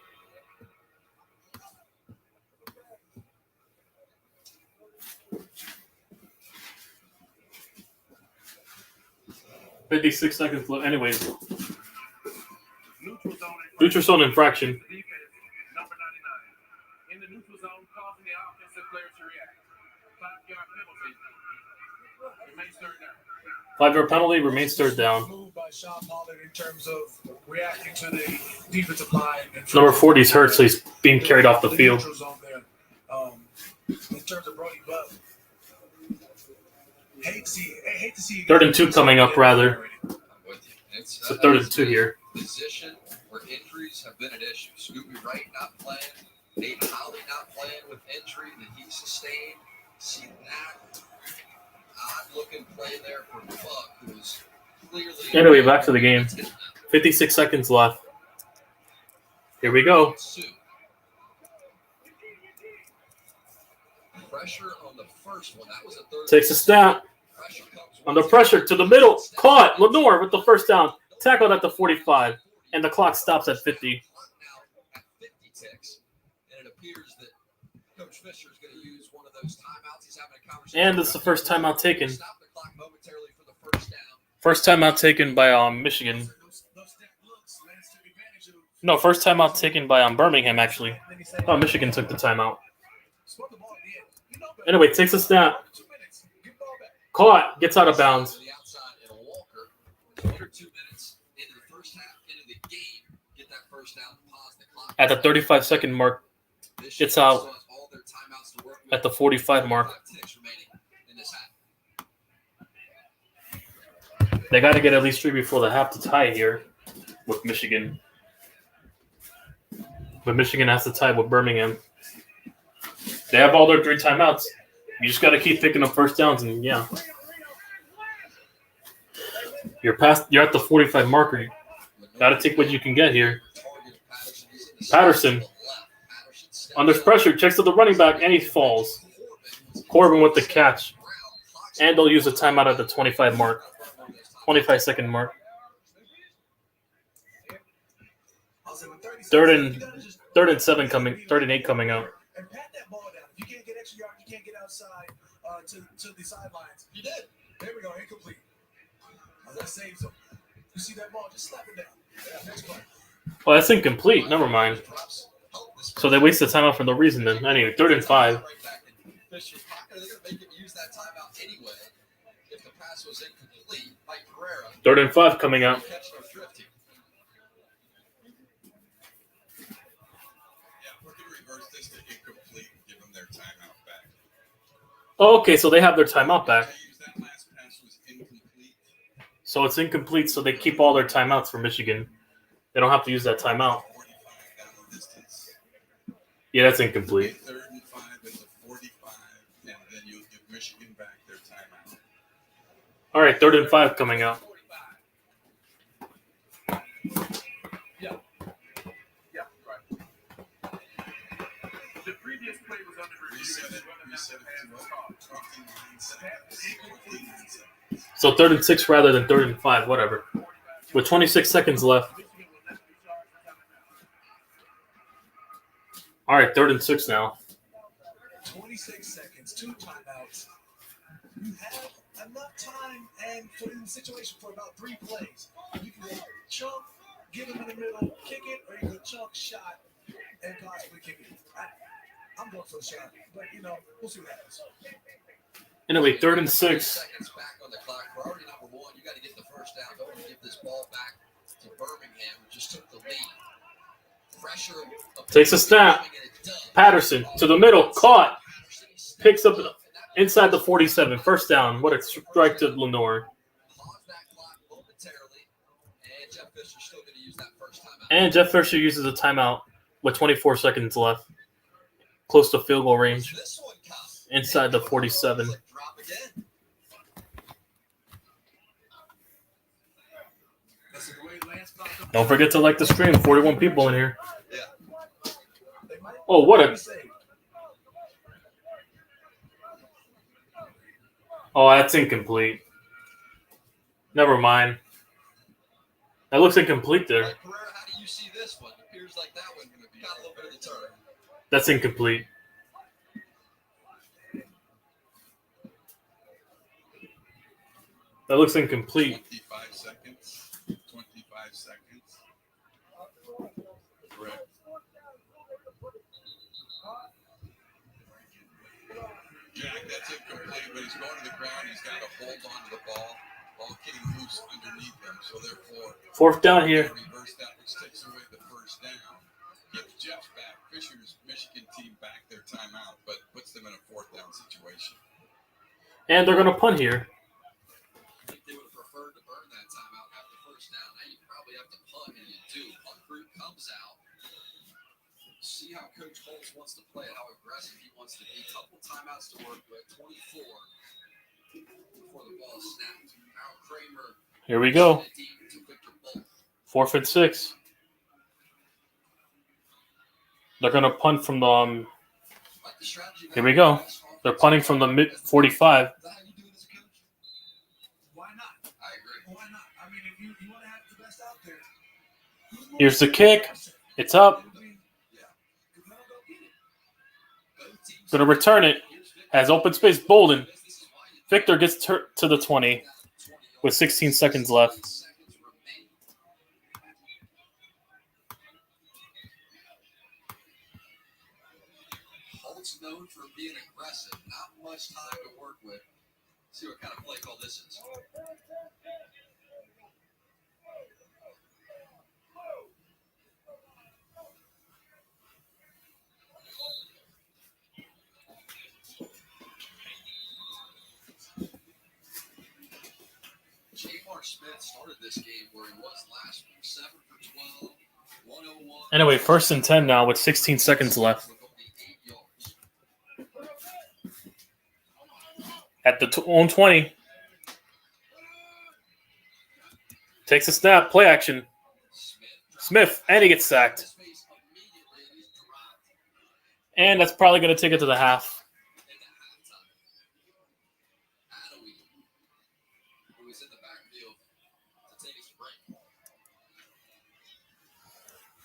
56 seconds left. Anyways, Neutral zone. neutral zone infraction. Defense, number 99. In the neutral zone, causing the offensive player to react. 5-yard penalty. Remains third down. 5-yard penalty remains third down. Move by Sean Pollard in terms of reacting to the defensive line. Number 40 is hurt, so he's being carried off the field. Neutral zone there. In terms of Brody Buck, hate to see. 3rd and 2 coming up, rather. It's So 3rd and 2 here. Position where injuries have been an issue. Scooby Wright not playing, Nate Holly not playing with injury that he sustained. See that odd-looking play there from Buck, who was clearly. Anyway, back to the game. 56 seconds left. Here we go. Pressure on the first one. That was a third. Takes a snap. Under pressure to the middle. Caught. Lenore with the first down. Tackled at the 45. And the clock stops at 50. At 50 ticks. And it appears that Coach Fisher is going to use one of those timeouts. He's having a conversation. And it's the first timeout taken. Stop the clock momentarily for the first down. First timeout taken by Michigan. No, first timeout taken by Birmingham, actually. Oh, Michigan took the timeout. Anyway, takes a snap. Caught. Gets out of bounds. At the 35-second mark, gets out at the 45 mark. They got to get at least 3 before the half to tie here with Michigan. But Michigan has to tie with Birmingham. They have all their 3 timeouts. You just got to keep picking up first downs, and yeah. You're at the 45 marker. You got to take what you can get here. Patterson, under pressure, checks to the running back, and he falls. Corbin with the catch. And they'll use a timeout at the 25 mark. 25-second mark. 3rd and 7 coming. 3rd and 8 coming out. And pat that ball down. If you can't get extra yards, you can't get outside to the sidelines. You did. There we go. Incomplete. That saves him. You see that ball? Just slap it down. Yeah, next play. Well, that's incomplete. Never mind. So they wasted timeout for no reason then. Anyway, 3rd and 5. Fisher's pocket. They're going to make him use that timeout anyway. If the pass was incomplete by Pereira. 3rd and 5 coming out. Catch no thrifty. Yeah, we're going to reverse this to incomplete and give them their timeout back. Oh, okay, so they have their timeout back. So it's incomplete, so they keep all their timeouts for Michigan. They don't have to use that timeout. Yeah, that's incomplete. 3rd and 5 at the 45, and then you'll give Michigan back their timeout. All right, 3rd and 5 coming out. Yeah, right. The previous play was under review. So 3rd and 6 rather than 3rd and 5, whatever. With 26 seconds left. All right, 3rd and 6 now. 26 seconds, 2 timeouts. You have enough time and put in the situation for about 3 plays. You can go chunk, get him in the middle, kick it, or you can chunk, shot, and possibly kick it. I'm going for a shot, but, we'll see what happens. Anyway, 3rd and 6. Seconds back on the clock. Priority number 1, you got to get the first down. Don't want to give this ball back to Birmingham, who just took the lead. Pressure. Takes a snap. Patterson to the middle. Caught. Picks up inside the 47. First down. What a strike to Lenore. And Jeff Fisher uses a timeout with 24 seconds left. Close to field goal range. Inside the 47. Don't forget to like the stream. 41 people in here. Oh, what a... Oh, that's incomplete. Never mind. That looks incomplete there. How do you see this one? It appears like that one got a little bit of the turn. That's incomplete. That looks incomplete. 25 when he's going to the ground, he's got to hold on to the ball getting loose underneath him. So therefore, Fourth down here. Reverse that, which takes away the first down. Gives Jeff's back, Fisher's Michigan team back their timeout, but puts them in a fourth down situation. And they're going to punt here. I think they would have preferred to burn that timeout after first down. Now you probably have to punt, and you do. Punt crew comes out. See how Coach Holtz wants to play it, how aggressive he wants to be. Couple timeouts to work with, 24 before the ball is snapped. Now Kramer. Here we go. 4th and 6. They're going to punt from the here we go. They're punting from the mid 45. Why not? I agree. Why not? I mean, if you want to have the best out there. Here's the kick. It's up. Going to return it. Has open space. Bolden. Victor gets to the 20 with 16 seconds left. Holtz known for being aggressive. Not much time to work with. See what kind of play call this is. Jamar Smith started this game where he was last week, 7 for 12, 101. Anyway, 1st and 10 now with 16 seconds left. At the own 20. Takes a snap. Play action. Smith. And he gets sacked. And that's probably going to take it to the half.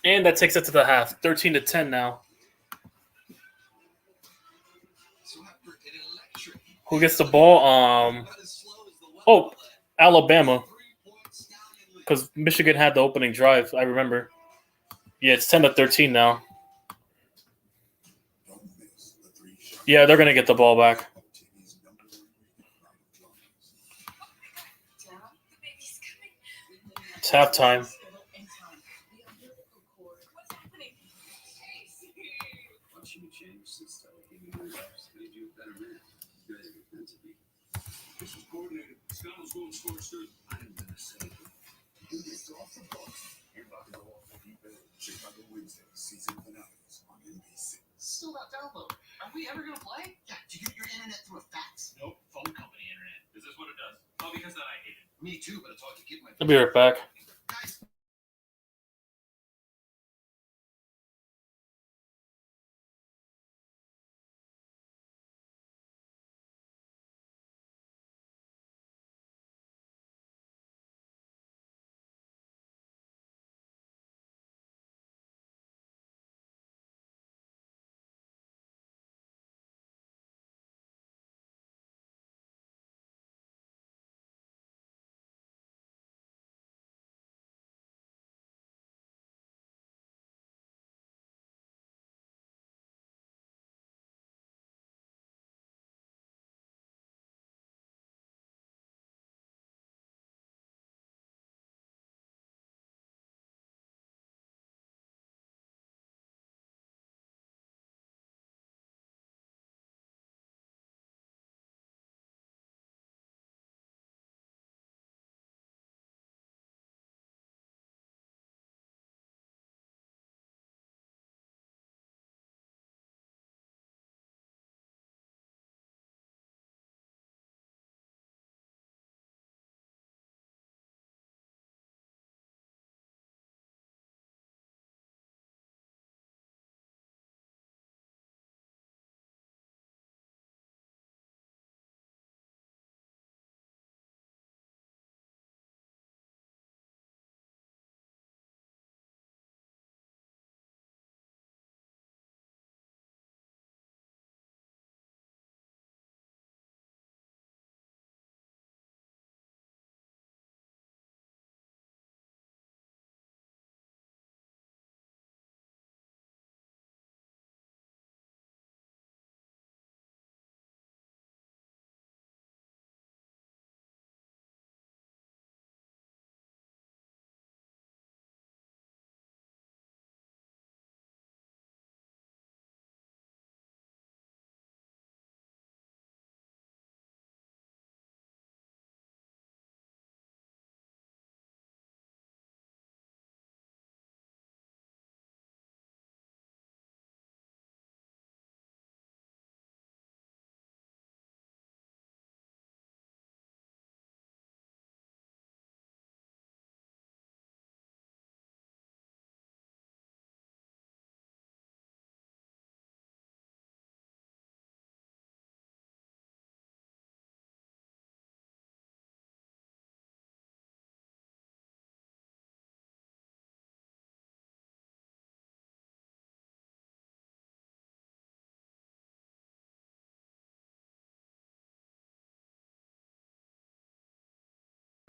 And that takes it to the half. 13-10 now. Who gets the ball? Alabama. Because Michigan had the opening drive, I remember. Yeah, it's 10-13 now. Yeah, they're going to get the ball back. It's halftime. Still not downloaded. Are we ever gonna play? Yeah, did you get your internet through a fax? Nope, phone company internet. Is this what it does? Oh, because that I hate it. Me too, but it's hard to get my. I'll be right back.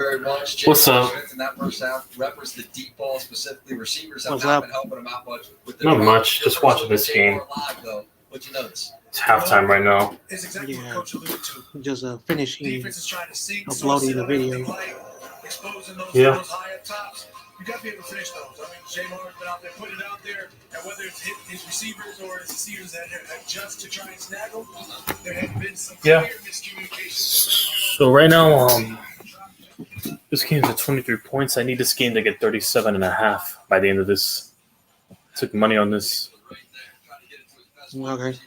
very much. What's up? In that first half, referenced the deep ball specifically. Receivers have What's not up? been helping them out much. With the Not drop. much. Just watching this game. Live, though. What you notice? It's halftime right now. It's exactly what Yeah. Coach alluded to. Just finishing Defense is trying to sink, uploading the video. exposing Yeah. those high up tops. You got to be able to finish those. I mean, Jay Martin's been out there putting it out there, and whether it's his receivers or his receivers that adjust to try and snag them, there have been some clear miscommunication. So right now, this game's at 23 points. I need this game to get 37.5 by the end of this. Took money on this. Okay.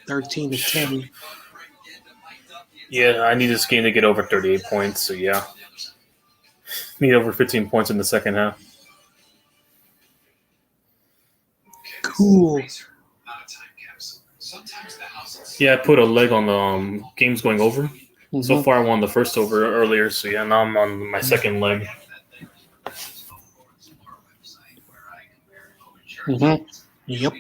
13-10. Yeah, I need this game to get over 38 points. So yeah, need over 15 points in the second half. Cool. Yeah, I put a leg on the games going over. So far, I won the first over earlier. So yeah, now I'm on my second leg. Mm-hmm. Yep.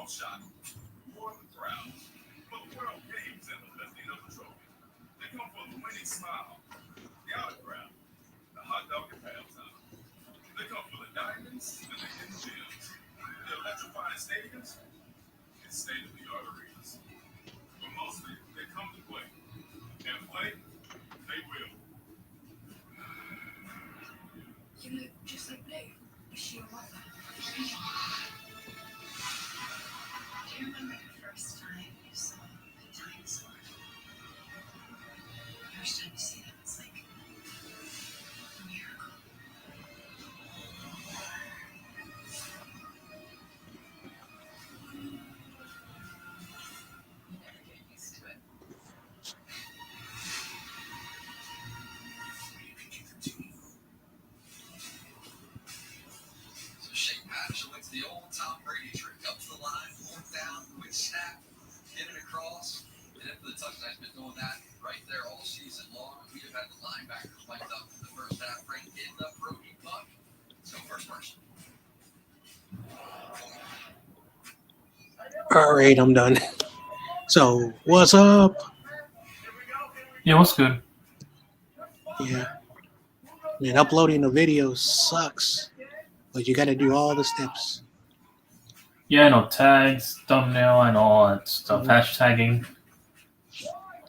Shot, more than proud. For the World Games and the lifting of the trophy. They come for the winning smile, the autograph, the hot dog and pound time. They come for the diamonds and the hidden gems, the electrifying stadiums and state-of-the-art arenas. But mostly, they come to play. And play, they will. You look just like Blake. Is she a mother? Do you remember the first time you saw a dinosaur? The first time you see them, it's like a miracle. You never get used to it. So Shake Patterson looks the old Tom Brady trick. Up to the line, fourth down, quick snap, get it across, and then for the touchdown, he's been doing that right there all season long. We have had the linebackers mic'd up in the first half, bring in the Brody puck. Let's go first person. All right, I'm done. So, what's up? Yeah, what's good? Yeah. Man, uploading a video sucks. But you got to do all the steps. Yeah, I know tags, thumbnail, and all that stuff. Hashtagging,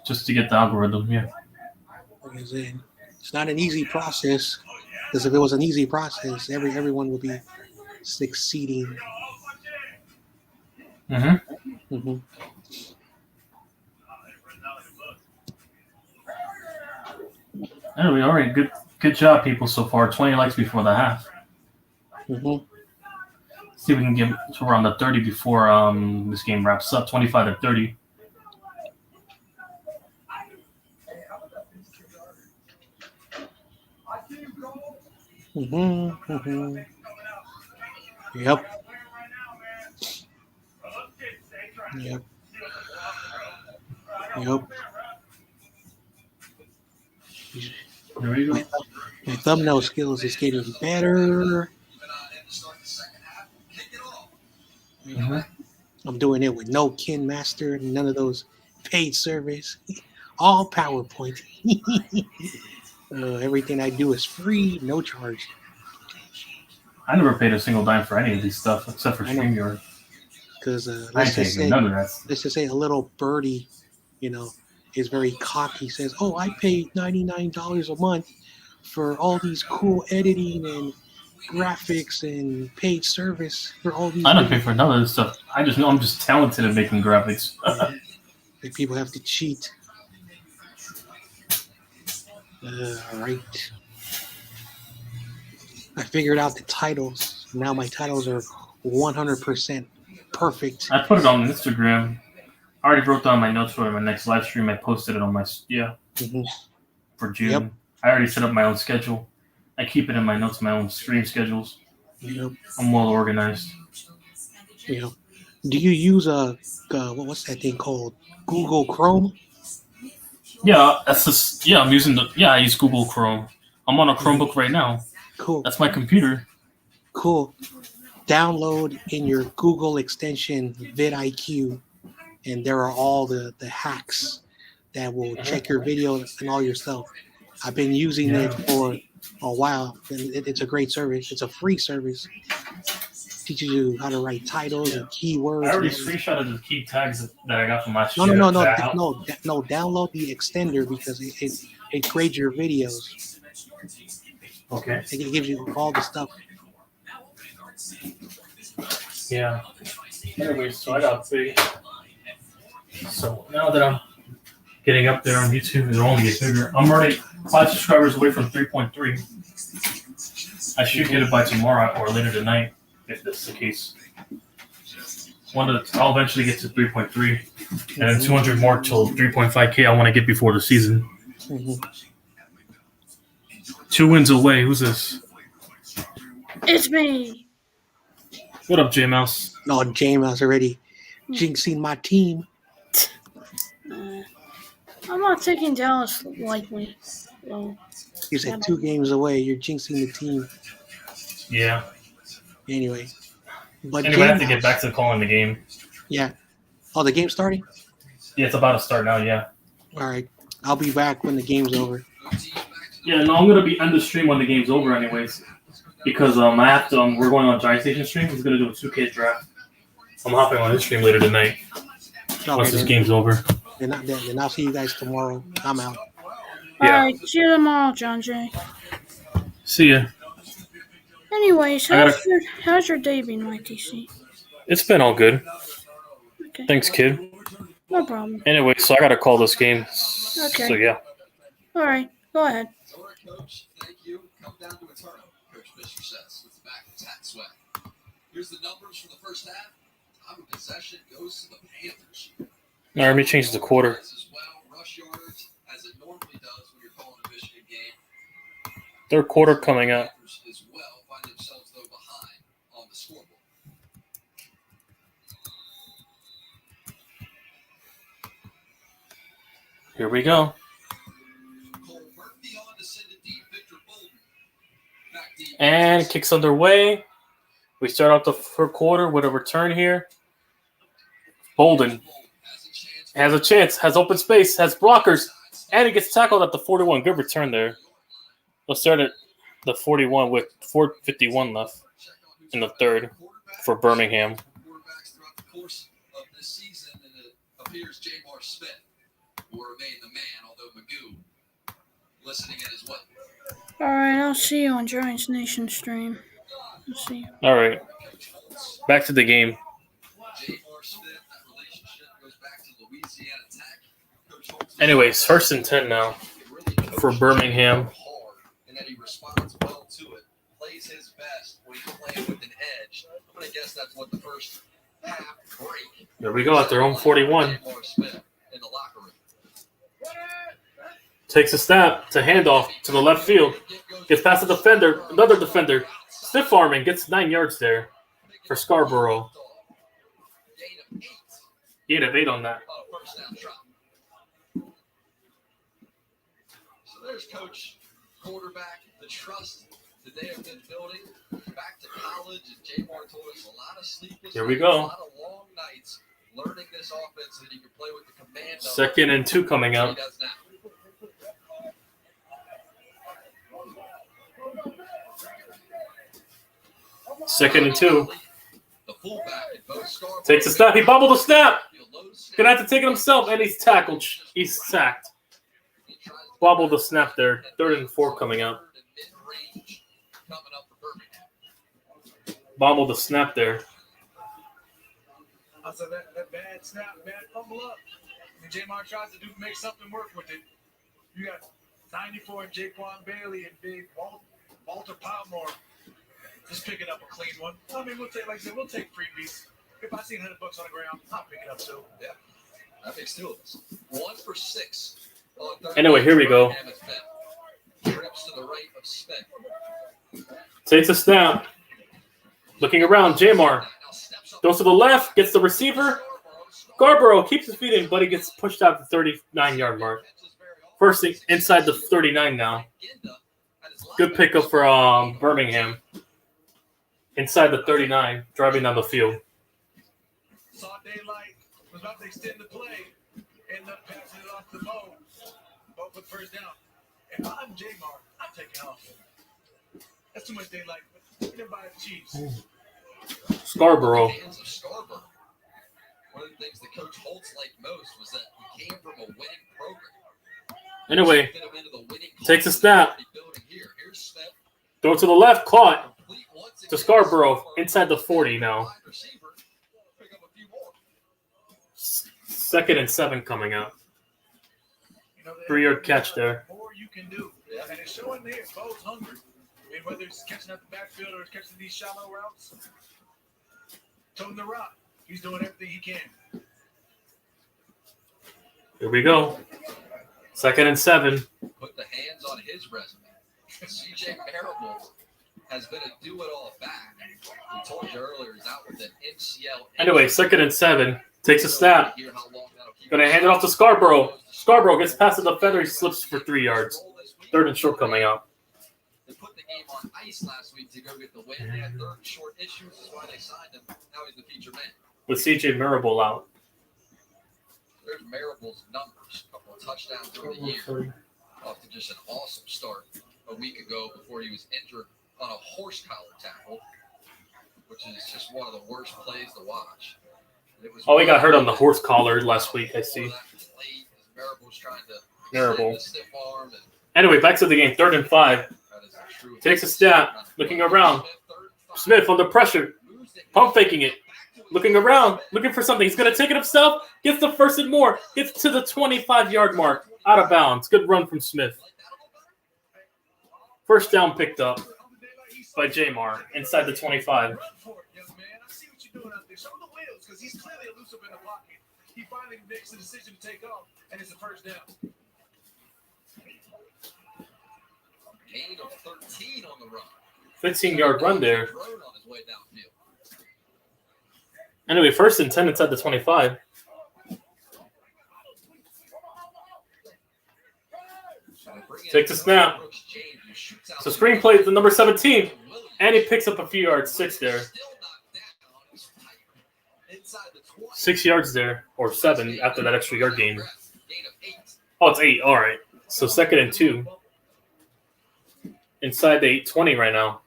just to get the algorithm. Yeah. Like I said, it's not an easy process. Because if it was an easy process, everyone would be succeeding. Mm-hmm. Mm-hmm. Anyway, all right. Good job, people, so far. 20 likes before the half. Mm-hmm. See if we can get to around the 30 before this game wraps up. 25-30. Mm-hmm. Mm-hmm. Yep. Yep. Yep. There we go. My thumbnail skills is getting better. Mm-hmm. I'm doing it with no Kin Master, none of those paid service, all PowerPoint. Everything I do is free, no charge. I never paid a single dime for any of these stuff except for StreamYard. Because I ain't taking none of that. let's just say a little birdie, is very cocky. Says, "Oh, I paid $99 a month for all these cool editing and graphics and paid service for all these." I don't pay for none of this stuff. I just know I'm just talented at making graphics. Like people have to cheat. All right. I figured out the titles. Now my titles are 100% perfect. I put it on Instagram. I already wrote down my notes for my next live stream. I posted it on my for June. Yep. I already set up my own schedule. I keep it in my notes, my own stream schedules. Yep. I'm well organized. Yep. Do you use what's that thing called? Google Chrome? Yeah, that's just I'm using I use Google Chrome. I'm on a Chromebook right now. Cool. That's my computer. Cool. Download in your Google extension vidIQ, and there are all the hacks that will check your video and all your stuff. I've been using it for a while, and it's a great service. It's a free service. Teaches you how to write titles and keywords. I already screenshotted the key tags that I got from last No. year. Download the extender because it grades your videos. Okay. It gives you all the stuff. Yeah. Anyway, so I got big. So now that I'm getting up there on YouTube, it'll only get bigger. I'm already 5 subscribers away from 3.3. I should get it by tomorrow or later tonight, if that's the case. I'll eventually get to 3.3, and then 200 more till 3.5K. I want to get before the season. 2 wins away. Who's this? It's me. What up, J Mouse? No, J Mouse already jinxing my team. I'm not taking Dallas lightly. Well, You said 2 games away. You're jinxing the team. Yeah. Anyway, I have to get back to calling the game. Yeah. Oh, the game's starting? Yeah, it's about to start now. Yeah. All right. I'll be back when the game's over. Yeah, no, I'm gonna end the stream when the game's over, anyways, because I have to. We're going on Giant Station stream. He's gonna do a 2K draft. I'm hopping on his stream later tonight once this game's over. Then I'll see you guys tomorrow. I'm out. Yeah. All right, see you tomorrow, John Jay. See ya. Anyways, how's your day been, YTC? It's been all good. Okay. Thanks, kid. No problem. Anyway, so I gotta call this game. Okay. So yeah. All right, go ahead. Coach, thank you. Come down to a turnover, Coach Fisher says, with the back of Tat Sweat. Here's the numbers for the first half. Time of possession goes to the Panthers. All right, let me change the quarter. As well, rush yards, as it normally does when you're calling a Michigan game. Third quarter coming up. As well, find themselves, though, behind on the scoreboard. Here we go. And kicks underway. We start off the third quarter with a return here. Bolden has a chance, has open space, has blockers, and he gets tackled at the 41. Good return there. We'll start at the 41 with 4:51 left in the third for Birmingham. Throughout the course of this season, and it appears Jamar Smith will remain the man, although Magoo listening in as well. All right, I'll see you on Giants Nation stream. I'll see you. All right. Back to the game. Anyways, first and 10 now for Birmingham. And that he responds well to it, plays his best when he's playing with an edge. I'm going to guess that's what the first half break. There we go at their own 41. In the locker room. Takes a snap to handoff to the left field. Gets past the defender, another defender. Stiff arming, gets 9 yards there for Scarborough. 8 of 8 on that. First down drop. So there's Coach quarterback, the trust that they have been building back to college. And Jamar told us a lot of sleepless Here we nights, go. a lot of long nights learning this offense so that he can play with the command. Second and 2 coming He up. does now. Second and 2. The fullback at both Scarborough. Takes a snap. He bobbled the snap. Gonna have to take it himself, and he's tackled. He's sacked. Bobbled the snap there. 3rd and 4 coming up. Bobbled the snap there. I said that bad snap, bad fumble up. And Jamar tries to make something work with it. You got 94 Jaquan Bailey and big Walter Palmore just picking up a clean one. I mean, we'll take freebies. If I see $100 on the ground, I'll pick it up too. Yeah, that makes 2 of us. 1 for 6. On third Anyway, here we go. Trips to the right of Smith. Takes a snap. Looking around, Jamar. Goes to the left, gets the receiver. Scarborough keeps his feet in, but he gets pushed out the 39-yard mark. First thing inside the 39 now. Good pickup for Birmingham. Inside the 39, driving down the field. Saw daylight, was about to extend the play, ended up passing it off the Mo. Both with first down. If I'm J-Mar, I'm taking off. That's too much daylight. Get him by the Chiefs. Scarborough. Hands of Scarborough. One of the things that Coach Holtz liked most was that he came from a winning program. Anyway, takes a snap. Throw to the left, caught. To Scarborough, inside the 40 now. 2nd and 7 coming up. 3-yard catch there. More you can do. And it's showing there, Bo's hungry. I mean, whether it's catching out the backfield or it's catching these shallow routes, toting the rock. He's doing everything he can. Here we go. 2nd and 7. Put the hands on his resume. CJ Marable has been a do-it-all back. We told you earlier he's out with an MCL. Anyway, 2nd and 7. Takes a snap. Gonna hand it off to Scarborough. Scarborough gets past the defender. He slips for 3 yards. 3rd and short coming up. They put the game on ice last week to go get the win. They had 3rd and short issues. That's why they signed him. Now he's the feature man. With CJ Marable out. There's Marable's numbers. A couple of touchdowns over the year. Off to just an awesome start a week ago before he was injured on a horse collar tackle, which is just one of the worst plays to watch. Oh, he got hurt on the horse collar last week, I see. Marable's trying to Marable. the stiff arm and Anyway, back to the game. 3rd and 5. Takes a snap. Looking around. Smith under pressure. Pump faking it. Looking around. Looking for something. He's going to take it himself. Gets the 1st and more. Gets to the 25-yard mark. Out of bounds. Good run from Smith. First down picked up by J-Mar inside the 25. Run for it, young man. I see what you're doing out there. Show the wheels because he's clearly elusive in the pocket. He finally makes the decision to take off, and it's a first down. gain of 13 on the run. 15-yard run there. Thrown on his way downfield. Anyway, 1st and 10 inside the 25. Takes a snap. So screenplay the number 17. And he picks up a few yards, 6 there. 6 yards there, or 7 after that extra yard gain. Oh, it's 8. All right. So 2nd and 2. Inside the 8-20 right now.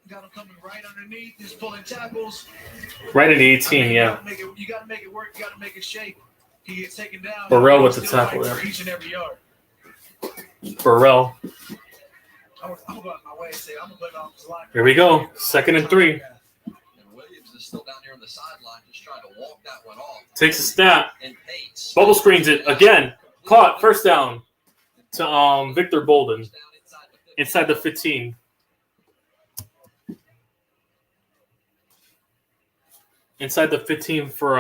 Got him coming right underneath. He's pulling tackles. Right at 18, yeah. You got to make it work. You got to make it shake. He gets taken down. Burrell with the tackle there. there. Each and every yard. Burrell. I'm going to go out my way and say, I'm going to play off his line. Here we go. 2nd and 3. And Williams is still down here on the sideline just trying to walk that one off. Takes a snap. And pace. Bubble screens it again. Caught. First down to Victor Bolden. Inside the 15. Inside the 15 for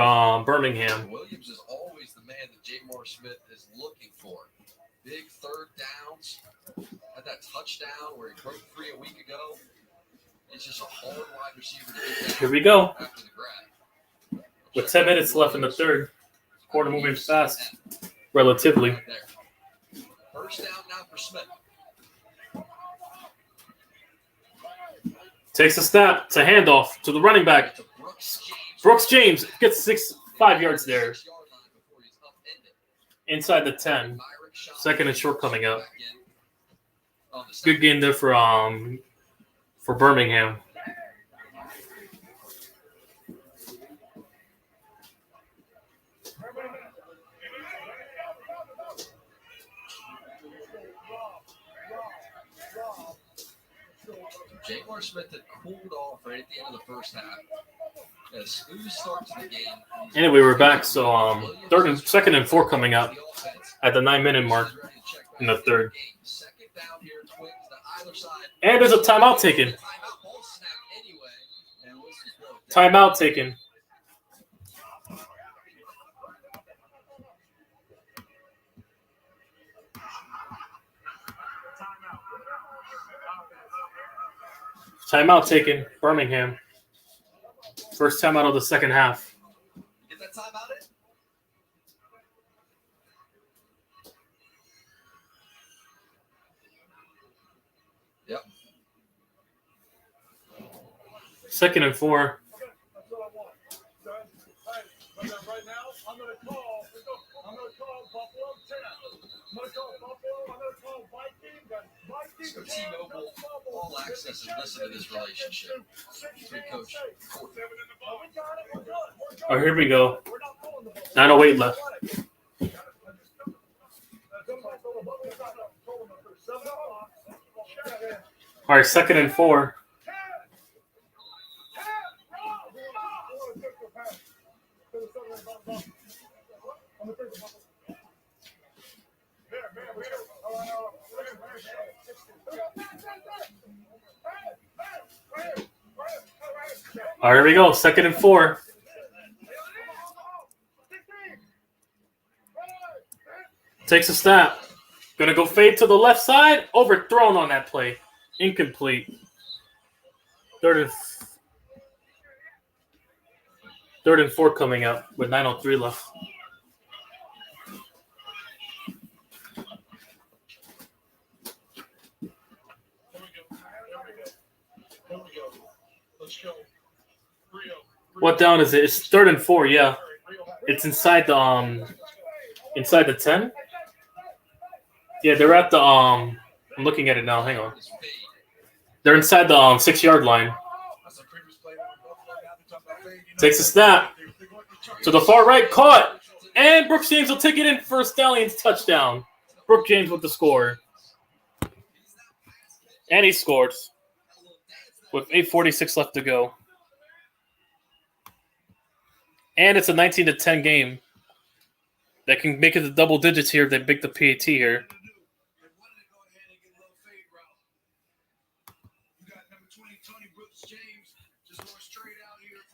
Birmingham. Williams is always the man that J. Moore Smith is looking for. Big third downs. Had that touchdown where he broke free a week ago. It's just a hard wide receiver to get down. Here we go. After the grab. With 10 minutes left in the third. Quarter moving fast. Relatively. First down now for Smith. Takes a snap. It's a handoff to the running back. Brooks James gets 5 yards there. Inside the 10. 2nd and short coming up. Good game there for Birmingham. J. Moore Smith had cooled off right at the end of the first half. A smooth start to the game. Anyway, we're back. So 2nd and 4 coming up at the 9-minute mark in the third. And there's a timeout taken. Timeout taken. Timeout taken. Birmingham. First time out of the second half. Get that time out in? Yep. 2nd and 4. That's what I want. Okay? Hey, right now, I'm going to call Buffalo 10. I'm going to call Buffalo. I'm going to call Vikings. So T-Mobile All Access and listen to this relationship between Coach Courtney. Oh, here we go. 9:08 left. All right, 2nd and 4. All right, here we go. 2nd and 4. Takes a snap. Gonna go fade to the left side. Overthrown on that play. Incomplete. Third and 4 coming up with 9:03 left. What down is it? It's 3rd and 4. Yeah, it's inside the 10. Yeah, they're at the I'm looking at it now. Hang on. They're inside the 6-yard line. Takes a snap to the far right, caught, and Brooks James will take it in for a Stallions touchdown. Brooks James with the score, and he scored with 8:46 left to go. And it's a 19-10 game. They can make it to double digits here if they make the PAT here.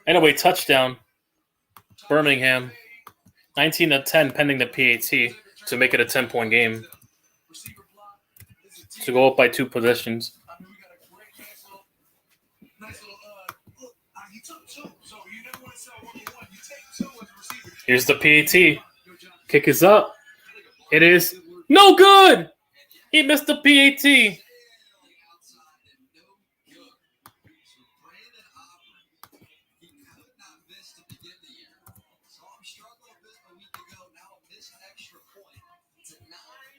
Anyway, touchdown. Birmingham. 19-10 pending the PAT to make it a 10-point game. To go up by 2 possessions. Here's the PAT. Kick is up. It is no good. He missed the PAT.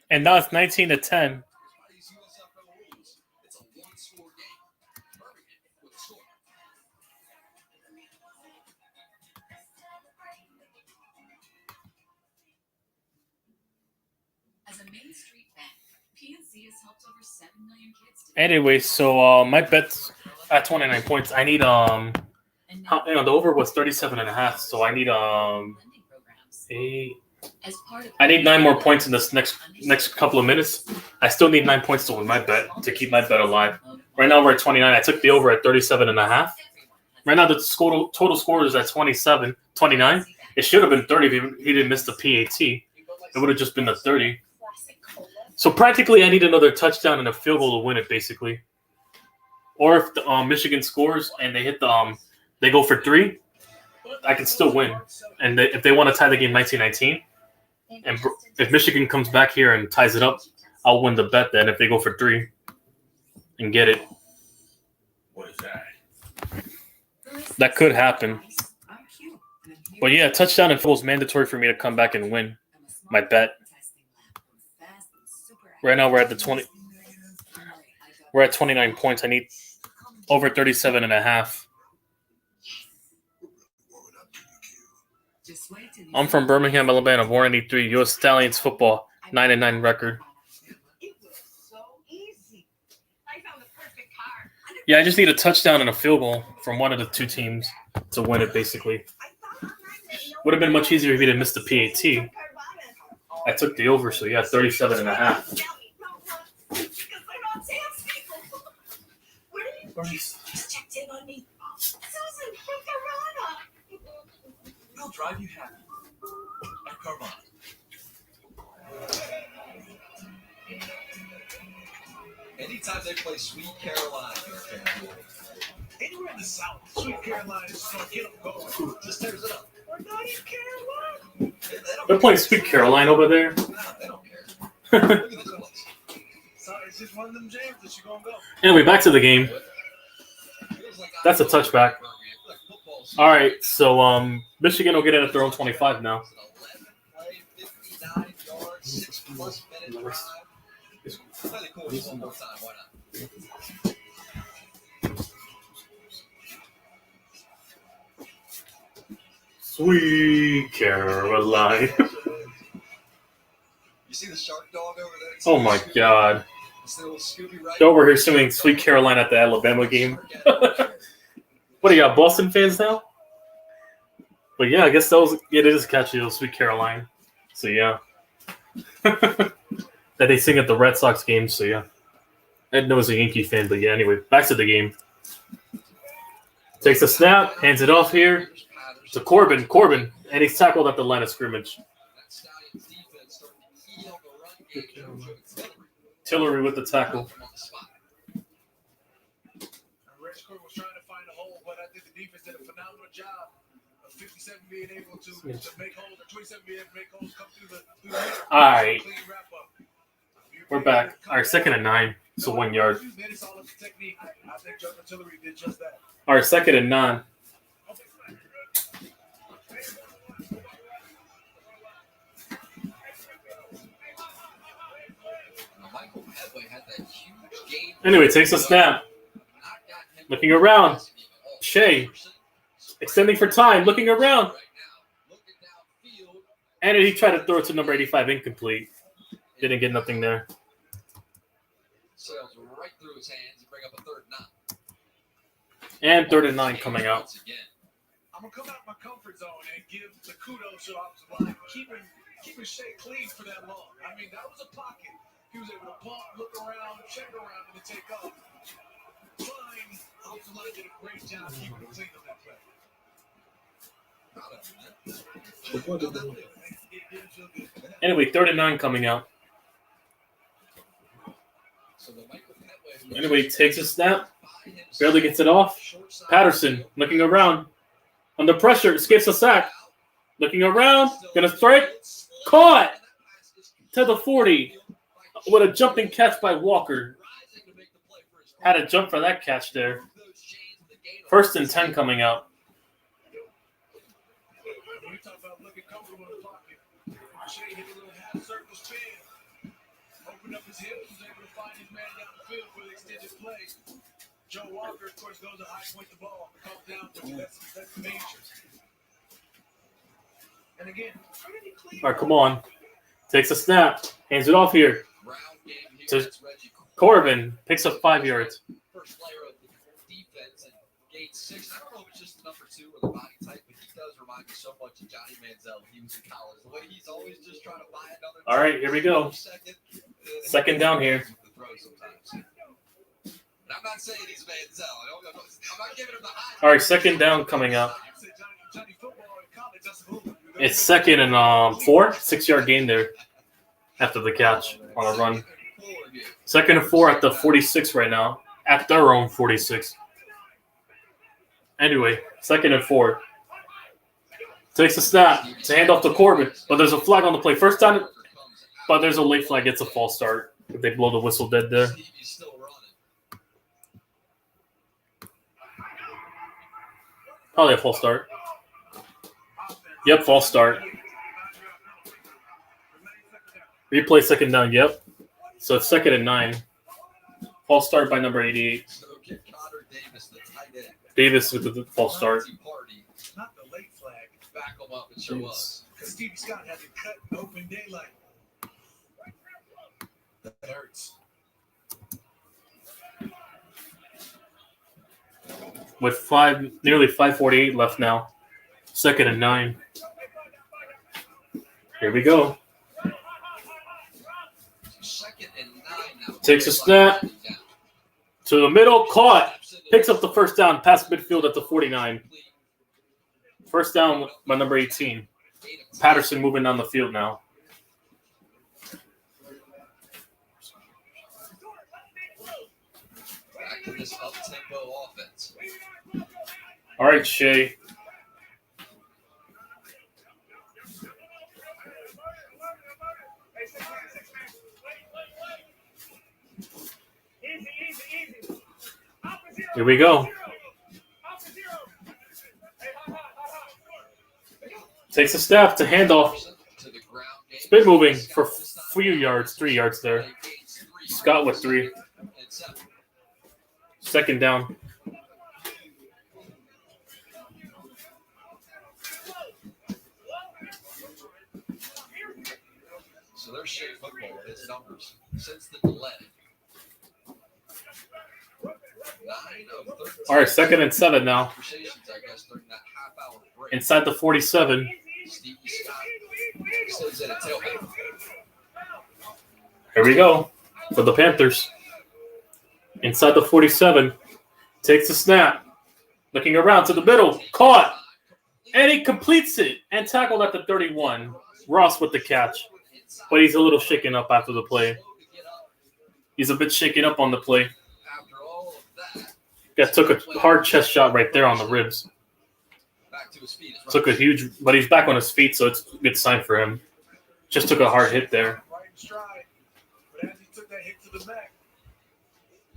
And now it's 19-10. As a Main Street bank, PNC has helped over 7 million kids. Anyway, so my bet's at 29 points. I need the over was 37.5, so I need I need 9 more points in this next couple of minutes. I still need 9 points to win my bet, to keep my bet alive. Right now we're at 29. I took the over at 37.5. Right now the total score is at 29. It should have been 30 if he didn't miss the PAT. It would have just been the 30. So practically I need another touchdown and a field goal to win it, basically. Or if the, Michigan scores and they hit they go for 3, I can still win. And if they want to tie the game 19-19, and if Michigan comes back here and ties it up, I'll win the bet then if they go for 3 and get it. What is that? That could happen. But yeah, touchdown and field goal is mandatory for me to come back and win my bet. Right now we're at the 20. We're at 29 points. I need over 37.5. I'm from Birmingham, Alabama. Born in 83. US Stallions football. 9-9 record. Yeah, I just need a touchdown and a field goal from one of the 2 teams to win it, basically. Would have been much easier if he didn't miss the PAT. I took the over, so yeah, 37.5. Checked in on me. Susan from Carvana. We'll drive you happy at Carvana. Anytime they play Sweet Caroline, we're in the South. Sweet Carolina is just going to get them going. Just tears it up. We're not in Carolina. They're playing Sweet Caroline over there. Nah, they don't care. Look at this place. Sorry, it's just one of them jams that you're going to go. Anyway, back to the game. That's a touchback. All right, so Michigan will get in at their own 25 now. 59 yards, 6+ minute drive. Play the chorus one more time. Why not? Sweet Caroline. You see the shark dog over there? Oh my God. This little Scooby right They're over here singing Sweet Caroline at the Alabama game. What are y'all, Boston fans now? But yeah, I guess it is catchy, those Sweet Caroline. So yeah. That they sing at the Red Sox games, so yeah. I didn't know I was a Yankee fan, but yeah, anyway, back to the game. Takes a snap, hands it off here to Corbin. And he's tackled at the line of scrimmage. Tillery with the tackle. Redskirk was trying to find a hole, but I think the defense did a phenomenal job of 57 being able to make holes, or 27 being able to make holes come through the All right. We're back. All right, 2nd and 9. So 1 yard. It's all of the technique. I think Justin Tillery did just that. All right, 2nd and 9. Anyway, takes a snap. Looking around. Shea. Extending for time. Looking around. And he tried to throw it to number 85. Incomplete. Didn't get nothing there. Sails right through his hands and bring up a 3rd and 9. And 3rd and 9 coming out. I'm going to come out my comfort zone and give the kudos to the offensive line. Keeping Shea clean for that long. I mean, that was a pocket. He was able to pump, look around, check around, and then take off. Fine. Offensive line did a great job keeping him clean on that play. Anyway, 3rd and 9 coming out. Anyway, takes a snap. Barely gets it off. Patterson looking around. Under pressure, escapes a sack. Looking around. Gonna strike. Caught! To the 40. With a jumping catch by Walker. Had a jump for that catch there. 1st and 10 coming out. We talk about looking comfortable in the pocket. Shea hit a little half circle spin. Opened up his hips, was able to find his man down the field for the extended play. Joe Walker, of course, goes to high point the ball. Comes down to that's major. And again, pretty clean. All right, come on. Takes a snap. Hands it off here. To Corbin. Picks up 5 yards. First layer of the defense and gate 6. I don't know if it's just the number 2 or the body type, but he does remind me so much of Johnny Manziel when he was in college. The way he's always just trying to buy another. All right, here we go. 2nd down here. I'm not saying he's Manziel. I'm not giving him the high. All right, 2nd down coming up. It's 2nd and 4. 6-yard gain there after the catch on a run. 2nd and 4 at the 46 right now. At their own 46. Anyway, 2nd and 4. Takes a snap to hand off to Corbin, but there's a flag on the play. First down, but there's a late flag. It's a false start. If they blow the whistle dead there. Probably a false start. Yep, false start. Replay 2nd down, yep. So it's 2nd and 9. False start by number 88. Davis with the false start. Not the late flag. Back him up, it sure was. Because Stevie Scott had to cut open daylight. That hurts. With nearly 5:48 left now. 2nd and 9. Here we go. Takes a snap to the middle, caught. Picks up the 1st down, past midfield at the 49. 1st down by number 18. Patterson moving down the field now. Back to this up-tempo offense. All right, Shay. Here we go. Takes a step to handoff. Spin moving for 3 yards, 3 yards there. Scott with 3. Second down. So there's Shea football with his numbers since the delay. 9 of 13. All right, 2nd and 7 now. Conversations, I guess, during that half-hour break. Inside the 47. Stevie Scott stays at a tailback. Here we go for the Panthers. Inside the 47. Takes the snap. Looking around to the middle. Caught. And he completes it and tackled at the 31. Ross with the catch. But he's a little shaken up after the play. He's a bit shaken up on the play. Guy took a hard chest shot right there on the ribs. Took a huge, but he's back on his feet, so it's a good sign for him. Just took a hard hit there. Right in stride. But as he took that hit to the back,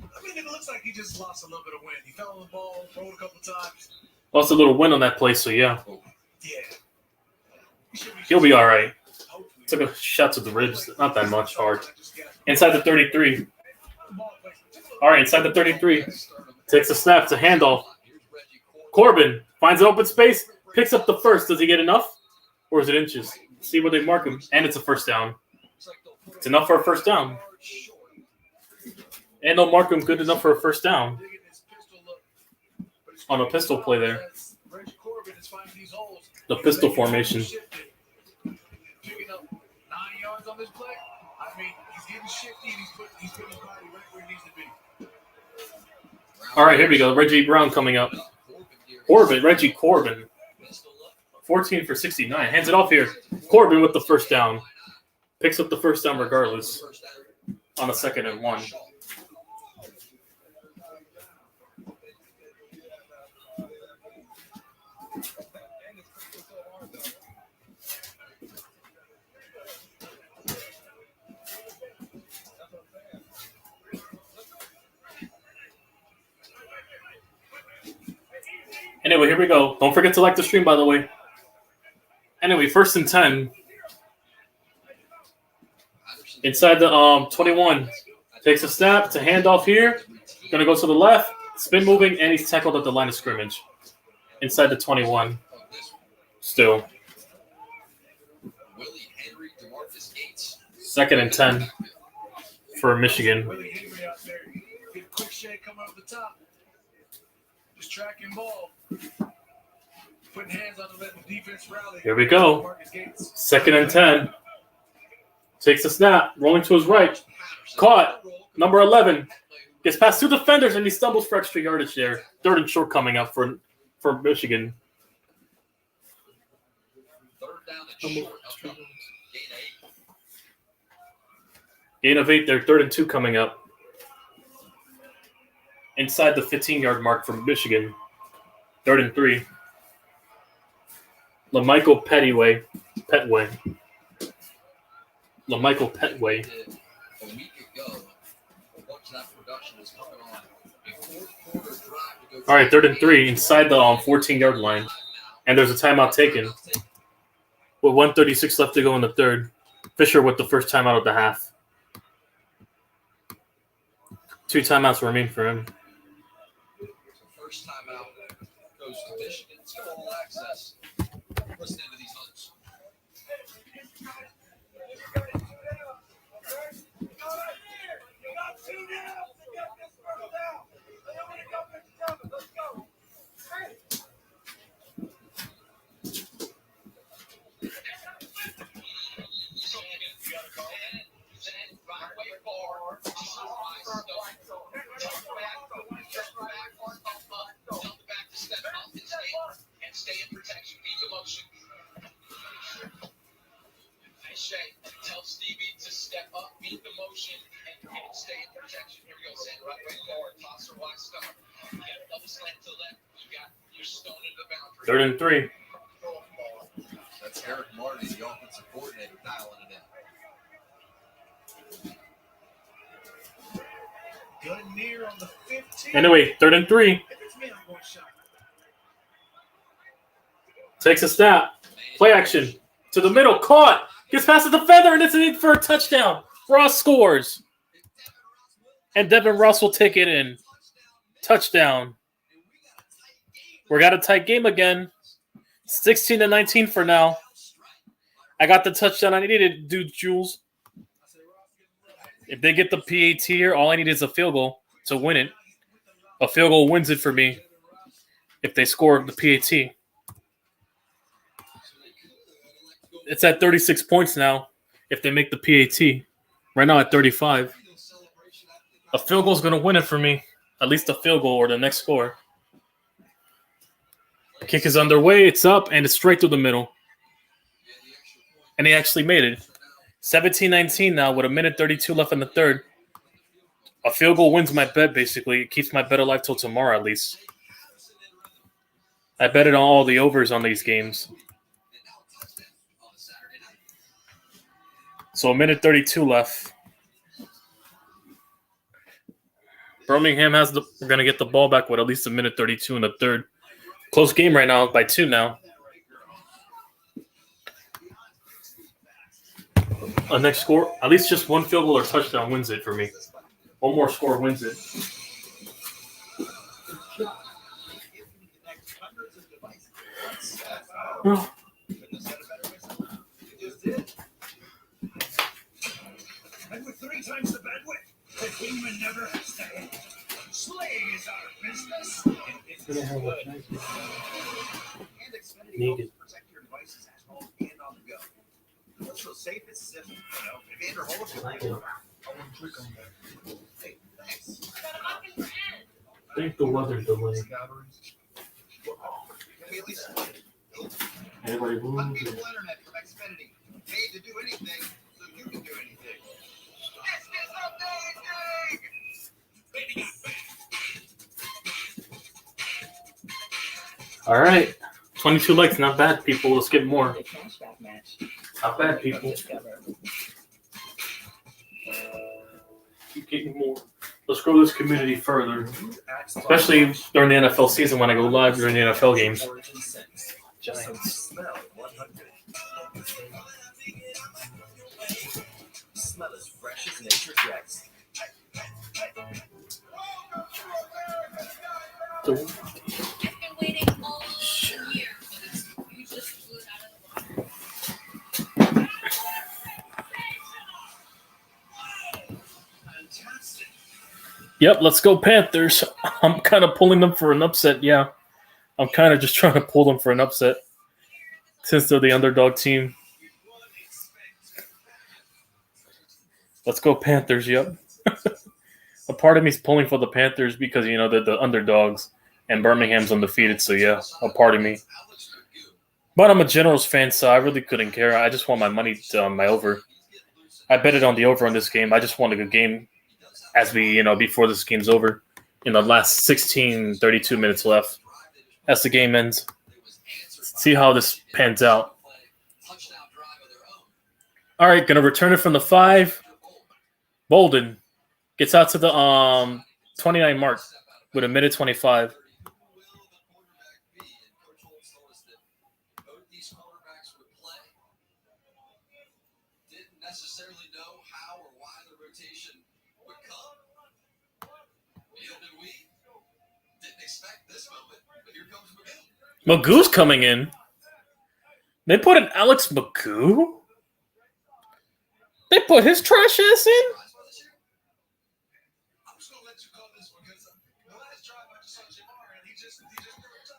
I mean, it looks like he just lost a little bit of wind. He fell on the ball, rolled a couple times. Lost a little wind on that play, so yeah. Yeah. He'll be all right. Took a shot to the ribs, not that much hard. Inside the 33. All right, inside the 33. Takes a snap to handoff. Corbin finds an open space, picks up the first. Does he get enough? Or is it inches? See where they mark him. And it's a first down. It's enough for a first down. And they'll mark him good enough for a first down. On a pistol play there. The pistol formation. Picking up 9 yards on this play. I mean, he's getting shifty and he's putting his body right where it needs to be. All right, here we go. Reggie Brown coming up. Reggie Corbin. 14 for 69. Hands it off here. Corbin with the first down. Picks up the first down regardless. On a 2nd and 1. Anyway, here we go. Don't forget to like the stream, by the way. Anyway, 1st and 10. Inside the 21. Takes a snap to hand off here. Going to go to the left. Spin moving, and he's tackled at the line of scrimmage. Inside the 21. Still. 2nd and 10 for Michigan. Willie Henry out there. Get a quick shake coming up the top. Just tracking ball. Putting hands on the let the defense rally. Here we go. 2nd and 10. Takes a snap. Rolling to his right. Caught. Number 11. Gets past 2 defenders, and he stumbles for extra yardage there. 3rd and short coming up for Michigan. Gain of 8 there. 3rd and 2 coming up. Inside the 15-yard mark for Michigan. 3rd and 3. LaMichael Petway. LaMichael Petway. A week ago, a bunch of that production is coming on. A fourth-quarter drive to go. All right, 3rd and 3 inside the 14-yard line. And there's a timeout taken. With 1:36 left to go in the 3rd. Fisher with the first timeout of the half. 2 timeouts remain for him. First timeout goes to Michigan. It's got all access. Listen to these others. And stay in protection. Beat the motion. Hey, Shay, tell Stevie to step up, beat the motion, and stay in protection. Here we go. Send right way forward. Toss or wide start. You got double slant to left. You got your star Third and 3. That's Eric Marty, the offensive coordinator, dialing it in. Good near on the 15. Anyway, 3rd and 3. If it's me, I'm going shotgun. Takes a snap. Play action. To the middle. Caught. Gets past the defender, and it's in for a touchdown. Ross scores. And Devin Ross will take it in. Touchdown. We got a tight game again. 16-19 for now. I got the touchdown I needed, dude, Jules. If they get the PAT here, all I need is a field goal to win it. A field goal wins it for me if they score the PAT. It's at 36 points now if they make the PAT. Right now at 35. A field goal is going to win it for me. At least a field goal or the next score. Kick is underway. It's up, and it's straight through the middle. And he actually made it. 17-19 now with 1:32 left in the third. A field goal wins my bet, basically. It keeps my bet alive till tomorrow, at least. I betted on all the overs on these games. So 1:32 left. Birmingham we're going to get the ball back with at least 1:32 in the third. Close game right now by 2 now. A next score, at least just one field goal or touchdown wins it for me. One more score wins it. Well, And with 3 times the bandwidth, the human never has to end. Slaying is our business. And Xfinity Needed. helps protect your devices at home and on the go. What's so safe? It's simple. You know, if Andrew holds it, I wouldn't click on that. Hey, thanks. I think the weather delay. Can we at least Anybody move? unbeatable internet from Xfinity? Made to do anything, so you can do anything. This is amazing! All right. 22 likes, not bad, people. Let's get more. Not bad, people. Keep getting more. Let's grow this community further. Especially during the NFL season when I go live during the NFL games. Giants. Smell 100. Smell as fresh as nature's grass. I've been waiting all year for this. You just blew it out of the water. Fantastic. Yep, let's go Panthers. I'm kind of pulling them for an upset, yeah. I'm kind of just trying to pull them for an upset since they're the underdog team. Let's go Panthers, yep. A part of me is pulling for the Panthers because, you know, they're the underdogs and Birmingham's undefeated, so yeah, a part of me. But I'm a Generals fan, so I really couldn't care. I just want my money on my over. I betted on the over in this game. I just want a good game as we, you know, before this game's over. In the last 32 minutes left as the game ends. See how this pans out. All right, going to return it from the 5. Bolden gets out to the 29 mark with 1:25. Magoo's coming in. They put an Alex Magoo? They put his trash ass in?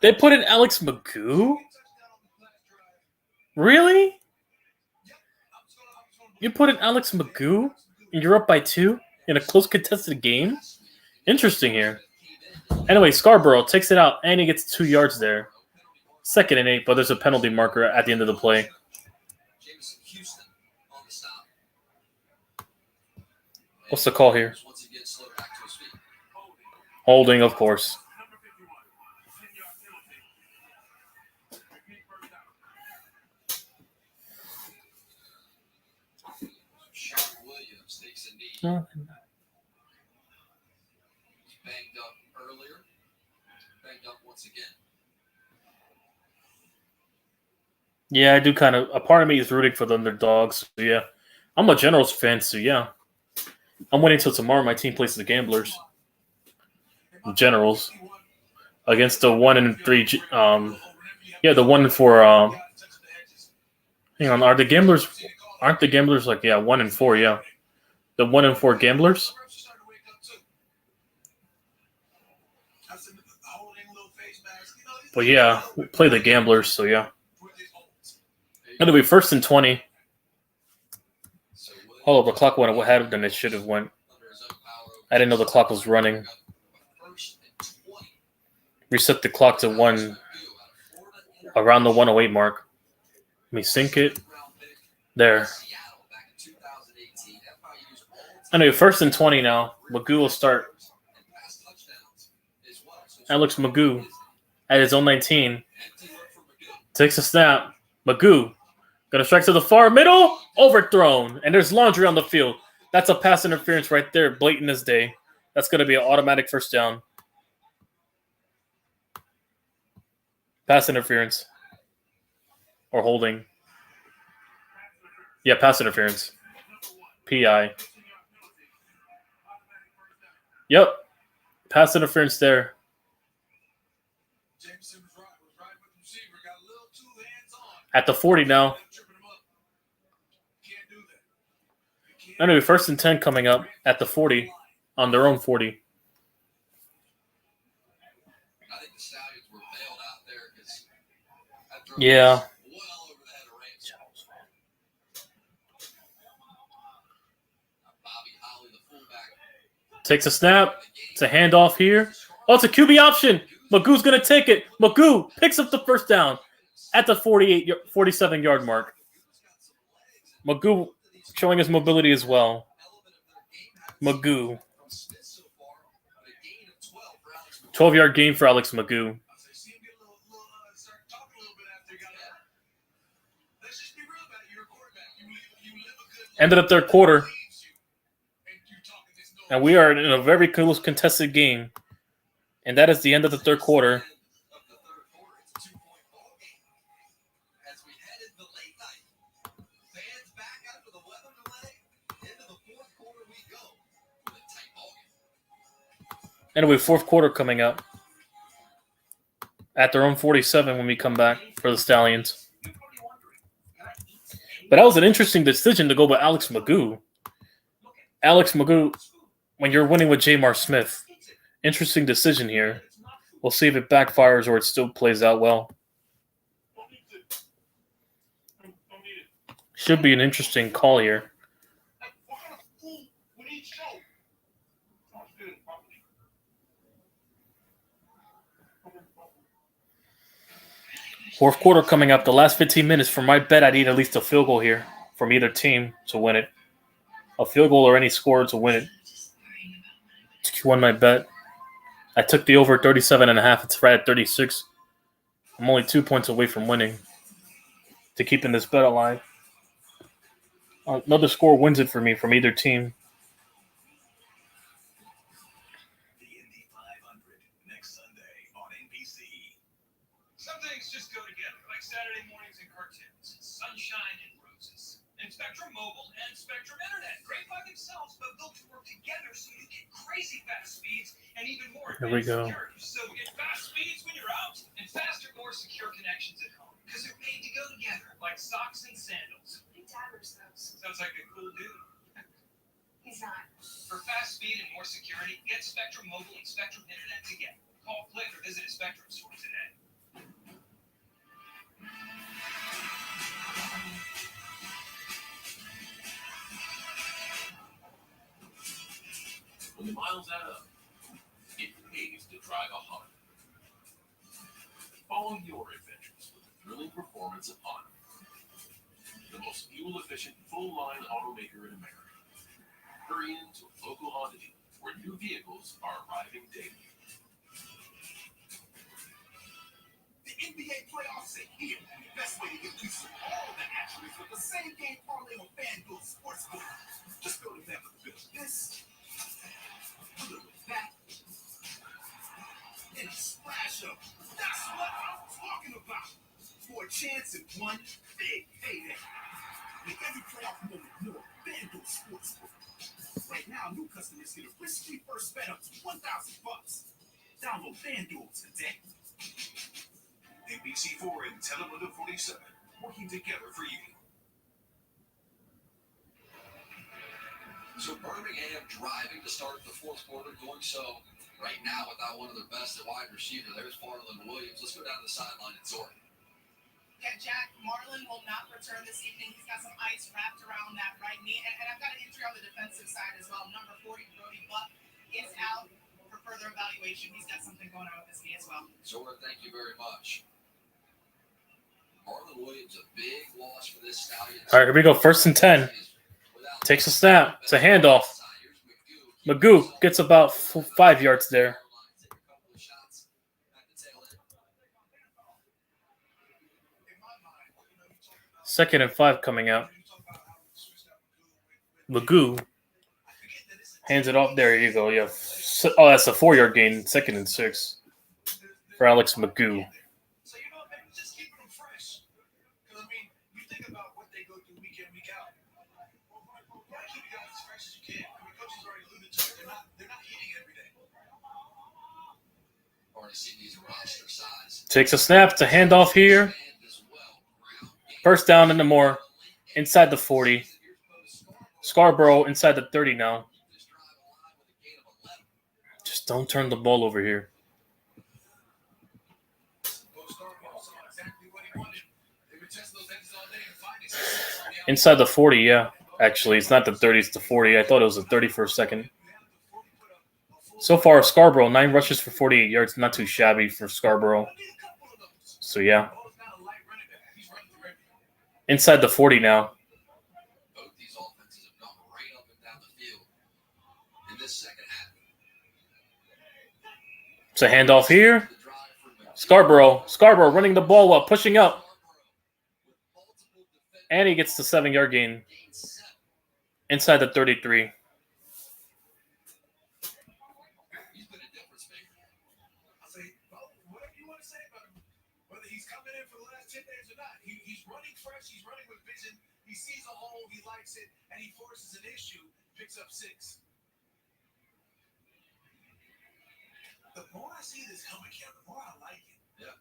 They put in Alex Magoo? Really? You put in Alex Magoo and you're up by 2 in a close contested game? Interesting here. Anyway, Scarborough takes it out and he gets 2 yards there. 2nd and 8, but there's a penalty marker at the end of the play. What's the call here? Holding, of course. to knee. Oh. He's banged up earlier. Banged up once again. Yeah, I do kind of. A part of me is rooting for the underdogs. So yeah, I'm a Generals fan, so yeah, I'm waiting until tomorrow. My team plays the Gamblers, Generals, against the 1-3. Yeah, the 1-4. Hang on, are the Gamblers? Aren't the Gamblers like 1-4? Yeah, the 1-4 Gamblers. But yeah, we play the Gamblers, so yeah. It'll be 1st and 20. Oh, the clock went ahead than it should have went. I didn't know the clock was running. Reset the clock to around the 108 mark. Let me sync it. There. Anyway, 1st and 20 now. Magoo will start. Alex Magoo at his own 19. Takes a snap. Magoo. Gonna strike to the far middle. Overthrown. And there's laundry on the field. That's a pass interference right there. Blatant as day. That's gonna be an automatic first down. Pass interference. Or holding. Yeah, pass interference. PI. Yep. Pass interference there. At the 40 now. Anyway, 1st and 10 coming up at the 40. On their own 40. I think the Stallions were bailed out there because yeah. well over the head of Rams. Bobby Holly, the fullback. Takes a snap. It's a handoff here. Oh, it's a QB option. Magoo's going to take it. Magoo picks up the first down at the 47-yard mark. Magoo showing his mobility as well. Magoo. 12-yard gain for Alex Magoo. End of the third quarter. And we are in a very close contested game. And that is the end of the third quarter. Anyway, fourth quarter coming up. At their own 47 when we come back for the Stallions. But that was an interesting decision to go with Alex Magoo. Alex Magoo, when you're winning with Jamar Smith. Interesting decision here. We'll see if it backfires or it still plays out well. Should be an interesting call here. Fourth quarter coming up. The last 15 minutes. For my bet, I need at least a field goal here from either team to win it. A field goal or any score to win it. To win my bet. I took the over 37.5. It's right at 36. I'm only 2 points away from winning. To keeping this bet alive. Another score wins it for me from either team. Saturday mornings and cartoons, sunshine and roses, and Spectrum Mobile and Spectrum Internet. Great by themselves, but built to work together so you get crazy fast speeds and even more Here we go. security. So get fast speeds when you're out and faster, more secure connections at home because they're made to go together like socks and sandals. My dad wears those. Sounds like a cool dude. He's not. For fast speed and more security, get Spectrum Mobile and Spectrum Internet together. Call, click, or visit a Spectrum store today. When the miles add up, it pays to drive a Honda. Follow your adventures with the thrilling performance of Honda, the most fuel-efficient full-line automaker in America. Hurry into a local Honda dealer where new vehicles are arriving daily. The NBA playoffs are here. The best way to get used to all the action is with the same game parlay on FanDuel Sportsbook. Just go to them. chance at one big payday. With every playoff moment more, FanDuel Sportsbook. Right now, new customers get a risk-free first bet up to $1,000. Download FanDuel today. NBC4 and Telemundo 47, working together for you. So Birmingham driving to start the fourth quarter, doing so right now without one of their best at wide receiver. There's Farland Williams. Let's go down to the sideline and Zora. Yeah, Jack, Marlon will not return this evening. He's got some ice wrapped around that right knee. And I've got an injury on the defensive side as well. Number 40, Brody Buck, is out for further evaluation. He's got something going on with his knee as well. Zora, thank you very much. Marlon Williams, a big loss for this Stallions. All right, here we go. 1st and 10. Takes a snap. It's a handoff. Magoo gets about 5 yards there. Second and 5 coming out. Magoo hands it off. There you go. Yeah. Oh, that's a 4-yard gain. 2nd and 6 for Alex Magoo. So, you know, maybe just keeping them fresh. Because, I mean, you think about what they go through week in, week out. You got to keep your guys as fresh as you can. I mean, coaches already alluded to it. They're not eating every day. Already see these roster size. Takes a snap. It's a handoff here. First down and more. Inside the 40. Scarborough inside the 30 now. Just don't turn the ball over here. Inside the 40, yeah. Actually, it's not the 30, it's the 40. I thought it was the 30 for a second. So far, Scarborough, 9 rushes for 48 yards. Not too shabby for Scarborough. So, yeah. Inside the 40 now. Both these offenses have gone right up and down the field in this second half. It's a handoff here. Scarborough running the ball up, pushing up. And he gets the 7-yard gain. Inside the 33. He's been a difference maker. I'll say, whatever you want to say about him, whether he's coming in for the last 10 days or not, he's running fresh, he's running with vision, he sees a hole, he likes it, and he forces an issue, picks up 6. The more I see this helmet cam, the more I like it. Yeah.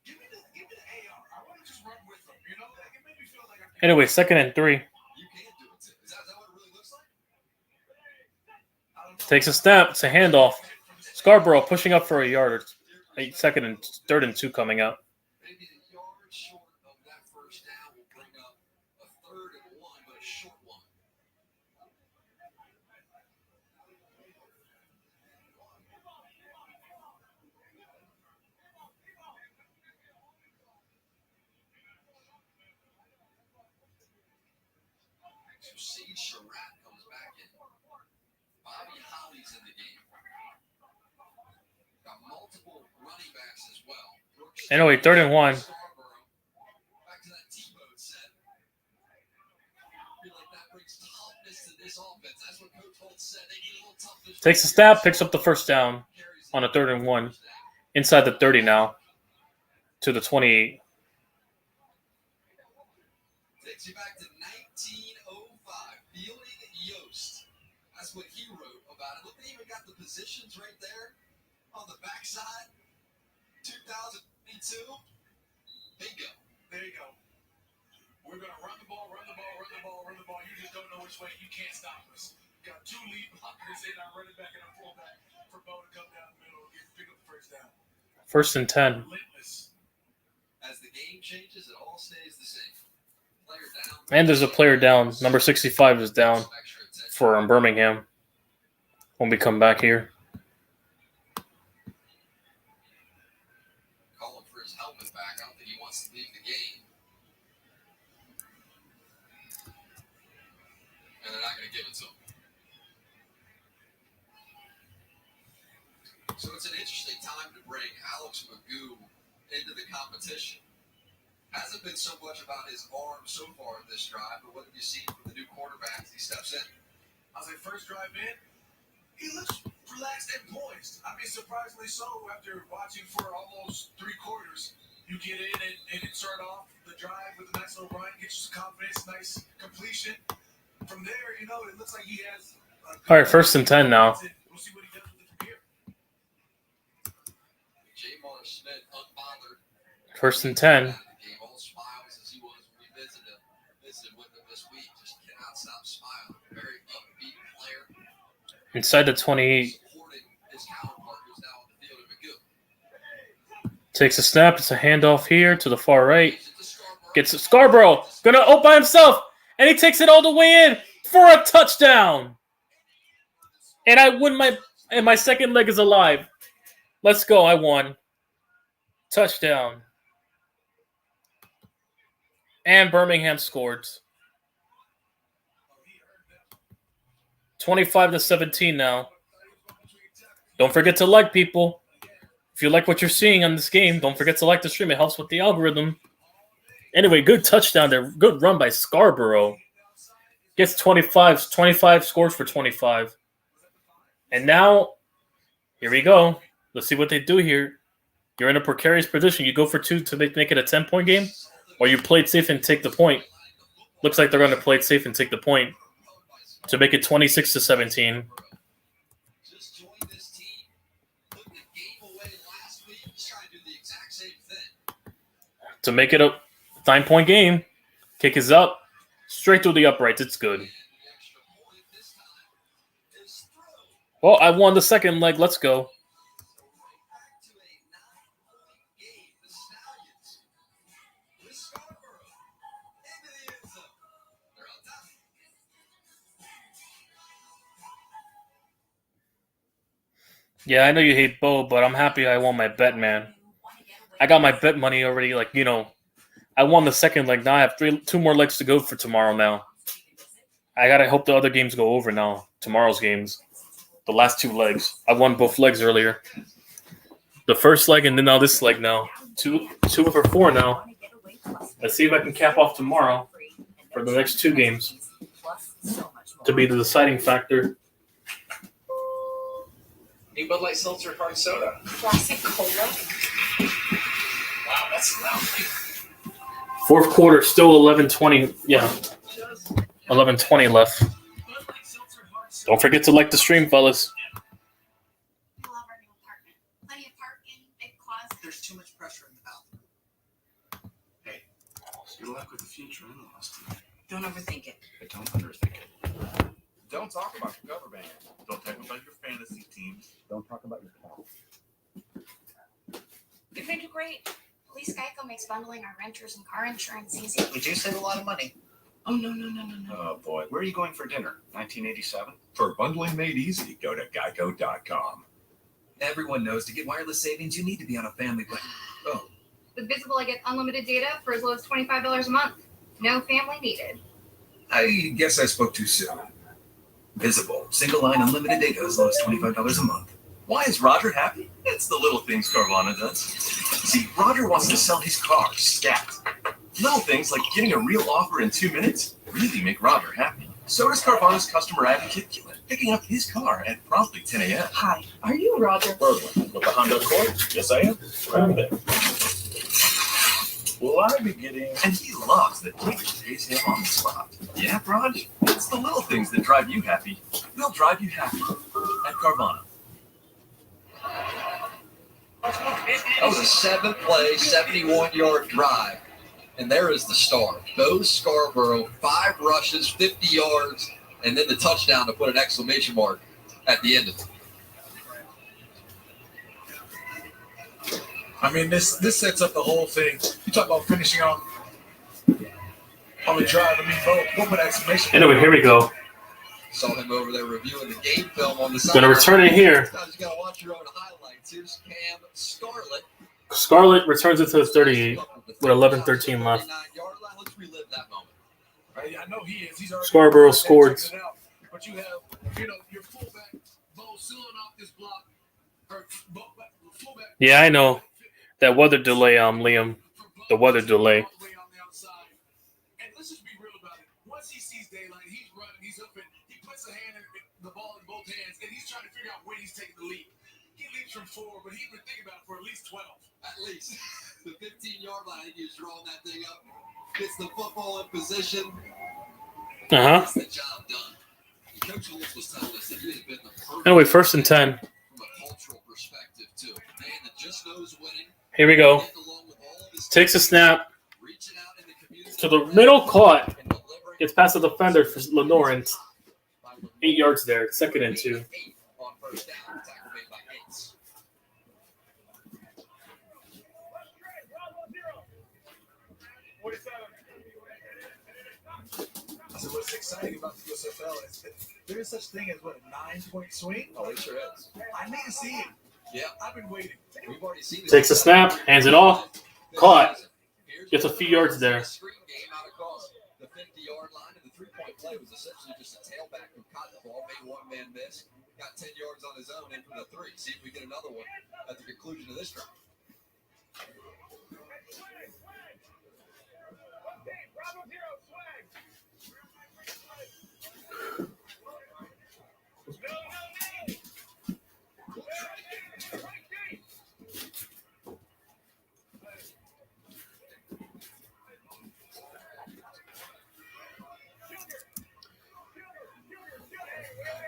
Give me the AR. I want to just run with them. You know, like it made me feel like Anyway, 2nd and 3. You can't do it, Tim. Is that what it really looks like? Takes a snap. It's a handoff. Scarborough pushing up for a yard. 2nd and 3rd and 2 coming out. Maybe the yard short of that first down will bring up a 3rd and 1, but a short one. So Sage Surratt comes back in. Bobby Holly's in the game. Got multiple running backs as well. Brooks Anyway, 3rd and 1. Back to that T-mode set. I feel like that brings toughness to this offense. That's what Coach Holt said. They need a little toughness. Takes a snap, picks up the first down on a 3rd and 1. Inside the 30 now. To the 28. Takes you back to 1905. Fielding Yost. That's what he wrote about it. Look, they even got the positions right there on the backside. 2022. Bingo. there you go. We're going to run the ball, run the ball, run the ball, run the ball. You just don't know which way. You can't stop us. Got 2 lead blockers in our running back and our fullback for Bo to come down the middle and pick up the first down. 1st and 10. Relentless. As the game changes, it all stays the same. Player down. And there's a player down. Number 65 is down for Birmingham when we come back here. Calling for his helmet back. I don't think he wants to leave the game. And they're not going to give it to him. So it's an interesting time to bring Alex Magoo into the competition. Hasn't been so much about his arm so far in this drive, but what have you seen from the new quarterback as he steps in? I was like, first drive in, he looks relaxed and poised. I mean, surprisingly so after watching for almost 3 quarters. You get in and start off the drive with a nice little run, get you some confidence, nice completion. From there, it looks like he has. All right, 1st and 10 now. We'll see what he does with it from here. Jamar Smith unbothered. 1st and 10. Game all smiles as he was when we visited with him this week. Just cannot stop smiling. Very upbeat player. Inside the 28. Supporting his counterpart who's now on the field in Magoo. Takes a snap. It's a handoff here to the far right. Gets Scarborough. Gonna open by himself. And he takes it all the way in for a touchdown. And I win my second leg is alive. Let's go. I won. Touchdown. And Birmingham scored. 25-17 now. Don't forget to like, people. If you like what you're seeing on this game, don't forget to like the stream. It helps with the algorithm. Anyway, good touchdown there. Good run by Scarborough. Gets 25 scores for 25. And now, here we go. Let's see what they do here. You're in a precarious position. You go for 2 to make it a 10-point game, or you play it safe and take the point. Looks like they're going to play it safe and take the point to make it 26-17. Just joined this team. Put the game away last week. He's trying to do the exact same thing. To make it a 9-point game. Kick is up. Straight through the uprights. It's good. Well, I won the second leg. Let's go. Yeah, I know you hate Bo, but I'm happy I won my bet, man. I got my bet money already. I won the second leg. Now I have 2 more legs to go for tomorrow now. I gotta hope the other games go over now. Tomorrow's games. The last 2 legs. I won both legs earlier. The first leg and then now this leg now. 2 for 4 now. Let's see if I can cap off tomorrow for the next 2 games to be the deciding factor. New Bud Light Seltzer Hard Soda. Classic cola. Wow, that's loud. 4th quarter, still 11-20. Yeah, 11-20 left. Don't forget to like the stream, fellas. I love our new apartment. Plenty of parking, big closet. There's too much pressure in the bathroom. Hey, good luck with the future in-laws tonight. Don't overthink it. But don't underthink it. Don't talk about your cover band. Don't talk about your fantasy teams. Don't talk about your cat. You're going to do great. At least Geico makes bundling our renters and car insurance easy. We do save a lot of money. Oh, no. Oh, boy. Where are you going for dinner? 1987? For bundling made easy, go to geico.com. Everyone knows to get wireless savings, you need to be on a family plan. Oh, With Visible, I get unlimited data for as low as $25 a month. No family needed. I guess I spoke too soon. Visible. Single line unlimited data as low as $25 a month. Why is Roger happy? It's the little things Carvana does. See, Roger wants to sell his car, stat. Little things like getting a real offer in 2 minutes really make Roger happy. So does Carvana's customer advocate, picking up his car at promptly 10 a.m. Hi, are you Roger? Berglund, with the Honda Accord? Yes, I am. Right there. Will I be getting... And he loves that Tigger pays him on the spot. Yeah, Raj, it's the little things that drive you happy. They'll drive you happy at Carvana. That was a 7-play, 71-yard drive. And there is the star. Bo Scarborough, 5 rushes, 50 yards, and then the touchdown to put an exclamation mark at the end of it. I mean, this sets up the whole thing. You talk about finishing on the drive. I mean, what would exclamation? Anyway, here we go. Saw him over there reviewing the game film on the side. Gonna return it here. You just gotta watch your own highlights. Here's Cam Scarlett. Scarlett returns it to the 38 with 11:13 left. Let's relive that moment. I know he is. He's already Scarborough scored. But you have, your fullback, Bo sealing off this block. Fullback. Yeah, I know. That weather delay, Liam. The weather delay. And let's just be real about it. Once he sees daylight, he's running, he's up, and he puts the ball in both hands, and he's trying to figure out where he's taking the leap. He leaps from 4, but he's been thinking about it for at least 12. At least the 15-yard line. I think he was drawing that thing up. Gets the football in position. Gets the job done. Coach Lewis was telling us that he had been the perfect Anyway, 1st and 10. from a cultural perspective too. Man that just knows winning. Here we go. Takes a snap. To the middle, caught. Gets past the defender for Lawrence. 8 yards there. 2nd and 2. On first down, tackle made by Gates. So what's exciting about the USFL is that there is such thing as what, a 9-point swing? Oh, it sure is. I need to see it. Yeah, I've been waiting. we've already seen it. Takes a snap. Hands it off. Caught. Gets a few yards there. Screen game out across the 50-yard line, and the 3-point play was essentially just a tailback who caught the ball, made one man miss, got 10 yards on his own, in from the 3. See if we get another one at the conclusion of this drive.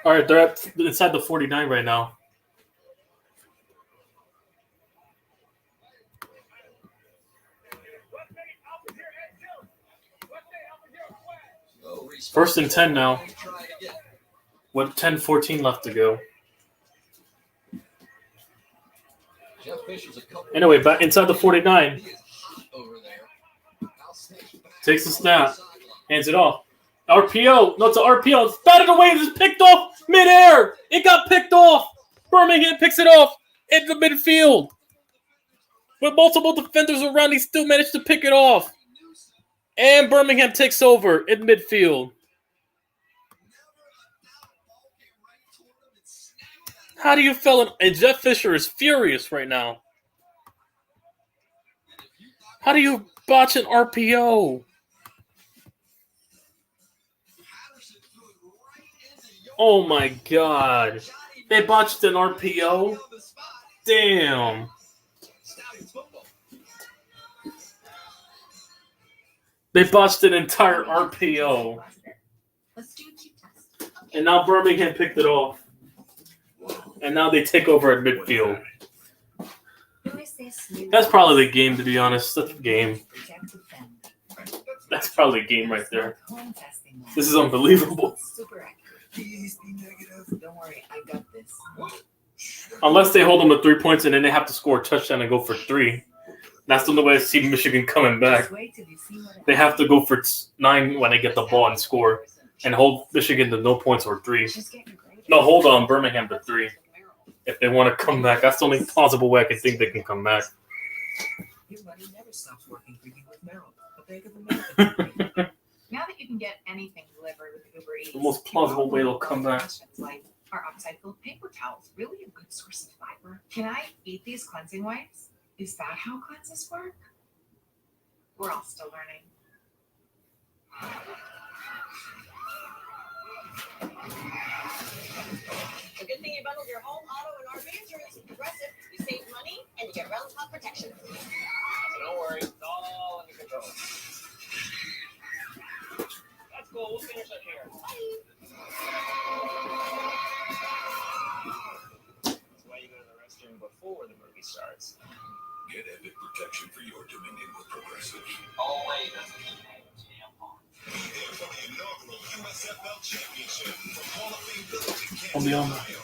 All right, they're inside the 49 right now. First and 10 now. With 10-14 left to go. Anyway, back inside the 49. Takes the snap. Hands it off. RPO. No, it's an RPO. It's batted away. It's picked off midair. It got picked off. Birmingham picks it off in the midfield. With multiple defenders around, he still managed to pick it off. And Birmingham takes over in midfield. How do you feel? And Jeff Fisher is furious right now. How do you botch an RPO? Oh my God. They botched an RPO? Damn. They botched an entire RPO. And now Birmingham picked it off. And now they take over at midfield. That's probably the game, to be honest. That's the game. That's probably a game right there. This is unbelievable. Don't worry, I got this. Unless they hold them to 3 points and then they have to score a touchdown and go for 3. That's the only way I see Michigan coming back. They have to go for 9 when they get the ball and score. And hold Michigan to no points or 3. No, hold on, Birmingham to 3. If they want to come back, that's the only plausible way I can think they can come back. Your money never stops working for you with Merrill. A bag of American. Now that you can get anything delivered with Uber Eats, The most plausible way they'll come back. like our upcycled paper towels, really a good source of fiber. Can I eat these cleansing wipes? Is that how cleanses work? We're all still learning. A good thing you bundled your home, auto, and RV insurance with Progressive. You save money and you get round-the-clock protection. So don't worry, it's all under control. That's cool. We'll finish up here. That's why you go to the restroom before the movie starts. Get epic protection for your Dominion with Progressive. Always. USFL Championship from Hall of Fame Village in I'll be on that. Get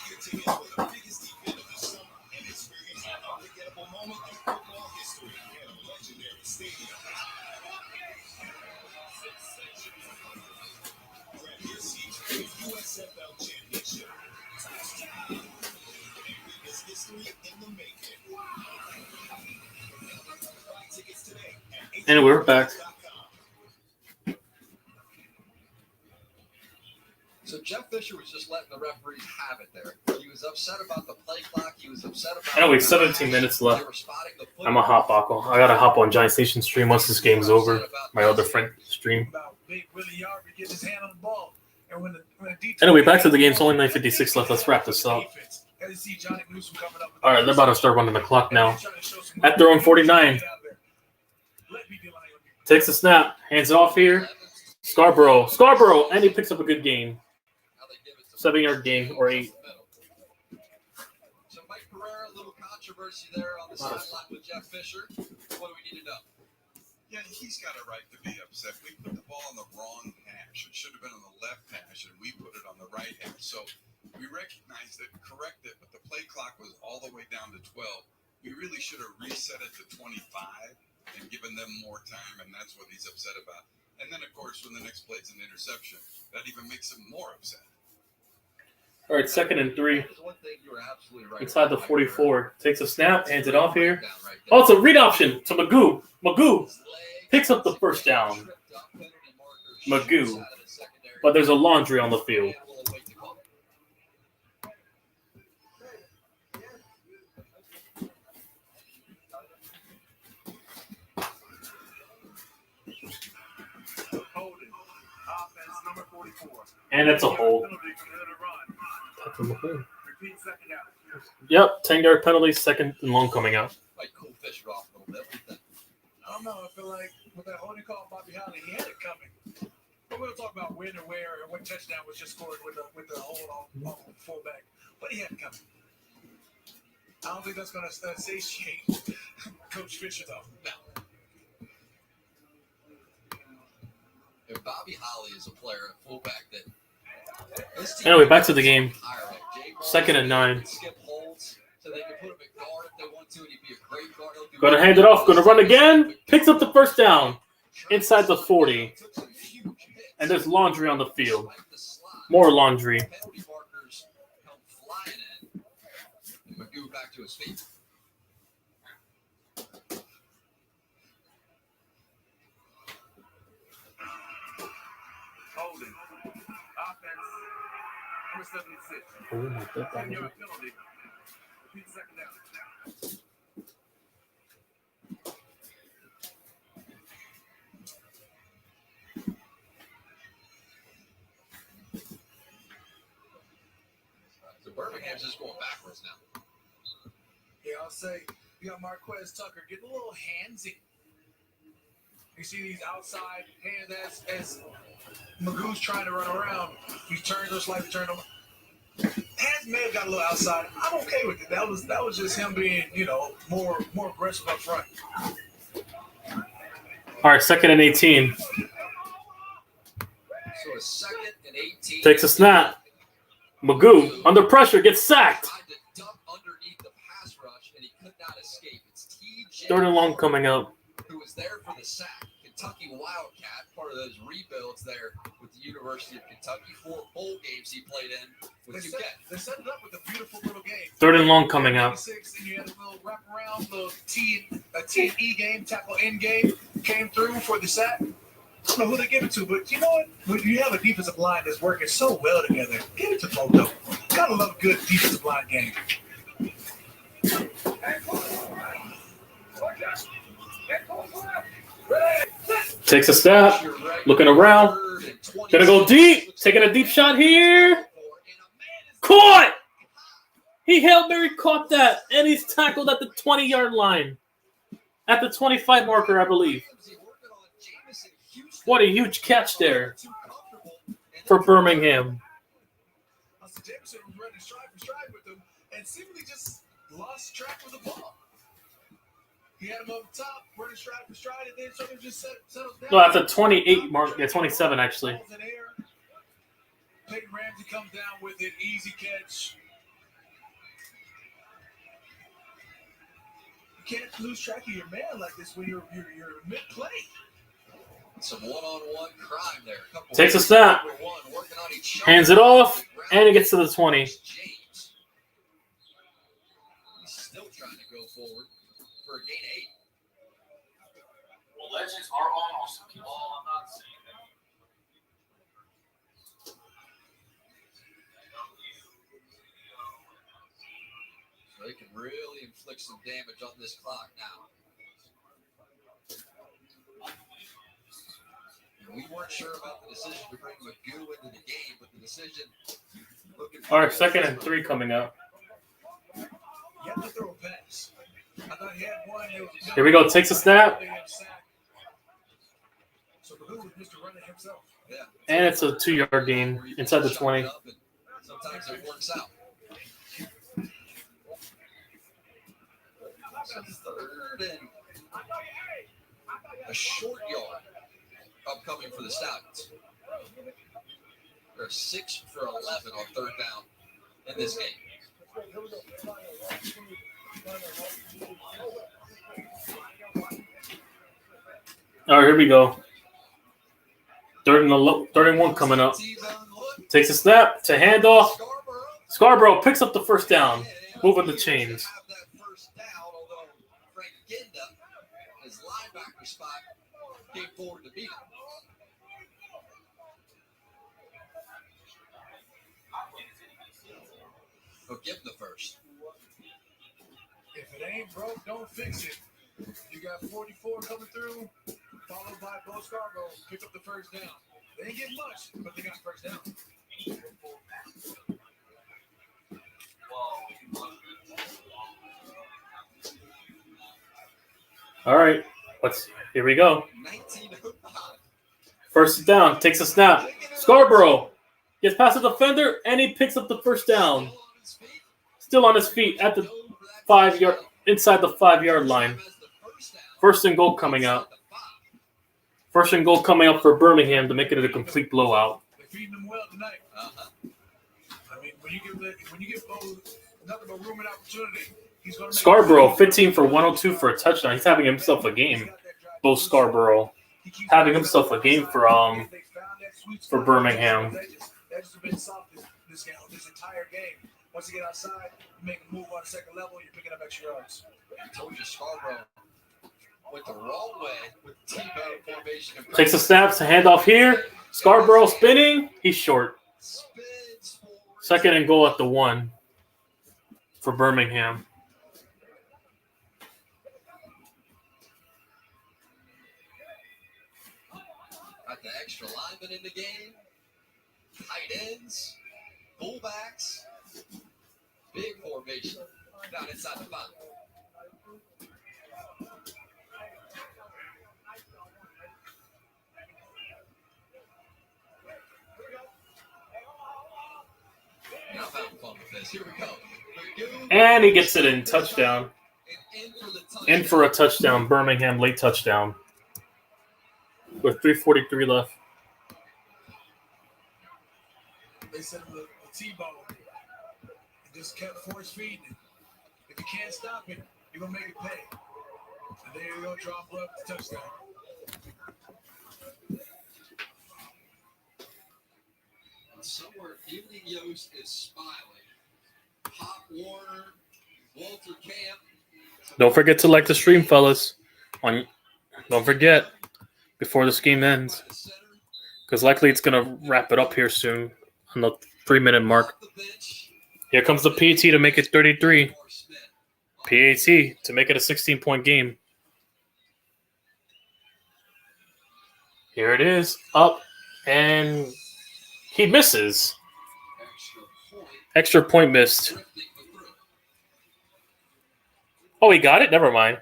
your tickets for the biggest event of the summer and experience an unforgettable moment in football history in a legendary stadium. Grab your seats for the USFL Championship. Touchdown! And witness history in the making. Buy tickets today at And we're back. So Jeff Fisher was just letting the referees have it there. He was upset about the play clock. He was upset about. Anyway, 17 minutes left. I'm a hop on. I gotta hop on Giant Station stream once this game's over. My other friend stream. Anyway, back to the game. It's only 9:56 left. Let's wrap this up. As you see Johnny Newsom coming up. All right, they're about to start running the clock now. At their own 49. Takes the snap, hands it off here. Scarborough, and he picks up a good gain. 7-yard gain or 8. So Mike Pereira, a little controversy there on the sideline with Jeff Fisher. What do we need to know? Yeah, he's got a right to be upset. We put the ball on the wrong hash. It should have been on the left hash, and we put it on the right hash. So we recognized it, corrected it, but the play clock was all the way down to 12. We really should have reset it to 25 and given them more time, and that's what he's upset about. And then, of course, when the next play is an interception, that even makes him more upset. All right, 2nd and 3. Inside the 44. Takes a snap, hands it off here. Oh, it's a read option to Magoo. Magoo picks up the first down. Magoo. But there's a laundry on the field. And it's a hold. Yep, 10-yard penalty, 2nd and long coming out. Like cool Fisher off a little bit. I don't know. I feel like with that holding call, Bobby Holly, he had it coming. But we'll talk about when or where or what touchdown was just scored with the hold on fullback. But he had it coming. I don't think that's going to satiate Coach Fisher, though. No. If Bobby Holly is a player at fullback that. Anyway, back to the game. 2nd and 9. Gonna hand it off. Gonna run again. Picks up the first down. Inside the 40. And there's laundry on the field. More laundry. Magoo back to his feet. Holding. Offense. Number 76. Oh my God. 10-yard penalty. Repeat 2nd down. So Birmingham's just going backwards now. Yeah, I'll say you got Marquez Tucker getting a little handsy. You see these outside hands as Magoo's trying to run around. He turns or slightly turned him. Hands may have got a little outside. I'm okay with it. That was just him being, more aggressive up front. All right, 2nd and 18. So a 2nd and 18. Takes a snap. Magoo, under pressure, gets sacked. Underneath the pass rush, and he could not escape. It's TJ. 3rd and long coming up. Who was there for the sack. Kentucky Wildcat, part of those rebuilds there with the University of Kentucky. 4 bowl games he played in with UConn. They set it up with a beautiful little game. 3rd and long coming up. And you had a little wraparound, little T&E game, tackle in game, came through for the sack. I don't know who they give it to, but you know what? When you have a defensive line that's working so well together, give it to Moto. Gotta love a good defensive line game. Takes a snap. Looking around. Gonna go deep. Taking a deep shot here. Caught! He Hail Mary caught that. And he's tackled at the 20-yard line. At the 25 marker, I believe. What a huge catch there for Birmingham. Jameson was running stride for stride with him and seemingly just lost track of the ball. He had him up top, running stride for stride, and then sort of just settled down. No, at the 28 mark. Yeah, 27 actually. Peyton Ramsey comes down with an easy catch. You can't lose track of your man like this when you're mid-play. Some one-on-one crime there. Takes a snap. Hands it off, and it gets to the 20. He's still trying to go forward for a gain 8. Well, legends are awesome. I'm not saying that. So they can really inflict some damage on this clock now. We weren't sure about the decision to bring Magoo into the game, but the decision. All right, 2nd and 3 coming up. happened to throw a pass. I thought he had one. Here we go. Takes a snap. So Purdue was Mr. Running himself. Yeah. And it's a 2-yard gain inside the 20. Sometimes it works out. So third and a short yard upcoming for the Stallions. They're 6 for 11 on third down in this game. All right, here we go. Third and 1 coming up. Takes a snap to handoff. Scarborough picks up the first down, moving the chains. His linebacker spot came forward to beat him. He'll give him the first. If it ain't broke, don't fix it. You got 44 coming through, followed by Bo Scarborough. Pick up the first down. They ain't getting much, but they got first down. All right, here we go. First down, takes a snap. Scarborough gets past the defender, and he picks up the first down. Still on his feet at the 5-yard, inside the 5-yard line. First and goal coming up. First and goal coming up for Birmingham to make it a complete blowout. They're feeding them well tonight. I mean, when you give Bo nothing but room and opportunity, he's going to make Scarborough, 15 for 102 for a touchdown. He's having himself a game. Bo Scarborough having himself a game for Birmingham. That just been soft this entire game. Once you get outside, you make a move on the second level, you're picking up extra yards. I told you Scarborough went the wrong way with T-bone formation. Takes a snap to hand off here. Scarborough spinning. He's short. Second and goal at the 1 for Birmingham. Got the extra linemen in the game. Tight ends. Fullbacks. Big formation down inside the 5. Now I'm having fun with this. Here we go. And he gets it in. Touchdown. In for a touchdown. Birmingham late touchdown. With 3:43 left. They said the T-bone. Just kept force feeding it. If you can't stop it, you're going to make it pay. And there you go, drop up the touchdown. Somewhere Evening Yost is smiling. Pop Warner, Walter Camp. Don't forget to like the stream, fellas. Don't forget before this game ends. Because likely it's going to wrap it up here soon on the 3-minute mark. Here comes the PAT to make it 33. PAT to make it a 16-point game. Here it is. Up. And he misses. Extra point missed. Oh, he got it? Never mind.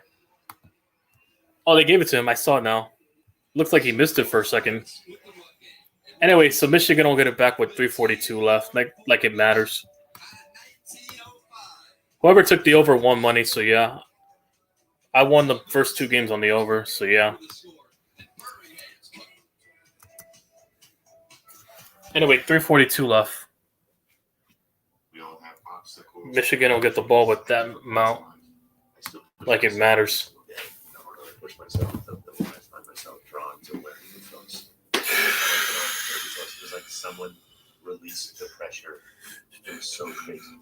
Oh, they gave it to him. I saw it now. Looks like he missed it for a second. Anyway, so Michigan will get it back with 3:42 left. Like it matters. Whoever took the over won money, so yeah. I won the first 2 games on the over, so yeah. Anyway, 3:42 left. Michigan will get the ball with that amount. Like it matters. Push myself, I find myself drawn to where he goes. It's like someone released the pressure. It was so crazy.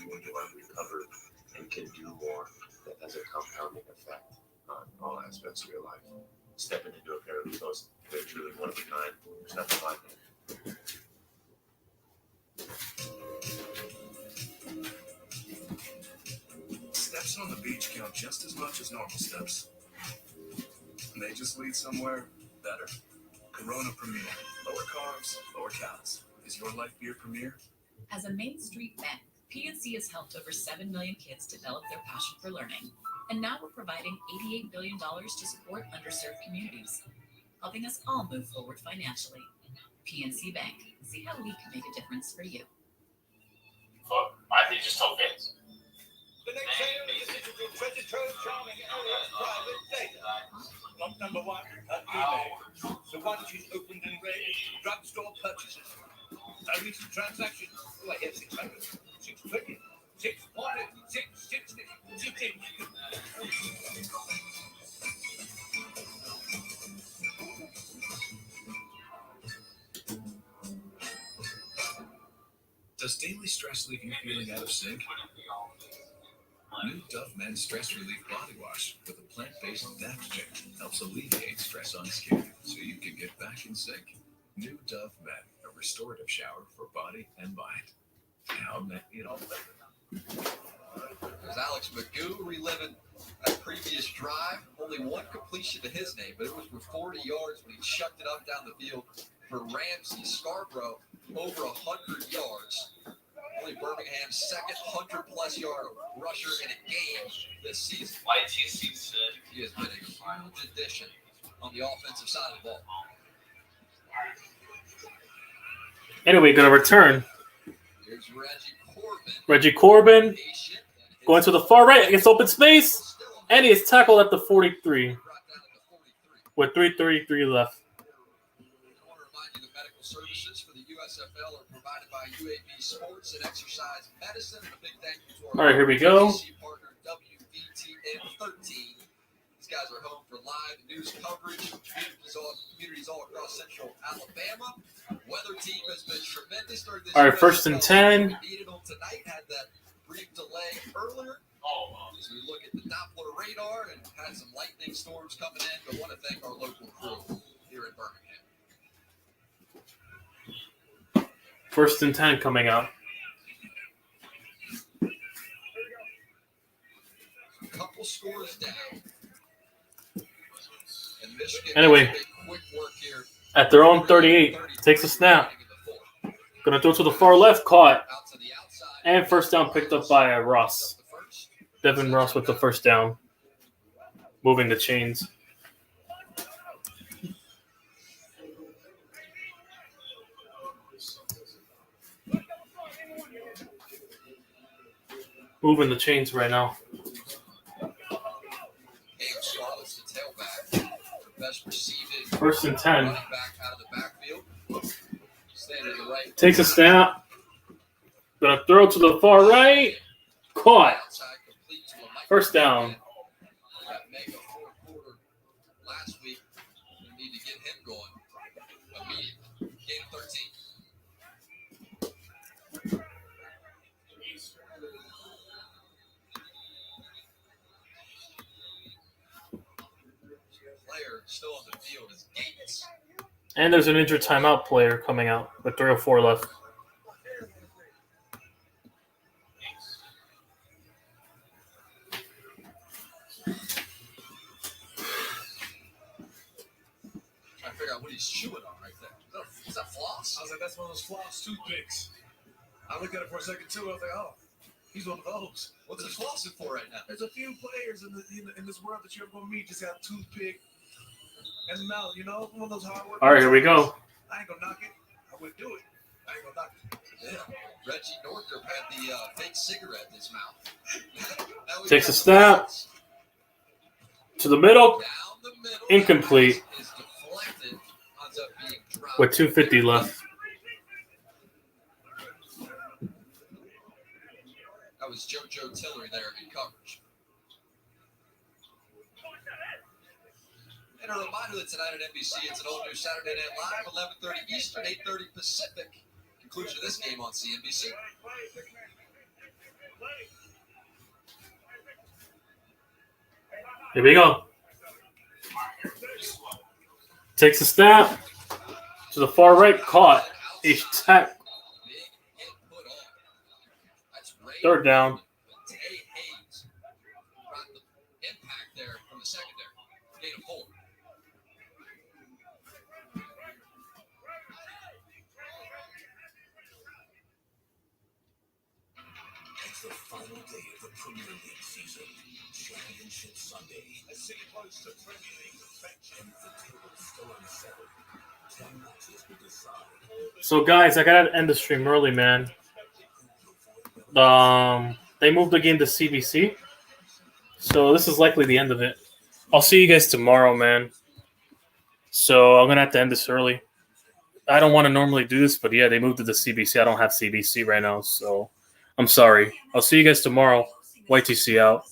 When you are recovered and can do more, that has a compounding effect on all aspects of your life. Stepping into a pair of those, they're truly one of a kind. There's nothing like it. Steps on the beach count just as much as normal steps. And they just lead somewhere better. Corona Premier. Lower carbs, lower calories. Is your life beer Premier? As a Main Street bank, PNC has helped over 7 million kids develop their passion for learning, and now we're providing $88 billion to support underserved communities, helping us all move forward financially. PNC Bank. See how we can make a difference for you. Fuck, I think just tell fans. The next sale is a digital treasure trove charming area's private data. Lump number 1, eBay. The one she's opened and read, drugstore purchases. A recent transaction, I have 600, 620, 640, 660, 680. Does daily stress leave you feeling out of sync? New Dove Men's Stress Relief Body Wash with a plant-based adaptogen helps alleviate stress on skin so you can get back in sync. New Dove Men, a restorative shower for body and mind. Now, you know, There's Alex Magoo reliving that previous drive. Only one completion to his name, but it was for 40 yards when he chucked it up down the field for Ramsey Scarborough, over 100 yards. Only Birmingham's second 100-plus yard rusher in a game this season. He has been a huge addition on the offensive side of the ball. Anyway, going to return. Here's Reggie Corbin. Reggie Corbin going to the far right against open space, and he is tackled at the 43 with 3:33 left. Services for the USFL are provided by UAB Sports and Exercise Medicine. And a big thank you to All right, here we go. partner WVTN 13. These guys are home for live news coverage from communities all across central Alabama. Weather team has been tremendous during this. All right, first and 10. Needed on tonight, had that brief delay earlier. As we look at the Doppler radar and had some lightning storms coming in, but want to thank our local crew here in Birmingham. First and 10 coming out. Couple scores down. And Michigan Anyway, makes a quick work here. at their own 38, takes a snap. Going to throw to the far left, caught. And first down picked up by Ross. Devin Ross with the first down. Moving the chains. Moving the chains right now. First and 10. Takes a snap. Gonna throw to the far right. Caught. First down. Last week, we need to get him going immediately. Game 13. Player still on the field is Gates. And there's an injured timeout player coming out with 3:04 left. Trying to figure out what he's chewing on right there. Is that floss? I was like, that's one of those floss toothpicks. I looked at it for a second too. I was like, oh, he's one of those. What's he flossing for right now? There's a few players in this world that you're going to meet just got a toothpick and mouth, you know? One of those hard work. All right, here we go. I ain't going to knock it. I would do it. I ain't going to knock it. Yeah. Reggie Northrup had the fake cigarette in his mouth. Takes a snap. To the middle. Incomplete. With 2:50 left. That was JoJo Tillery there in coverage. And a reminder that tonight at NBC, it's an all-new Saturday Night Live, 11:30 Eastern, 8:30 Pacific. Conclusion of this game on CNBC. Here we go. Takes a snap. To the far right, caught. A tack. Third down. Impact there from the secondary. Gain of 4. Premier League season, Championship Sunday, a city close to Premier League perfection. The table still unsettled. 10 matches to decide. So, guys, I gotta end the stream early, man. They moved the game to CBC, so this is likely the end of it. I'll see you guys tomorrow, man. So I'm gonna have to end this early. I don't want to normally do this, but yeah, they moved it to CBC. I don't have CBC right now, so I'm sorry. I'll see you guys tomorrow. YTC out.